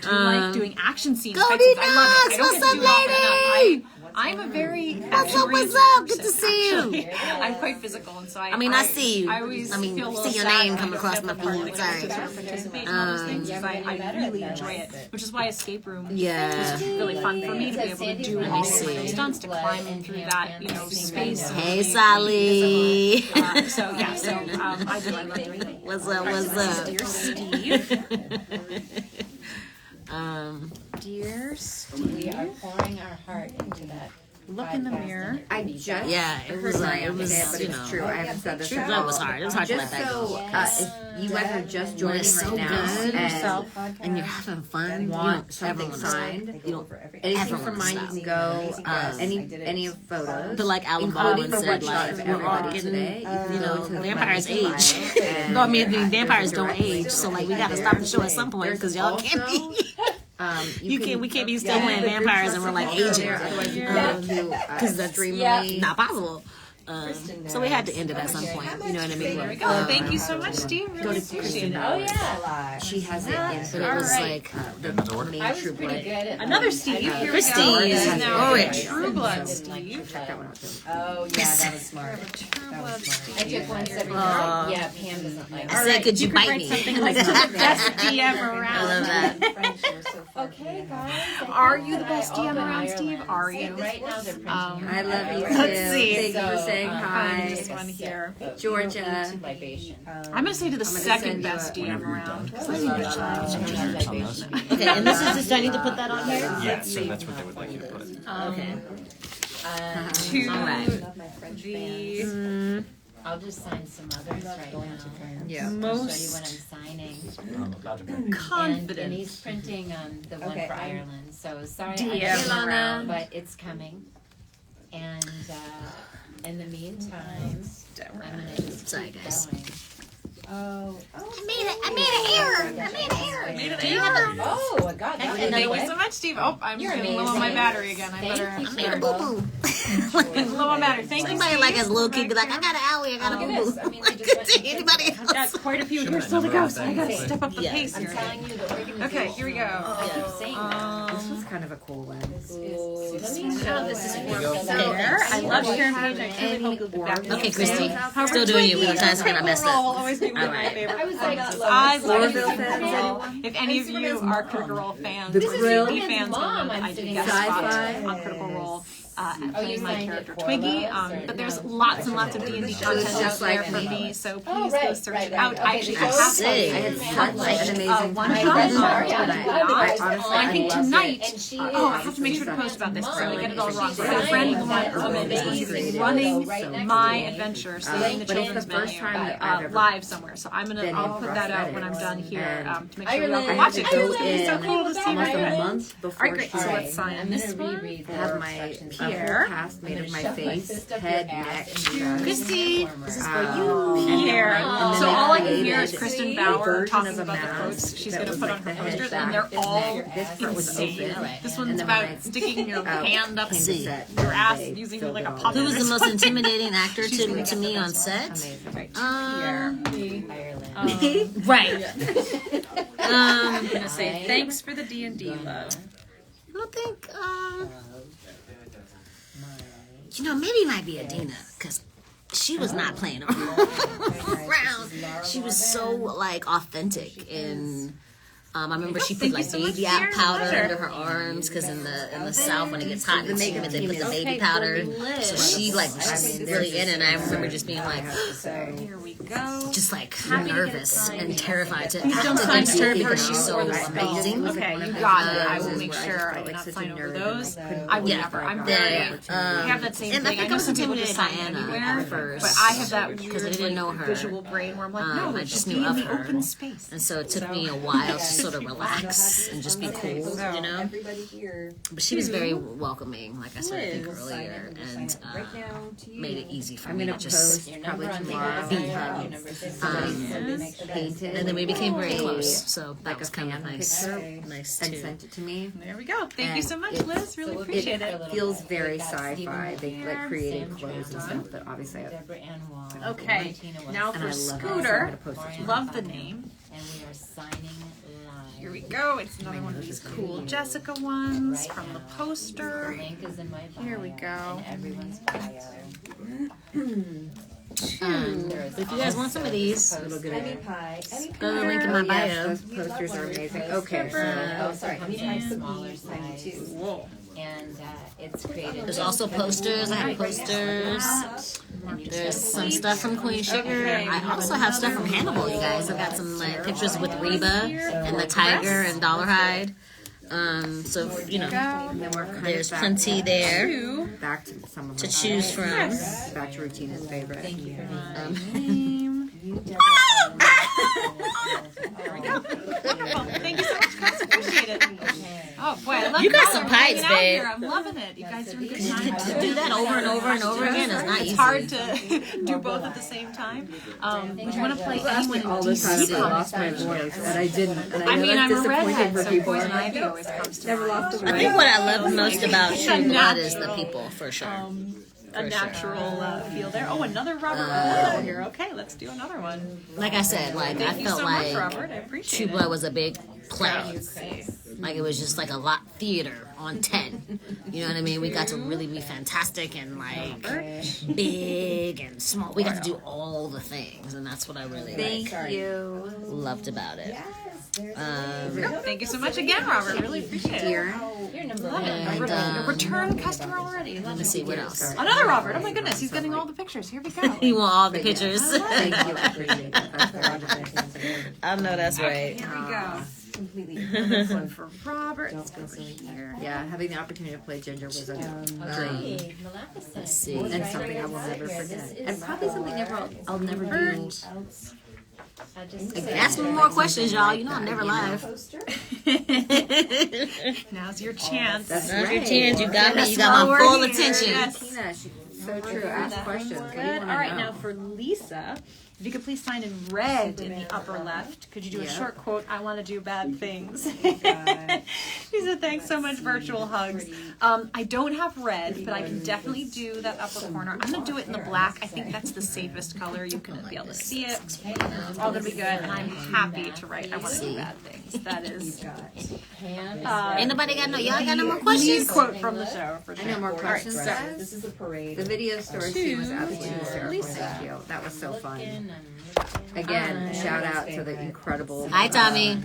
Do you like doing action scenes? Cody fight scenes? I love it. I Knox, don't what's get to up, do it often lady? enough. I'm a very What's up? What's up? Good to see you. I'm quite physical, and so I mean, I see you. I always I mean, feel a little see your sad name when come I don't across get my the part feed. when I get to sort of participate in all those things, because I really enjoy it, which is why escape room Yeah. was really fun for me to be able to do all of see. those stunts, to climb through that, space. Hey, Sally. So I do. I love doing that. What's up? What's up? Dear Steve. Um, Dear Steve. We are pouring our heart into that Look in the mirror. I just Yeah, it was like, it was, but you it's know. true. I haven't said this. True at Blood all. was hard. It was hard to let Just that so go. if you guys are just joining it's so right now good. and And you're having fun. You want don't something ever signed, You don't anything ever from wanna mine, you stop. can go any photos. But like Alan including Baldwin the said, one shot like, of we're all everybody getting, today. You can you go know, to the vampires Monday age. bio and No, I mean, the actors vampires don't directly. age, so like we gotta stop the show at some point because y'all can't be. We can't be still playing vampires and we're like aging. Otherwise, you go to Because that's extremely not possible. So we had to end it at some point. You know what I mean? There we go. Thank you so much, Steve. go Really to appreciate Kristen it. Bauer. yeah. She has it in But it was like the main I was True pretty Blood. good at Another Steve. Here we go. Christine. This is now Oh, a yeah. True Blood So, Steve. check that one out too. Oh yeah, that was smart. True Blood I Steve. took one every Aw. Yeah, Pam doesn't like I it. said, could you bite write me? something like the best DM around. I love that. Okay, guys. Are you the best I DM open around, Steve? Ireland. Are you? Right now they're printing I love you too. Let's see. Thank you for saying Find hi. this one here. Georgia. Libation. I'm gonna say to the gonna second send you best a- DM around. Okay, and this is just, I need to put that on here? Yeah, so that's what they would like you to put. Okay. To All right. the I'll just sign some others right now. Yeah. I'll show you most what I'm signing. I'm about to print. And confident. he's printing the one Okay. for Ireland. So sorry, DM I didn't around. but it's coming. And in the meantime, I'm gonna just Sorry, keep guys. going. Oh, I made an error. Made an error. Oh, I got that. Thank you so much, Steve. Oh, I'm You're getting low on my amazing. battery again. I Thank better. you, I made a Kimbo. boo-boo. Getting low on battery. Thank you, Somebody Steve. like as a little kid be like, I got an owie, I got a Look at boo-boo. this. I mean, they just went and Anybody I've got quite a few here still to go, so I gotta step up the Yes. pace I'm here. telling you the organization. Okay, here we go. I keep saying that. This was kind of a cool one. Let me show this is There. I love sharing page. I really hope you'll be back. Okay, Christy. Still doing it. We got time to I messed Roll will up. always be one of my Alright. favorite. I was like, I love Orville Critical fans, Role. anyone? If any of And you Superman's are mom. Critical Role fans, The or Grill. TV fans, Mom, know that I'm I do sitting guest Sci-fi. spots on Critical Role. Playing my signed it character for Twiggy, us, or but there's no? lots and lots of D&D content just out there like for me. me, so Oh, please right, go search right, it right. out. Okay, I actually the have show's sick. I had such an amazing one time. shot. And I honestly, I think loved it. tonight. And she Oh, I is have to make sure to post about this because I get it all wrong. She's But my friend fine. Lamont That's Urban is amazing. running Right next my to me. adventure, Saving the but it's Children's the first Menu, time that I've ever live somewhere. So I'll been put in that out when I'm prosthetics. done here And to make sure we all Ireland. can I had watch to it. go It's so in cool to see almost my a month before Alright, great. So shooting. let's sign I'm this gonna one. reread the Have my instructions. Pierre. whole cast made of my Shove my face, fist up your head, ass neck, and chest. you Christy, this is for you. And here. And So then all I they can hear is created Kristen a Bauer version talking of a about the mask quotes she's that going to was put like on her the head posters, back, and they're all This part was insane. open. This And one's then when about I sticking your hand up came to set, your ass they using filled like it a all puppet. Who was the or most something. intimidating actor She's gonna to get me the on best set? Amazing. Ireland. Right. I'm gonna say thanks for the D&D love. I don't think, you know, maybe it might be Adina, because she was not playing around. She was so, like, authentic in... I remember she put like baby powder under her arms because in the South when it gets hot in the makeup they put the baby powder. So she like was just really in it. And I remember just being like, Here we go. just like nervous and terrified to act against her because she's so amazing. Okay, you got it. I will make sure I do not sign over those. I would never. I'm very. I have that same And I thing. think know I was some people intimidated just by sign Anna anywhere, at first but I have that because I weird didn't know her. visual brain where I'm like, no, I let's just just knew be in of the her. open space. And so it took me a while to sort of relax and just be cool, you know? Everybody here. But she was very welcoming, like I said, I think earlier, and Right now to you. made it easy for I'm me gonna to just post Your probably number on tomorrow. the Painted. and then we became very close, so that Like was a kind of fan nice, picture nice and too. sent it to me. There we go. Thank you And so much, it's- Liz. Really appreciate it. It feels very sci-fi. They like created Sam clothes and Trump, stuff that obviously I Deborah Ann Wall. Okay, Martina West. now and for I love it. So I'm Scooter. gonna post it tomorrow. Love the name. And we are signing live. Here we go. It's another one of these cool Jessica ones Right from the now. poster. The link is in my bio. Here we go. In everyone's bio. But if you guys want some of these, Little good Any pie. Any go to the link in my Oh, yes, bio. those posters are amazing. Okay, Oh, so sorry. Honey And pies, smaller smaller size. too. Whoa. And it's created. There's also posters. I have posters. There's some stuff from Queen Sugar. I also have stuff from Hannibal, you guys. I've got some like pictures with Reba and the tiger and Dollarhide. So you know, And then we're kind there's of back plenty there back to some of to my choose from. back to Rutina's favorite. Thank you very much. There we go. Wonderful. Thank you so much, guys. Appreciate it. Oh boy, I love You got y'all some are pipes, hanging out babe. here. I'm loving it. You guys are a good time. To do that over and over and over again is not It's easy. hard to do both at the same time. Would you want to play anyone in All the time DC I lost comics? my voice, and I didn't. And I know mean, that's I'm a disappointing redhead, for so people. Poison Ivy always comes to Never mind. lost a I voice. think what I love most about It's True a Blood is the natural, people, for sure. A natural feel there. Oh, another Robert Royal here. Okay, let's do another one. Like I said, like Thank I you felt so much, like Robert. I appreciate True it. Blood was a big play. Like it was just like a lot theater on 10. You know what I mean? We got to really be fantastic and like big and small. We got to do all the things, and that's what I really Thank you. loved about it. Thank you so much again, Robert. Really appreciate it. Dear. You're number Love one. it. And, A return customer already. let me see what else. Another Robert. Oh my goodness, he's getting all the pictures. Here we go. You want all the pictures? Thank you. I appreciate that. That's very wonderful. I know that's right. Here we go. Completely. One for Robert. Let's go over here. Yeah, having the opportunity to play Ginger was a dream. Hey, Maleficent. Let's see. And something I will never forget. And probably something I'll never do. Ask me more questions, y'all. You know I'm never live. Now's your chance. That's Now's your right. chance. You got me. You got While my we're full here, attention. yes. Tina, so true. Ask questions. What do you Good. want All right, to know? now for Lisa, if you could please sign in red in the upper left. Could you do a Yeah. short quote? I want to do bad things. She said, "Thanks so much, virtual hugs." I don't have red, but I can definitely do that upper corner. I'm gonna do it in the black. I think that's the safest color. You can be able to see it. It's all gonna be good, and I'm happy to write. I want to do bad things. That is. Ain't nobody got no. Y'all got no more Need questions? quote from the show for I sure. know more All right, questions. so guys. This is a parade. The video story scene was absolutely hysterical. Thank you. That was so fun. Again, shout out to the incredible Hi, Tommy.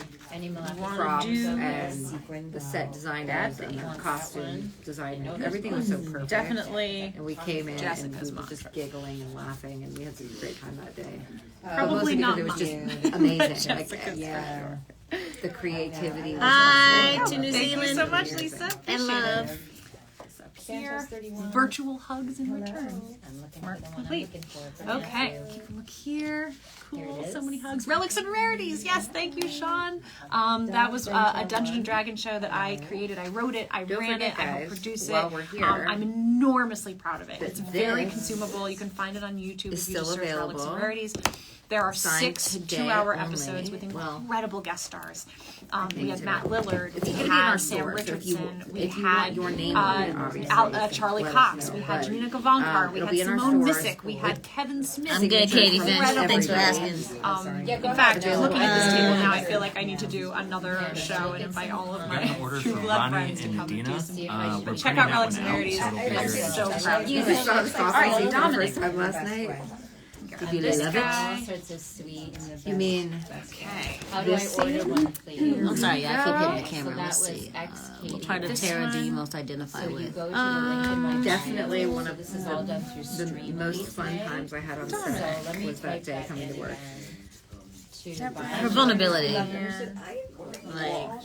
props and the set designers and the costume design. Everything was so perfect. Definitely. And we came in Jessica's and we were mom. just giggling and laughing, and we had such a great time that day. Probably Mostly not because it was mine. just amazing. Like, Jessica's Yeah. the creativity was Hi also to New Thank you Zealand. so much, Lisa. And Appreciate love. it. Here, virtual hugs in return. Mark complete. Okay, keep a look here. Cool, so many hugs. Relics and rarities. Yes, thank you, Sean. That was a Dungeons and Dragons show that I created. I wrote it. I Don't ran forget, it. I guys, helped produce it. while we're here, I'm enormously proud of it. that It's very this consumable. You can find it on YouTube is if you just still search Relics and available. Rarities. There are Signed 6 today 2-hour only. episodes with Well, incredible guest stars. We had today. Matt Lillard. It's We gonna be in our had Sam store, so if you- Richardson. We if you had want your name on it, obviously, Charlie let us Cox. know. We had But, Janina Gavankar. We it'll had be in our Simone stores. Missick. We had Kevin Smith. I'm good, Katie Finch. Incredible Thanks for people. asking. In fact, looking at this table now, I feel like I need to do another show and invite all of my True Blood friends to come and do some. But check out Relics and Rarities. I'm so proud. You just saw the All right, sausage for the Dominic. first time last night. Did you This love guy. it? Sorts of sweet. You mean Okay. How do I order one, please? I'm sorry, I keep hitting the So camera. that Let's was see. Katie. What part of This Tara do you one. most identify So you with? go to the link in my definitely bio. one of This is all done through the Stream. most fun times I had on So set let me was that type day coming to in work. then to Her vulnerability. Like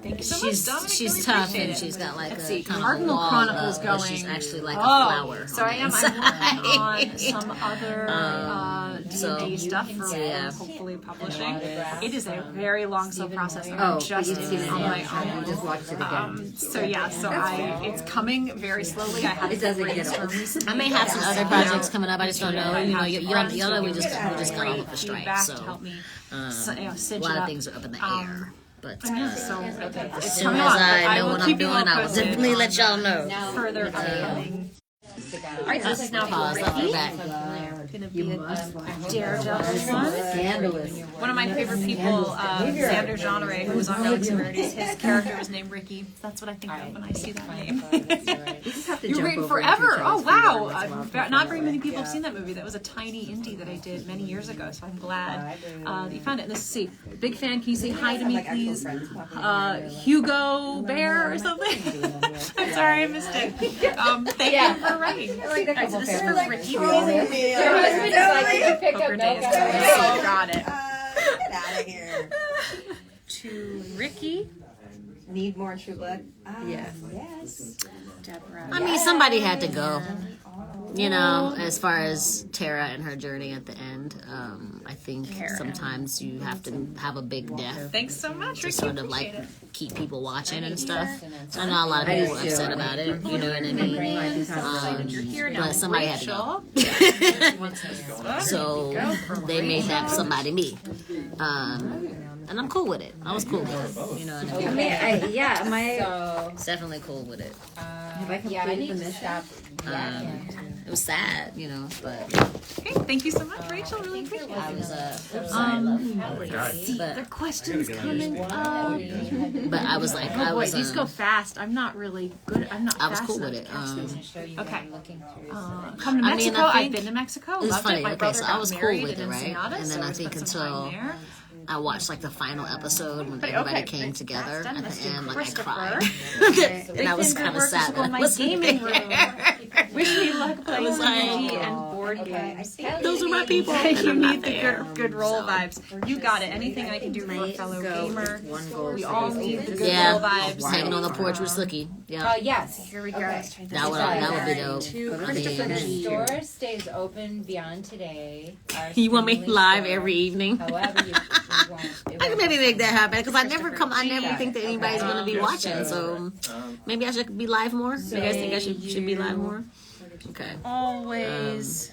Thank you so much, Dominic. she's Really tough appreciate and it. she's got like Let's a see. kind Cardinal of wall Chronicles up, going. but she's actually like a Oh, flower. so on I the am. inside. I'm working on some other so D&D stuff for yeah. hopefully publishing. It is a very long, slow process. And Oh, I'm but just you've seen it on my again. You own. just watched it again. So yeah, so it's coming very slowly. I have It doesn't get brainstorm old. recently. I may have some other projects coming up. I just don't know. You know, y'all know we just got off great of a strike, feedback so to help me a cinch lot it of up. things are up in the air. But So as it's soon coming as on. I know will what I'm keep you all doing, I will posted definitely let y'all know. Now, further upcoming. All right, so this is now for Pause. I'll be Ricky. back. Gonna be a must watch Daredevil one. Scandalous. One of my favorite people, Xander Genre, who was on Relics and Rarities, his character was named Ricky. That's what I think of when I see that name. You just have to You're jump waiting over forever. into Oh each other's wow! feet every once in a while. Not very many people have seen that movie. That was a tiny indie that I did many years ago. So I'm glad that you found it. And let's see. Big fan. Can you say hi to me, please? Hugo Bear or something. I'm sorry, I missed it. Thank you for writing. All right, so this is for Ricky. Your husband is like, did you pick Poker up Day milk? is coming, so got it. Get out of here. To Ricky. Need more True Blood? Yes. Yes. Deborah. I mean, somebody had to go. You know, as far as Tara and her journey at the end, I think sometimes you have to have a big death Thanks so much, to Ricky. sort of Appreciate like it. keep people watching and stuff. I know a lot of people are upset about it. You know what I mean? You're here now. But somebody had to go. Rachel. So they made that somebody me. And I'm cool with it. I was cool with it. You know what I I mean? mean, am I? So, Definitely cool with it. Have I yeah, I completed need the to mission? stop. It was sad, you know, but Okay, thank you so much, Rachel. Really appreciate it. I was The but questions coming up. I was like, Oh I boy, was these go fast. I'm not really good. I'm not. I was fast cool with enough it. to catch these. Show you Okay. what I'm looking through. Come to I mean, Mexico. I I've think been to Mexico. it's Loved funny. it. My Okay, brother so I got was cool married with in it, right? Ensenada, And then so I we think spent some time until there. I watched like the final episode when But, everybody okay, came that's together done. at Let's the do end, like I Christopher. cried. Okay. And I was Big kind of Workers sad will that I my wasn't gaming there. room. Wish me luck playing was like, D&D and board games. Those are my people. You And I'm not need the there. good roll So- vibes. You got it. Anything I can do for a fellow gamer. We all need the good roll Yeah, vibes. hanging on the porch with Snooki. Yeah, Yes. Here we go. that would be dope. I The mean, store stays open beyond today. Our you want me streaming live store. every evening? However, you won't. I can maybe make that happen because I never think that anybody's gonna be watching. So maybe I should be live more. You guys think I should be live more? Okay. Always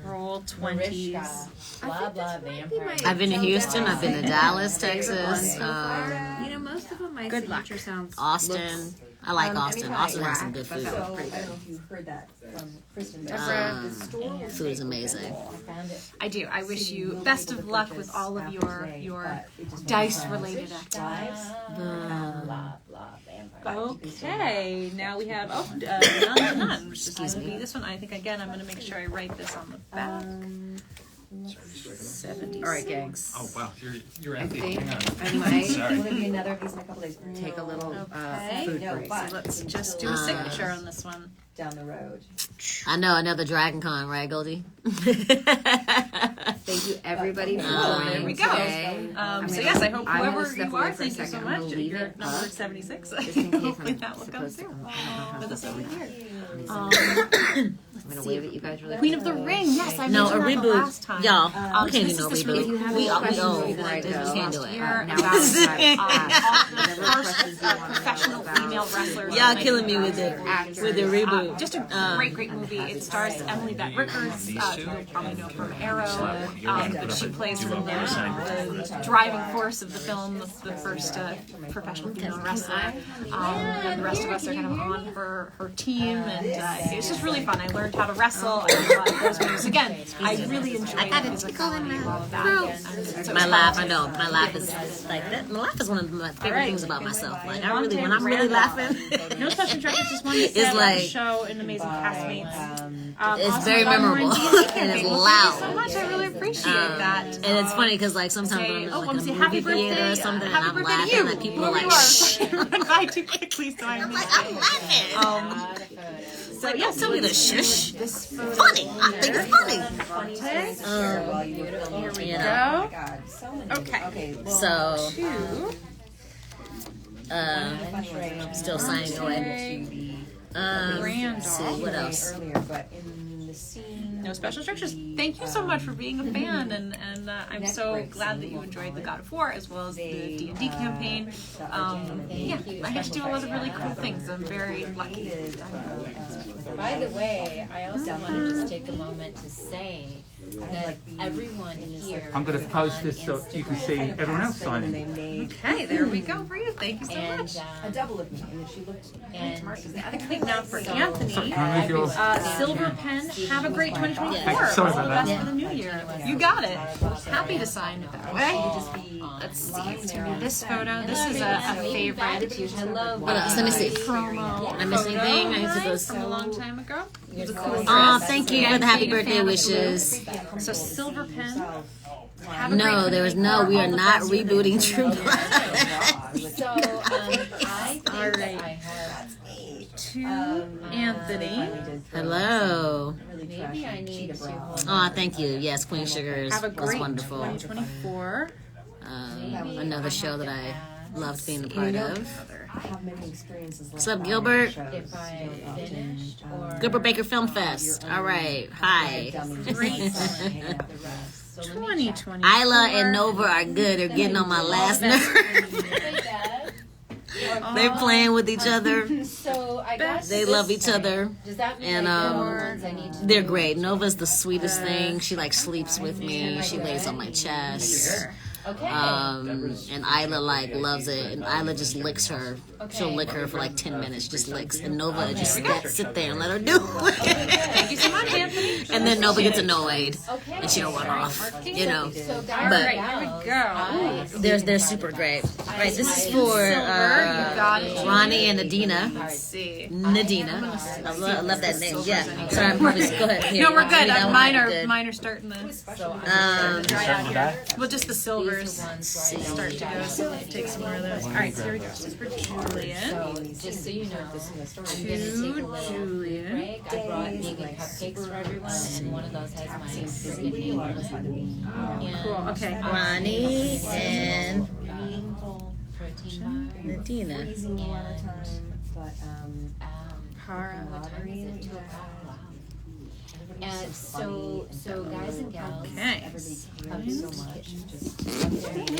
roll 20s. Blah blah vampire. I've been to Houston. I've been to Dallas, Texas, You know, most of them, my Good luck. signature sounds. Austin. I like Austin. Austin has some good So, food. I don't know if you heard that from Kristen, but Food is amazing. I do. I wish you best of luck with all of your dice related activities. Blah blah vampire. Okay, now we have none. Which is going to be this one. I think again I'm going to make sure I write this on the back. 76. All right, gang. Oh wow, you're I empty. think Hang on. I might Sorry. will there be another of these in a couple days? take a little Okay. food No, break. but Let's just do a signature on this one. down the road. I know another Dragon Con, right, Goldie? Thank you, everybody, for joining There we go. today. So yes, I hope I'm gonna whoever step you away are, for a thank you so second. I'm much. gonna leave You're it number up, 76. just in case Hopefully I'm that will come supposed to through come. with us over here. I'm gonna wave at you guys really Queen quick. of the Ring. Yes, I No, a mentioned that the reboot. last time. Y'all, we so can't this do no is this really reboot. have We any old. questions before I that I did go? this Can't last do it. year Now about it's time to ask. all the Whatever first questions you wanna know professional about. female wrestlers. Y'all like, killing me with the reboot. Just a great movie. It stars Emily Beth Rickards, who you probably know from Arrow. But she plays sort of the driving force of the film, the first professional female wrestler. And the rest of us are kind of on her team, and it's just really fun. I learned how to wrestle. I did a lot of those moves. Again, I really enjoy the physicality of all of that. And so My it's laugh, fun I to- know. My laugh is like that. My laugh is one of my favorite right. things about myself. Like I One really, thing when I'm really Randolph. laughing, No special instructions, just wanted to It's say about like- the show and amazing castmates. it's Awesome very job, memorable Lauren. and it's Thank you so loud. much. I really appreciate that. And it's funny because like sometimes when I'm in Say, like want a to say movie happy theater birthday, or something and happy I'm birthday to laughing, you. like people are Whoever like, you shh. Run by too quickly, so I missed I'm it. laughing. So yes, Tell me the shush. this photo Funny. I think it's funny. Here we You go. know. Okay. So, Two. still signing away. Let's see what else. No special instructions. Thank you so much for being a fan, and I'm so glad that you enjoyed the God of War as well as the D&D campaign. Yeah, I get to do a lot of really cool things. I'm very lucky. By the way, I also want to just take a moment to say that everyone here. I'm going to post this so you can see everyone else signing. Okay, there we go for you. Thank you so And much. A double of me, and she looked. and I think now for Anthony. Can we go? Silver Pen, have a great 2024. Sorry All the about best that. for the new year. You got it. Happy to sign it that way. Let's see. It's gonna be this photo. This is a favorite. Hello. What else? Let me see. Promo. Did I miss anything? I need to go. From a long time ago. It was a cool Oh, dress. thank you for the happy birthday wishes. So Silver Pen. No, there was no. We are not rebooting True Blood. So I think All right. I have. To Anthony. Hello. Maybe I need to hold. Oh, thank you. Yes, Queen Sugar Have a was great wonderful. 2024. Another show that I loved being a part of. I have many experiences like What's up, that Gilbert? on shows. If I You don't often, finished or Gilbert Baker Film Fest. All right. Hi. Great. The rest. So let me check. 2020. Isla and Nova are good. They're getting on my last nerve. Hey, Dad. They're playing with each other. So I got They this love each time. other. Does that mean And, like they're all the ones I need to They're do? great. Nova's the sweetest thing. She like sleeps with me. She lays on my chest. Okay. And Isla like loves it, and Isla just licks her. She'll lick her for like 10 minutes, just licks, and Nova just sit there and let her do it. Thank you so much, Anthony. And then Nova gets annoyed, Okay. and she'll run off. You know, So but guys, Here we go. they're super great. All right, this is for Ronnie and Adina. Let's see. Nadina, I love that name. Yeah, sorry, I'm probably go ahead. Here, No, we're good. read that one. Mine Good. are starting to so dry out here. Well, just the these silvers are ones where I start to go. So take some more of those. All right, so here we go. This is for Julian. So just so you know, I'm gonna take a little Julian. break. I brought vegan cupcakes for everyone, and one of those has my vegan name on it. Cool. Okay. Ronnie and Protein bar. Nadina. Freezing a lot of time, but Para. What time is it? 2 o'clock. Wow. And so guys and gals, Okay. come so much. Just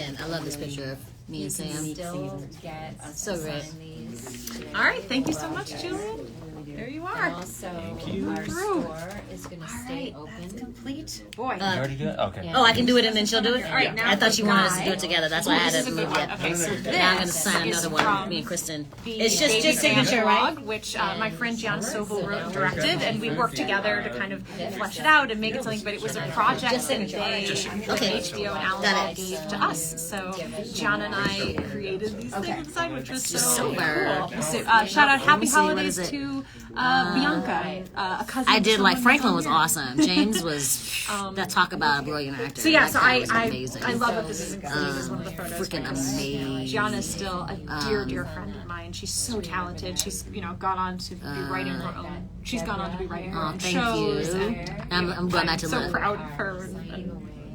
And I love this picture of me and Sam. still get us So to great. sign these. All right. Thank you so much, Julian. There you And are. also, you. our store is going to stay That's open. complete. Boy. You already do it? Okay. Yeah. Oh, I can do it and then she'll do it? All right, now I thought you wanted us to Guy. do it together. That's why I had This it is a good moved one. yet. Okay, so Now I'm going to this sign is another one, from me and Kristen. the It's just Baby signature, Band right? blog, which my friend Gian Sobel wrote and directed, and we worked together to kind of flesh it out and make it something. But it was a project that they, Okay. HBO and Got Alan it. gave to us. So Gian and I created these things inside, which was so Super. cool. So, shout out Happy see, what Holidays is it? to Bianca, a cousin. I of did like someone Franklin from was here. awesome. James was that talk about a brilliant actor. So yeah, That so guy was I amazing. love that this is included as one of the photos. Freaking because amazing. Gianna's still a dear friend of mine. She's so talented. She's gone on to be writing her own. She's gone on to be writing her Oh, own thank shows. you. And I'm going back to so look. proud of her.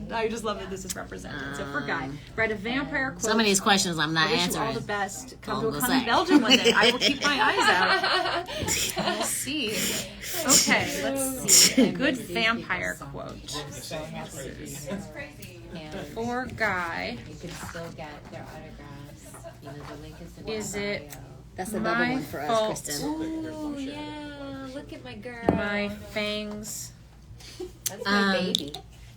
And I just love that this is represented. So for Guy, write a vampire quote. Some of these questions I'm not I wish you all answering. the best. Come All to a the con in same. Belgium one day. I will keep my eyes out. We'll see. Okay, let's see. A good vampire quote. And For Guy. you can still get their autographs. You know, the link is in the Is it bio. That's another my one for us, fault? Kristen. Ooh, yeah, look at my girl. My fangs That's my Um, baby.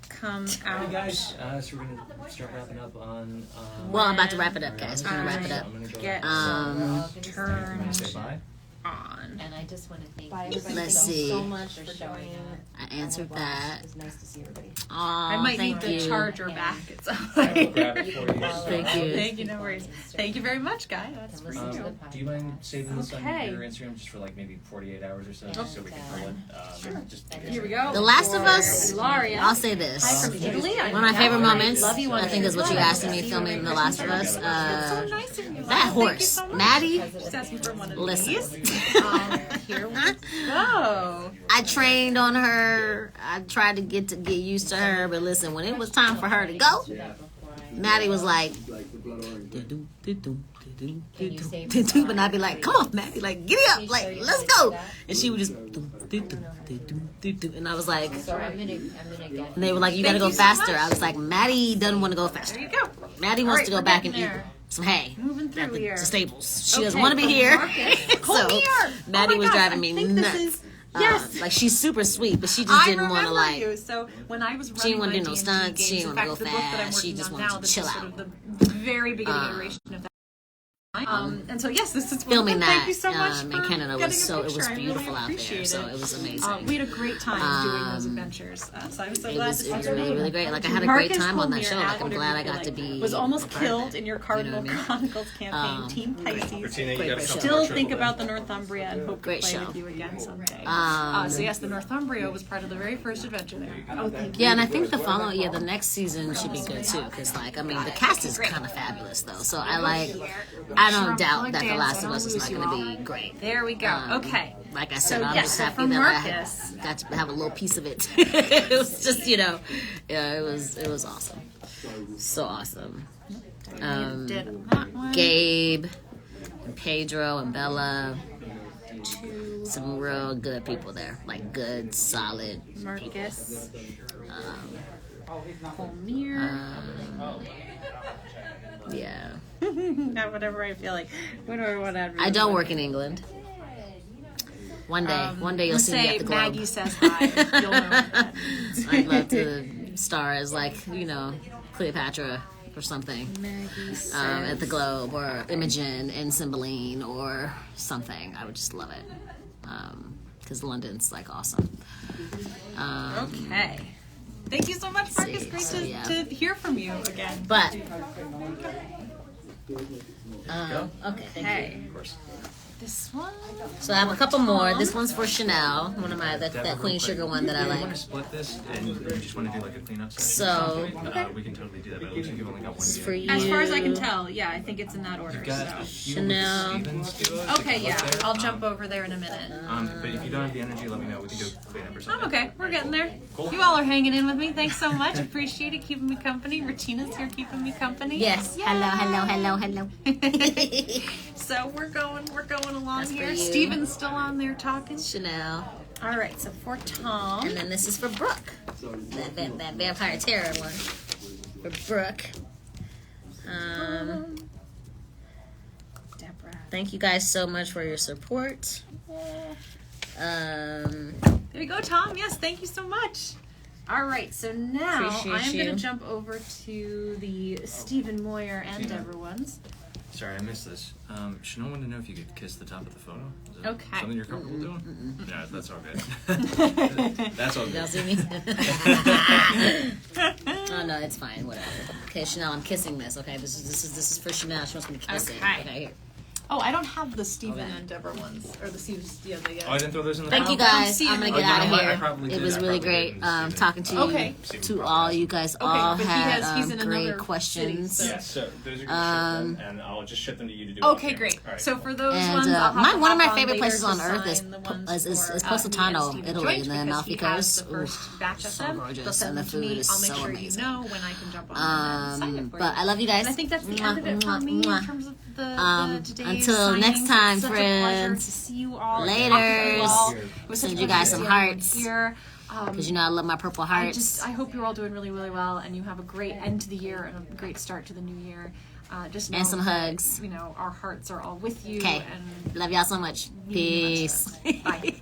come All right, out. guys. So we're gonna start wrapping up on. Well, I'm about to wrap it up, guys. We're going to wrap it up. I'm gonna go. Get We're all Um, gonna turned Say bye. on. And I just want to thank Bye, you everybody. Let's Thank you see. so much for for showing joining. up. I answered that. It was nice to see everybody. Oh, I might thank need the you. charger back. It's all I'll right. grab it for you. Thank you. Thank you, no worries. Thank you very much, Guy. That's for Listen to you. the Do you mind saving this on Okay. your Instagram just for like maybe 48 hours or so, just so we can pull it? Sure. Just Here we go. The Last of Us, Ilaria. I'll say this. Hi from Italy. One of my favorite moments, I think, is what you asked me filming The Last of Us. So nice of you. That Thank you horse, so much. Maddie, Just asking for one of listen. these. Here we go. I trained on her. I tried to get used to her, but listen, when it was time for her to go, Maddie was like, Like the blood orange. and I'd be like, come on, Maddie, like, get it up, like, let's go. And she would just, and I was like, So I'm gonna get. and they were like, you gotta Thank go you so faster. much. I was like, Maddie doesn't want to go faster. There you go. Maddie All wants right, to go we're back and getting eat there. some hay Moving at through the here. stables. She Okay, doesn't want to be from here. Marcus. So Come here. Maddie Oh my was gosh, driving I me think this nuts. is- Yes. Like, she's super sweet, but she just didn't want to, remember like, you. So when I was running she didn't wanna my do no D&D stunts, she games, didn't in wanna fact, go the book that I'm fast, she working just on wanted now, to this chill is sort out. of the very beginning iteration of that. And so yes, this is filming wonderful. that Thank you so much in for Canada getting was a so, it picture. was I beautiful really out there, appreciate so it. it was amazing. We had a great time doing those Um, adventures. So I'm so It glad was, that it you was were really, able really to- great. Like, I had a great Marcus time on that Colmier show. at Like, I'm whatever glad I you feel got to like, be was almost a part of killed it. in your You know Cardinal what I mean? Chronicles campaign, Team Pisces. Bettina, you gotta come Still for a think trip about the with Northumbria and hope to Great play show. with you again someday. Um, So yes, the Northumbria was part of the very first adventure there. Oh, thank you. Yeah, and I think the next season should be good too, because like, I mean, the cast is kind of fabulous though. So I don't doubt that The Last of Us is not going to be great. There we go. Okay. Like I said, So, I'm yes, just so happy for that Marcus- I got to have a little piece of it. It was just, yeah, it was awesome. So awesome. Did that one. Gabe, and Pedro, and Bella. Some real good people there, like good, solid Marcus. people. Palmyra. Yeah. Not whatever I feel like. Whatever. I don't work in England. One day you'll see me at the Globe. Maggie says hi. You'll know what that means. I'd love to star as Cleopatra or something at the Globe, or Imogen in Cymbeline or something. I would just love it because London's awesome. Okay. Thank you so much, Marcus. Great to hear from you again. But okay. Thank you. Of course. This one. So I have a couple more. This one's for Chanel, one of that Queen Sugar one that I Do you like. want to split this and you just want to do a cleanup session? So, we can totally do that, but it looks like you've only got one This is gift. for you. As far as I can tell, yeah, I think it's in that order. You've got So. a few Chanel. Stevens duos. Okay, you can yeah, look there. I'll jump over there in a minute. But if you don't have the energy, let me know. We can do a cleanup or something. I'm okay. We're getting there. Cool. You all are hanging in with me. Thanks so much. Appreciate it. Keeping me company. Regina's here keeping me company. Yes. Yay. Hello. So we're going along That's for here. you. Steven's still on there talking. Chanel. All right, so for Tom. And then this is for Brooke. That Vampire Terror one. For Brooke. Deborah. Thank you guys so much for your support. There you go, Tom. Yes, thank you so much. All right, so now Appreciate I'm going you. to jump over to the Stephen Moyer and Deborah ones. Sorry, I missed this. Chanel wanted to know if you could kiss the top of the photo. Is that Okay. something you're comfortable doing? Yeah, that's all good. That's all good. Y'all see me? Oh no, it's fine. Whatever. Okay, Chanel, I'm kissing this. Okay, this is for Chanel. She wants me to kiss it. Okay. Okay, here. Oh, I don't have the Stephen Okay. and Deborah ones. Or the Stephen, Oh, I didn't throw those in the Thank pile? you guys. seeing I'm gonna it. get Oh, you out of know what? I here. probably It did. was I really probably great did in talking to you. Okay. To all you guys, all but he had he's in great another questions. city, so- Yes, so those are good and I'll just ship them to you to do. Okay, off great. camera. All right, So cool. for those And ones, I'll have to one of my hop on favorite later places to on earth is sign the ones is for, is me Positano, and Stephen Italy, joint, in the because Amalfi he has Coast. the first batch of so them. gorgeous, They'll send and the them to me. food is I'll make so sure amazing. you know when I can jump on and sign it for But you. I love you guys. And I think that's the Mwah, end of it for mwah, me mwah. in terms of the today's Until next signings. time, It's such a pleasure friends. to see you all. Laters. And talk to you all. It was such Send a you guys pleasure to some see everyone hearts. here. Because you know I love my purple hearts. I hope you're all doing really, really well, and you have a great end to the year and a great start to the new year. Just know And some that, hugs. You know, our hearts are all with you. Okay. And Love y'all so much. we need you Peace. much. Bye.